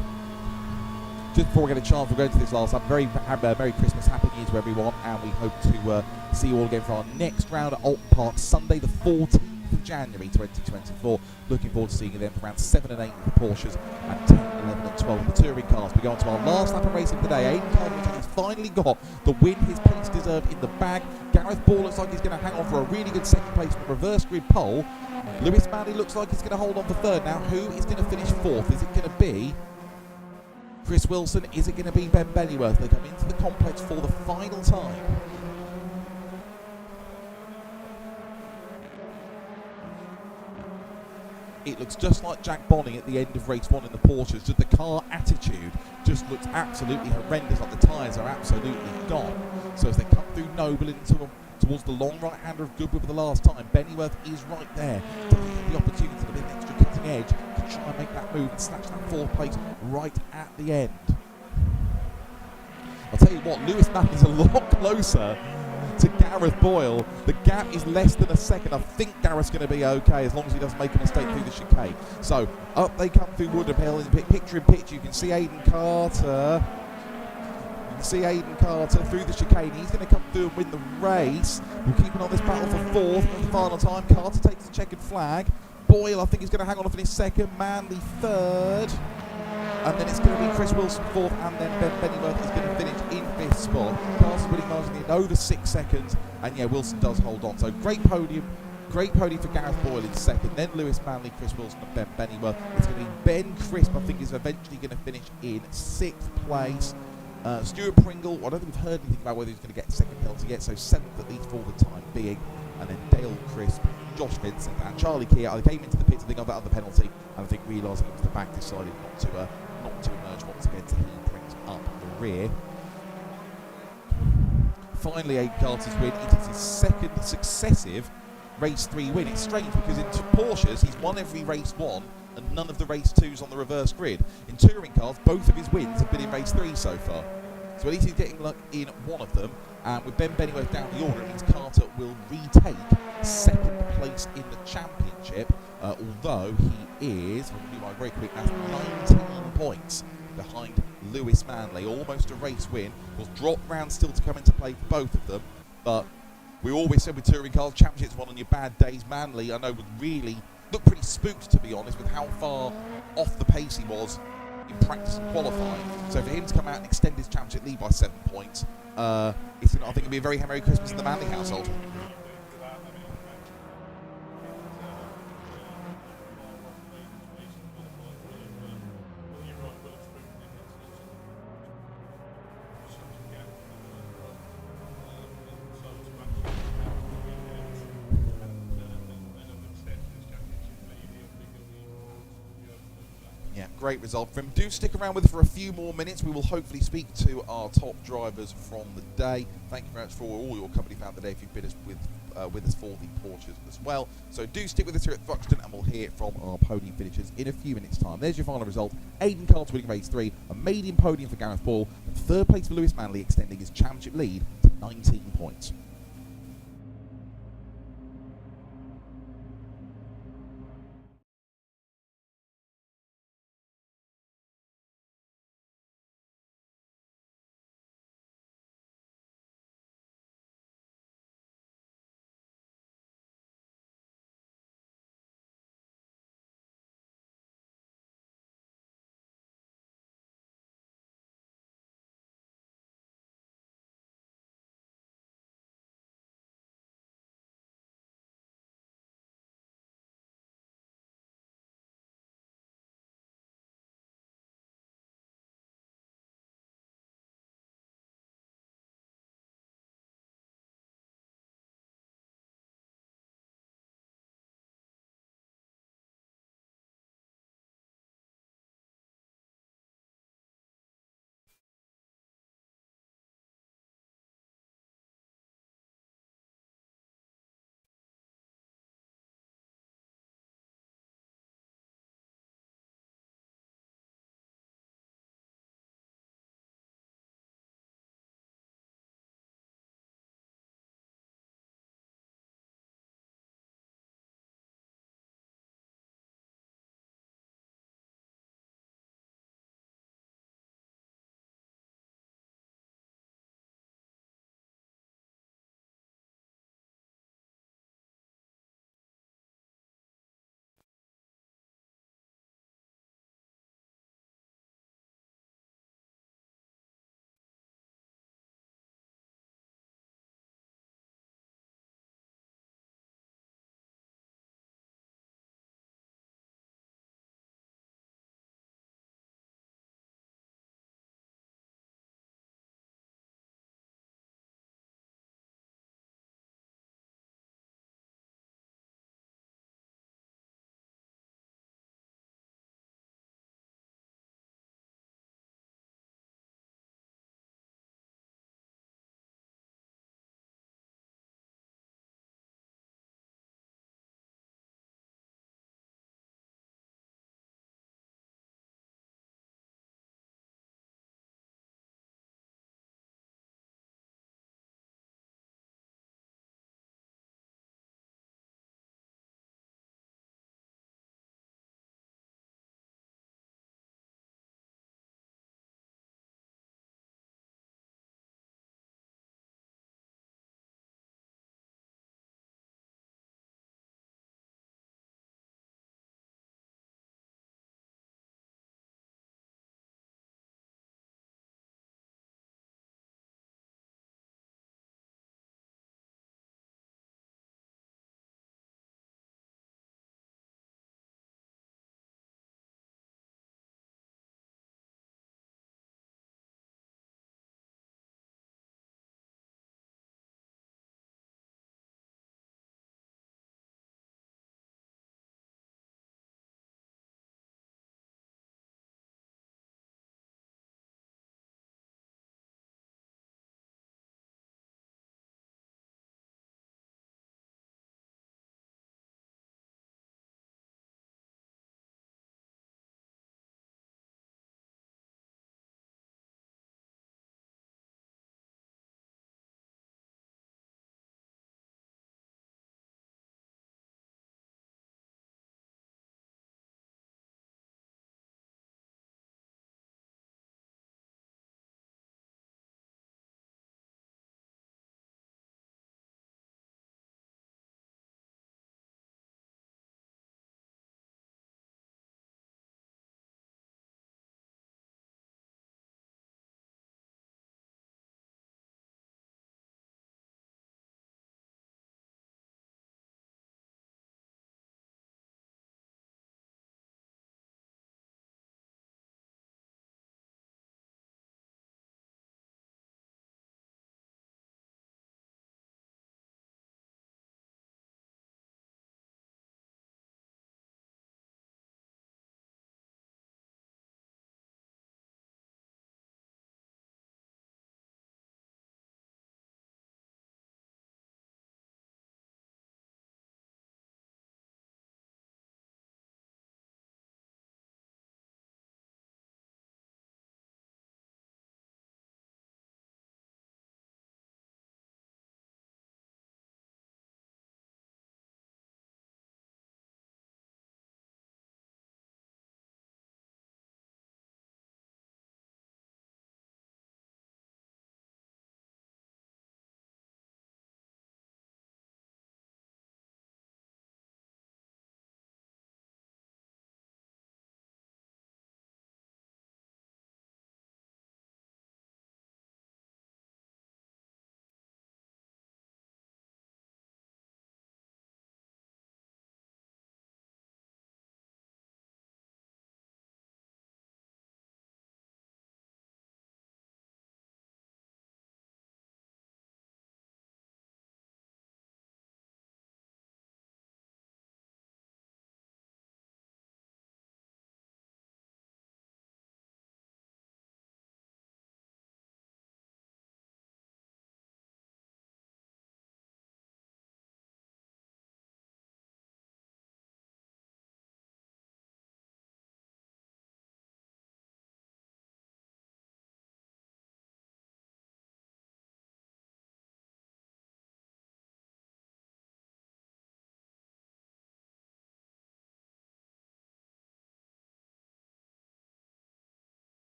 Just before we get a chance, we're going to this last up. Merry Christmas, Happy New Year to everyone, and we hope to see you all again for our next round at Alton Park, Sunday the 14th of January 2024. Looking forward to seeing you then for rounds 7 and 8 with the Porsches, and 10, 11 and 12 with the touring cars. We go on to our last lap of racing today. Aidan Carter has finally got the win his pace deserved in the bag. Gareth Ball looks like he's going to hang on for a really good second place from the reverse grid pole. Lewis Manley looks like he's going to hold on for 3rd. Now, who is going to finish 4th? Is it going to be Chris Wilson? Is it going to be Ben Bennyworth? They come into the complex for the final time. It looks just like Jack Bonning at the end of race 1 in the Porsches. Just the car attitude just looks absolutely horrendous, like the tyres are absolutely gone. So as they come through Noble into towards the long right-hander of Goodwood for the last time, Bennyworth is right there, taking the opportunity to be an extra cutting edge to try and make that move and snatch that 4th place right at the end. I'll tell you what, Lewis Manley is a lot closer to Gareth Boyle. The gap is less than a second. I think Gareth's going to be okay as long as he doesn't make a mistake through the chicane. So up they come through Woodapile in the picture in pitch. You can see Aidan Carter. Through the chicane. He's going to come through and win the race. We're keeping on this battle for 4th for the final time. Carter takes the checkered flag. Boyle, I think, is going to hang on to finish 2nd. Manley 3rd. And then it's going to be Chris Wilson 4th, and then Ben Bennyworth is going to finish in 5th spot. Carter's winning margin in over 6 seconds, and yeah, Wilson does hold on. So great podium for Gareth Boyle in 2nd, then Lewis Manley, Chris Wilson and Ben Bennyworth. It's going to be Ben Crisp, I think, is eventually going to finish in 6th place. Stuart Pringle, I don't think we've heard anything about whether he's going to get 2nd penalty yet, so 7th at least for the time being. And then Dale Crisp, Josh Vincent and Charlie Keir. I came into the pits to think of that other penalty, and I think realising it was the back, decided not to emerge once again, so he brings up the rear. Finally, Aidan Carter's win. It is his 2nd successive race 3 win. It's strange because in Porsches he's won every race 1 and none of the race 2s on the reverse grid. In touring cars, both of his wins have been in race 3 so far. So at least he's getting luck in one of them. And with Ben Bennyworth down the order, it means Carter will retake 2nd place in the championship. Although he is, I'll do my very quick math, 19 points behind Lewis Manley. Almost a race win. Was drop round still to come into play for both of them, but we always said with touring cars, championships won on your bad days. Manley, I know, would really look pretty spooked, to be honest, with how far off the pace he was in practice and qualifying. So for him to come out and extend his championship lead by 7 points, I think it'll be a very Merry Christmas in the Manley household. Yeah, great result from him. Do stick around with us for a few more minutes. We will hopefully speak to our top drivers from the day. Thank you very much for all your company throughout the day if you've been with us for the Porsches as well. So do stick with us here at Thruxton and we'll hear from our podium finishers in a few minutes' time. There's your final result. Aidan Carter winning race 3, a maiden podium for Gareth Ball, and third place for Lewis Manley, extending his championship lead to 19 points.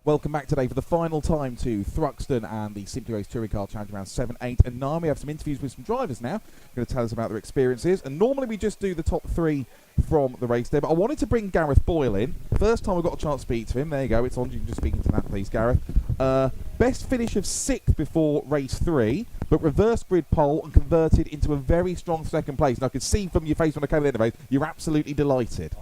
Welcome back today for the final time to Thruxton and the Simply Race Touring Car Challenge round 7, 8 and 9. We have some interviews with some drivers now. Going to tell us about their experiences. And normally we just do the top 3 from the race day, but I wanted to bring Gareth Boyle in. First time we got a chance to speak to him. There you go, it's on. You can just speak into that, please, Gareth. Best finish of 6th before race 3, but reverse grid pole and converted into a very strong second place. And I could see from your face when I came in the race, you're absolutely delighted.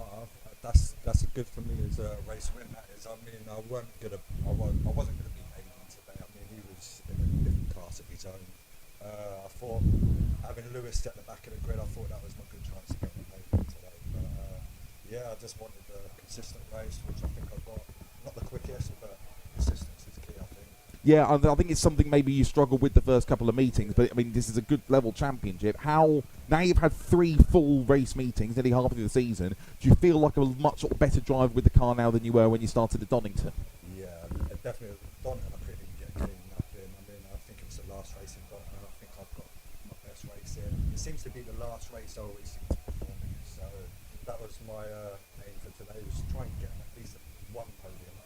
That's good for me as a race win. That is. I mean, I wasn't gonna beat Aiden today. I mean, he was in a different class of his own. I thought having Lewis at the back of the grid, I thought that was my good chance to get on the podium today. But yeah, I just wanted a consistent race, which I think I got. Not the quickest, but consistency is key, I think.
Yeah, I think it's something maybe you struggled with the first couple of meetings, but I mean, this is a good level championship. Now you've had 3 full race meetings, nearly half of the season, do you feel like a much sort of better driver with the car now than you were when you started at Donington?
Yeah, definitely. Donington, I couldn't even get clean enough in. I mean, I think it was the last race in Donington. I think I've got my best race in. It seems to be the last race I always seem to perform in. So that was my aim for today, was to try and get at least one podium.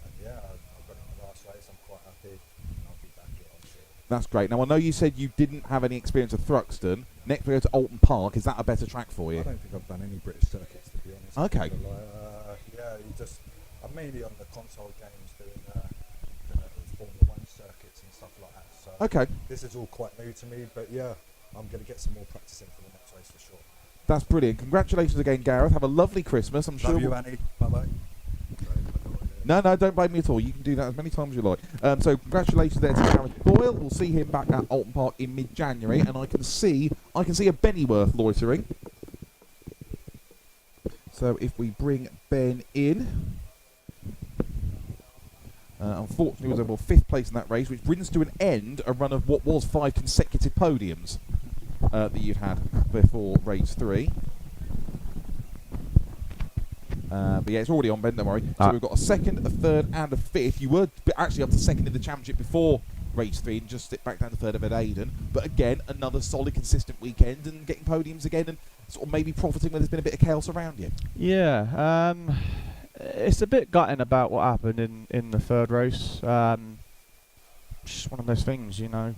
And yeah, I got it in the last race. I'm quite happy. I'll be back here on it.
That's great. Now, I know you said you didn't have any experience of Thruxton. Next we go to Alton Park. Is that a better track for you?
I don't think I've done any British circuits, to be honest.
Okay.
I'm mainly on the console games doing Formula 1 circuits and stuff like that. So
Okay.
this is all quite new to me, but yeah, I'm going to get some more practice in for the next race for sure.
That's brilliant. Congratulations again, Gareth. Have a lovely Christmas. I'm sure.
Love you, Annie. Bye-bye.
No, don't blame me at all. You can do that as many times as you like. So congratulations there to Gareth Boyle. We'll see him back at Alton Park in mid-January, and I can see a Bennyworth loitering. So if we bring Ben in, unfortunately was able 5th place in that race, which brings to an end a run of what was 5 consecutive podiums that you've had before race 3. But yeah, it's already on, Ben, don't worry. So we've got a 2nd, a 3rd and a 5th. You were actually up to 2nd in the championship before race 3 and just sit back down to 3rd of Ed Aiden. But again, another solid, consistent weekend and getting podiums again and sort of maybe profiting when there's been a bit of chaos around you.
Yeah, it's a bit gutting about what happened in the 3rd race. Just one of those things, you know.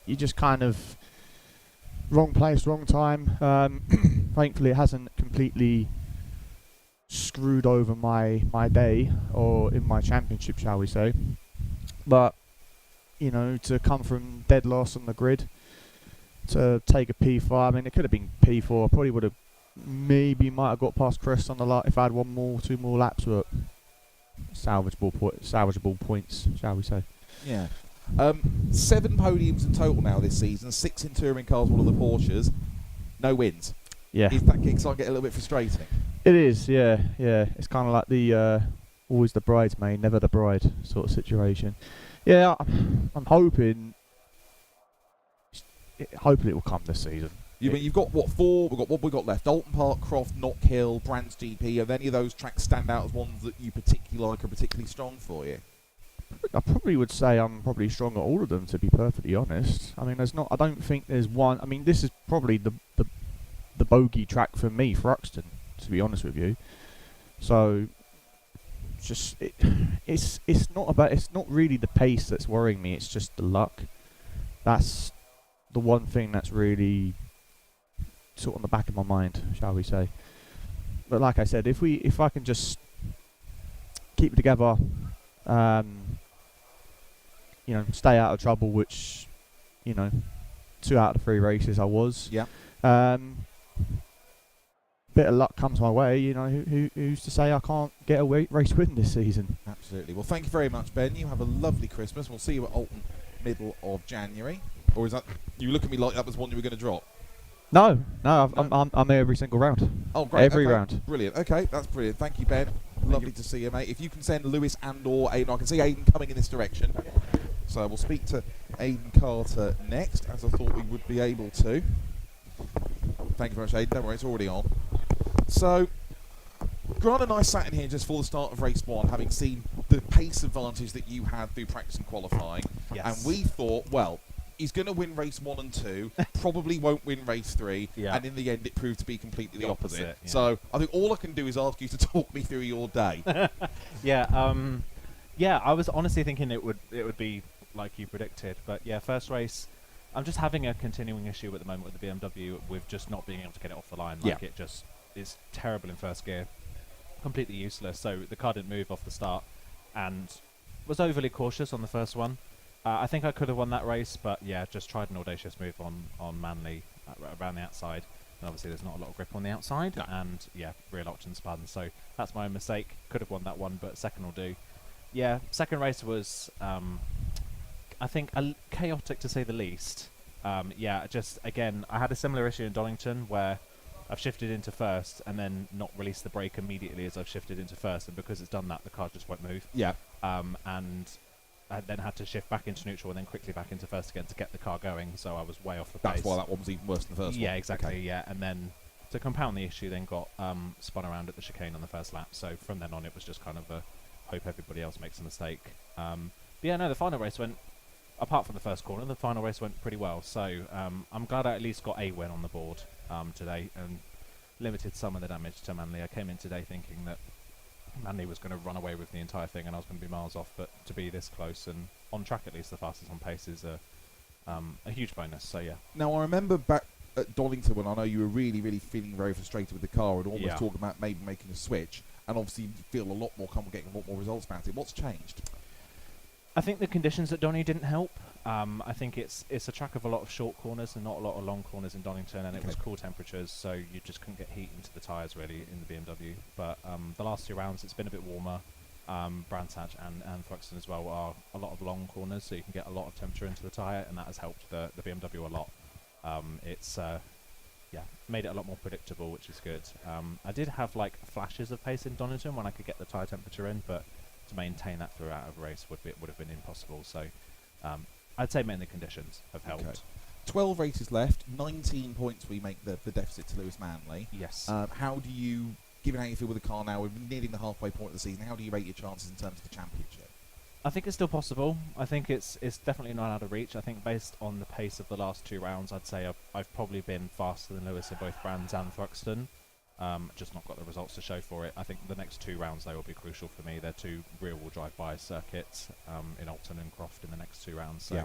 You just kind of wrong place, wrong time. Thankfully, it hasn't completely screwed over my day or in my championship, shall we say. But you know, to come from dead last on the grid to take a P4, I mean, it could have been P4. I probably would have might have got past Chris on the lot if I had 2 more laps, but salvageable points, shall we say.
Yeah. 7 podiums in total now this season, 6 in touring cars, one of the Porsches. No wins.
Yeah.
Is that getting a little bit frustrating?
It is, yeah. It's kind of like the always the bridesmaid, never the bride sort of situation. Yeah, I'm hoping it will come this season.
You've got what 4? What we got left? Alton Park, Croft, Knockhill, Brands GP. Have any of those tracks stand out as ones that you particularly like or particularly strong for you?
I probably would say I'm probably strong at all of them, to be perfectly honest. I mean, I don't think there's one. I mean, this is probably the bogey track for me, Thruxton, to be honest with you. So, just it's not really the pace that's worrying me. It's just the luck. That's the one thing that's really sort of on the back of my mind, shall we say. But like I said, if I can just keep it together, you know, stay out of trouble, which, you know, 2 out of 3 races I was.
Yeah.
Bit of luck comes my way, you know. Who's to say I can't get a race win this season?
Absolutely. Well, thank you very much, Ben. You have a lovely Christmas. We'll see you at Alton middle of January. Or is that you look at me like that was one you were going to drop?
No. I'm there every single round.
Oh, great.
Every
okay.
round.
Brilliant. Okay, that's brilliant. Thank you, Ben. Lovely to see you, mate. If you can send Lewis and or Aiden, I can see Aiden coming in this direction. So we'll speak to Aiden Carter next, as I thought we would be able to. Thank you very much, Aiden. Don't worry, it's already on. So, Grant and I sat in here just for the start of race 1, having seen the pace advantage that you had through practice and qualifying.
Yes.
And we thought, well, he's going to win race 1 and 2, probably won't win race 3,
Yeah.
and in the end it proved to be completely the opposite.
Yeah.
So I think all I can do is ask you to talk me through your day.
Yeah, Yeah, I was honestly thinking it would be like you predicted, but yeah, first race, I'm just having a continuing issue at the moment with the BMW with just not being able to get it off the line. Like it just is terrible in first gear, completely useless. So the car didn't move off the start, and was overly cautious on the first one. I think I could have won that race, but yeah, just tried an audacious move on Manley around the outside. And obviously there's not a lot of grip on the outside, and yeah, rear locked and spun. So that's my own mistake. Could have won that one, but second will do. Yeah, second race was, I think, chaotic to say the least. Yeah, just, again, I had a similar issue in Donington where I've shifted into first and then not released the brake immediately as I've shifted into first, and because it's done that, the car just won't move.
Yeah.
And I then had to shift back into neutral and then quickly back into first again to get the car going, so I was way off the pace.
That's why that one was even worse than the first one.
Yeah, exactly, yeah. And then, to compound the issue, then got spun around at the chicane on the first lap, so from then on it was just kind of a hope everybody else makes a mistake. But yeah, no, the final race went, apart from the first corner, the final race went pretty well. So I'm glad I at least got a win on the board today and limited some of the damage to Manley. I came in today thinking that Manley was going to run away with the entire thing and I was going to be miles off, but to be this close and on track at least the fastest on pace is a huge bonus. So yeah.
Now I remember back at Donington when I know you were really, really feeling very frustrated with the car and almost talking about maybe making a switch. And obviously you feel a lot more comfortable getting a lot more results about it. What's changed?
I think the conditions at Donny didn't help. I think it's a track of a lot of short corners and not a lot of long corners in Donington, and it was cool temperatures, so you just couldn't get heat into the tyres really in the BMW. But the last 2 rounds, it's been a bit warmer. Brandsatch and Thruxton as well are a lot of long corners, so you can get a lot of temperature into the tyre, and that has helped the BMW a lot. It's made it a lot more predictable, which is good. I did have like flashes of pace in Donington when I could get the tyre temperature in, but to maintain that throughout a race would have been impossible. So I'd say mainly conditions have helped.
Okay. 12 races left, 19 points we make the deficit to Lewis Manley.
Yes.
How do you, given how you feel with the car now, we're nearing the halfway point of the season, how do you rate your chances in terms of the championship?
I think it's still possible. I think it's definitely not out of reach. I think based on the pace of the last 2 rounds, I'd say I've probably been faster than Lewis in both Brands and Thruxton. Just not got the results to show for it. I think the next 2 rounds, they will be crucial for me. They're 2 rear-wheel drive-by circuits in Alton and Croft in the next 2 rounds. So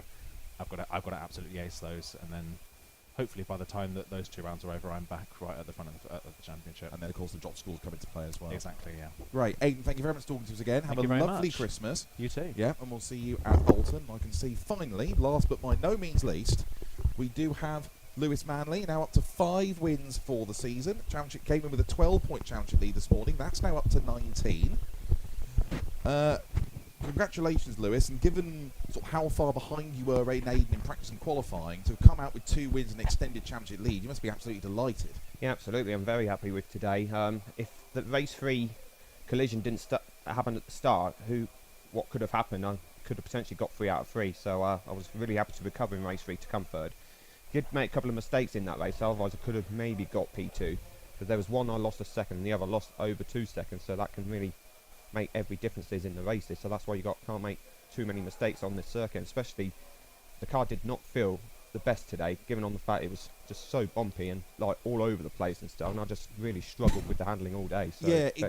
I've got to absolutely ace those, and then hopefully by the time that those 2 rounds are over, I'm back right at the front of the championship.
And then, of course, the drop scores come into play as well.
Exactly, yeah.
Right, Aidan, thank you very much for talking to us again. Have a lovely Christmas.
You too.
Yeah, and we'll see you at Bolton. I can see, finally, last but by no means least, we do have Lewis Manley now up to 5 wins for the season. Championship came in with a 12-point championship lead this morning. That's now up to 19. Congratulations, Lewis, and given sort of how far behind you were in Aidan in practice and qualifying, to come out with 2 wins and extended championship lead, you must be absolutely delighted.
Yeah, absolutely. I'm very happy with today. If the race 3 collision didn't happen at the start, what could have happened? I could have potentially got 3 out of 3. So I was really happy to recover in race 3 to come third. Did make a couple of mistakes in that race, otherwise I could have maybe got P2. Because there was one I lost a second, and the other lost over 2 seconds. So that can really make every differences in the races. So that's why you can't make too many mistakes on this circuit. Especially, the car did not feel the best today, given on the fact it was just so bumpy and like all over the place and stuff. And I just really struggled with the handling all day. So
yeah, it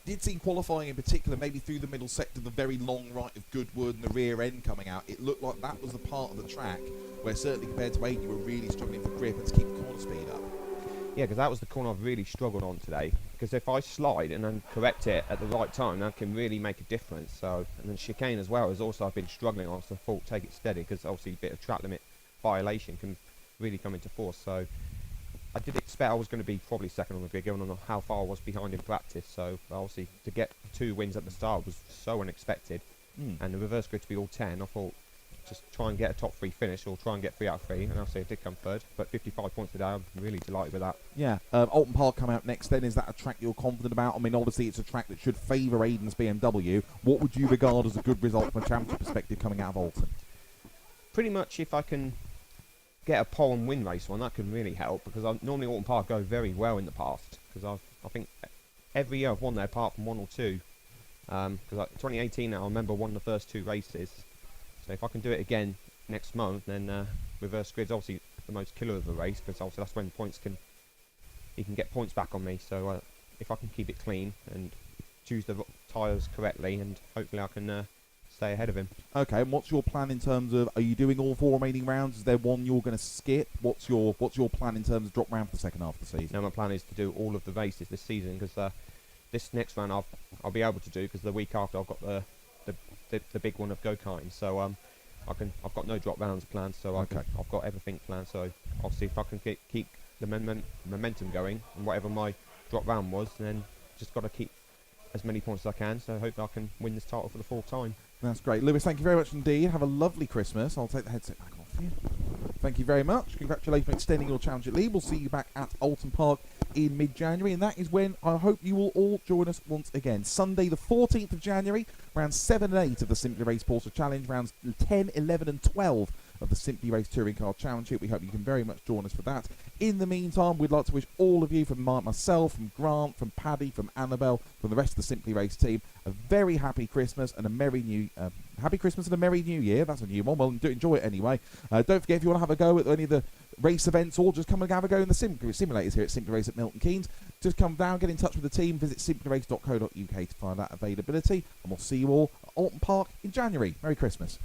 did seem qualifying in particular, maybe through the middle sector, the very long right of Goodwood and the rear end coming out. It looked like that was the part of the track where certainly compared to Aidan, you were really struggling for grip and to keep the corner speed up.
Yeah, because that was the corner I've really struggled on today. Because if I slide and then correct it at the right time, that can really make a difference. So, and then chicane as well is also I've been struggling on. So I thought take it steady, because obviously a bit of track limit violation can really come into force. So I did expect I was going to be probably second on the grid, given on how far I was behind in practice. So obviously to get 2 wins at the start was so unexpected, and the reverse grid to be all 10, I thought just try and get a top 3 finish, or try and get 3 out of 3, and obviously I did come third. But 55 points today, I'm really delighted with that.
Yeah, Alton Park come out next then. Is that a track you're confident about? I mean, obviously it's a track that should favour Aidan's BMW. What would you regard as a good result from a championship perspective coming out of Alton?
Pretty much if I can get a pole and win race one, that can really help, because normally Alton Park go very well in the past, because I think every year I've won there apart from 1 or 2. Because 2018 now, I remember won the first 2 races. So if I can do it again next month, then reverse grid's obviously the most killer of the race, because obviously that's when you can get points back on me. So if I can keep it clean and choose the tyres correctly, and hopefully I can stay ahead of him.
Okay, and what's your plan in terms of, are you doing all 4 remaining rounds? Is there one you're going to skip? What's your plan in terms of drop round for the second half of the season?
Now my plan is to do all of the races this season, because this next round I'll be able to do, because the week after I've got the big one of go-karting. So I've got no drop rounds planned, so I've got everything planned. So I'll see if I can keep the momentum going, and whatever my drop round was, then just got to keep as many points as I can. So I hope I can win this title for the 4th time.
That's great. Lewis, thank you very much indeed. Have a lovely Christmas. I'll take the headset back off you. Thank you very much. Congratulations on extending your championship lead. We'll see you back at Alton Park in mid-January, and that is when I hope you will all join us once again. Sunday the 14th of January, rounds 7 and 8 of the Simply Race Porsche Challenge, rounds 10, 11 and 12 of the Simply Race Touring Car Championship. We hope you can very much join us for that. In the meantime, we'd like to wish all of you, from myself, from Grant, from Paddy, from Annabelle, from the rest of the Simply Race team, a very happy Christmas and a merry new year. That's a new one. Well, enjoy it anyway. Don't forget, if you want to have a go at any of the race events, or just come and have a go in the simulators here at Simply Race at MiltonKeynes, just come down, get in touch with the team, visit simplyrace.co.uk to find out availability, and we'll see you all at Alton Park in January. Merry Christmas.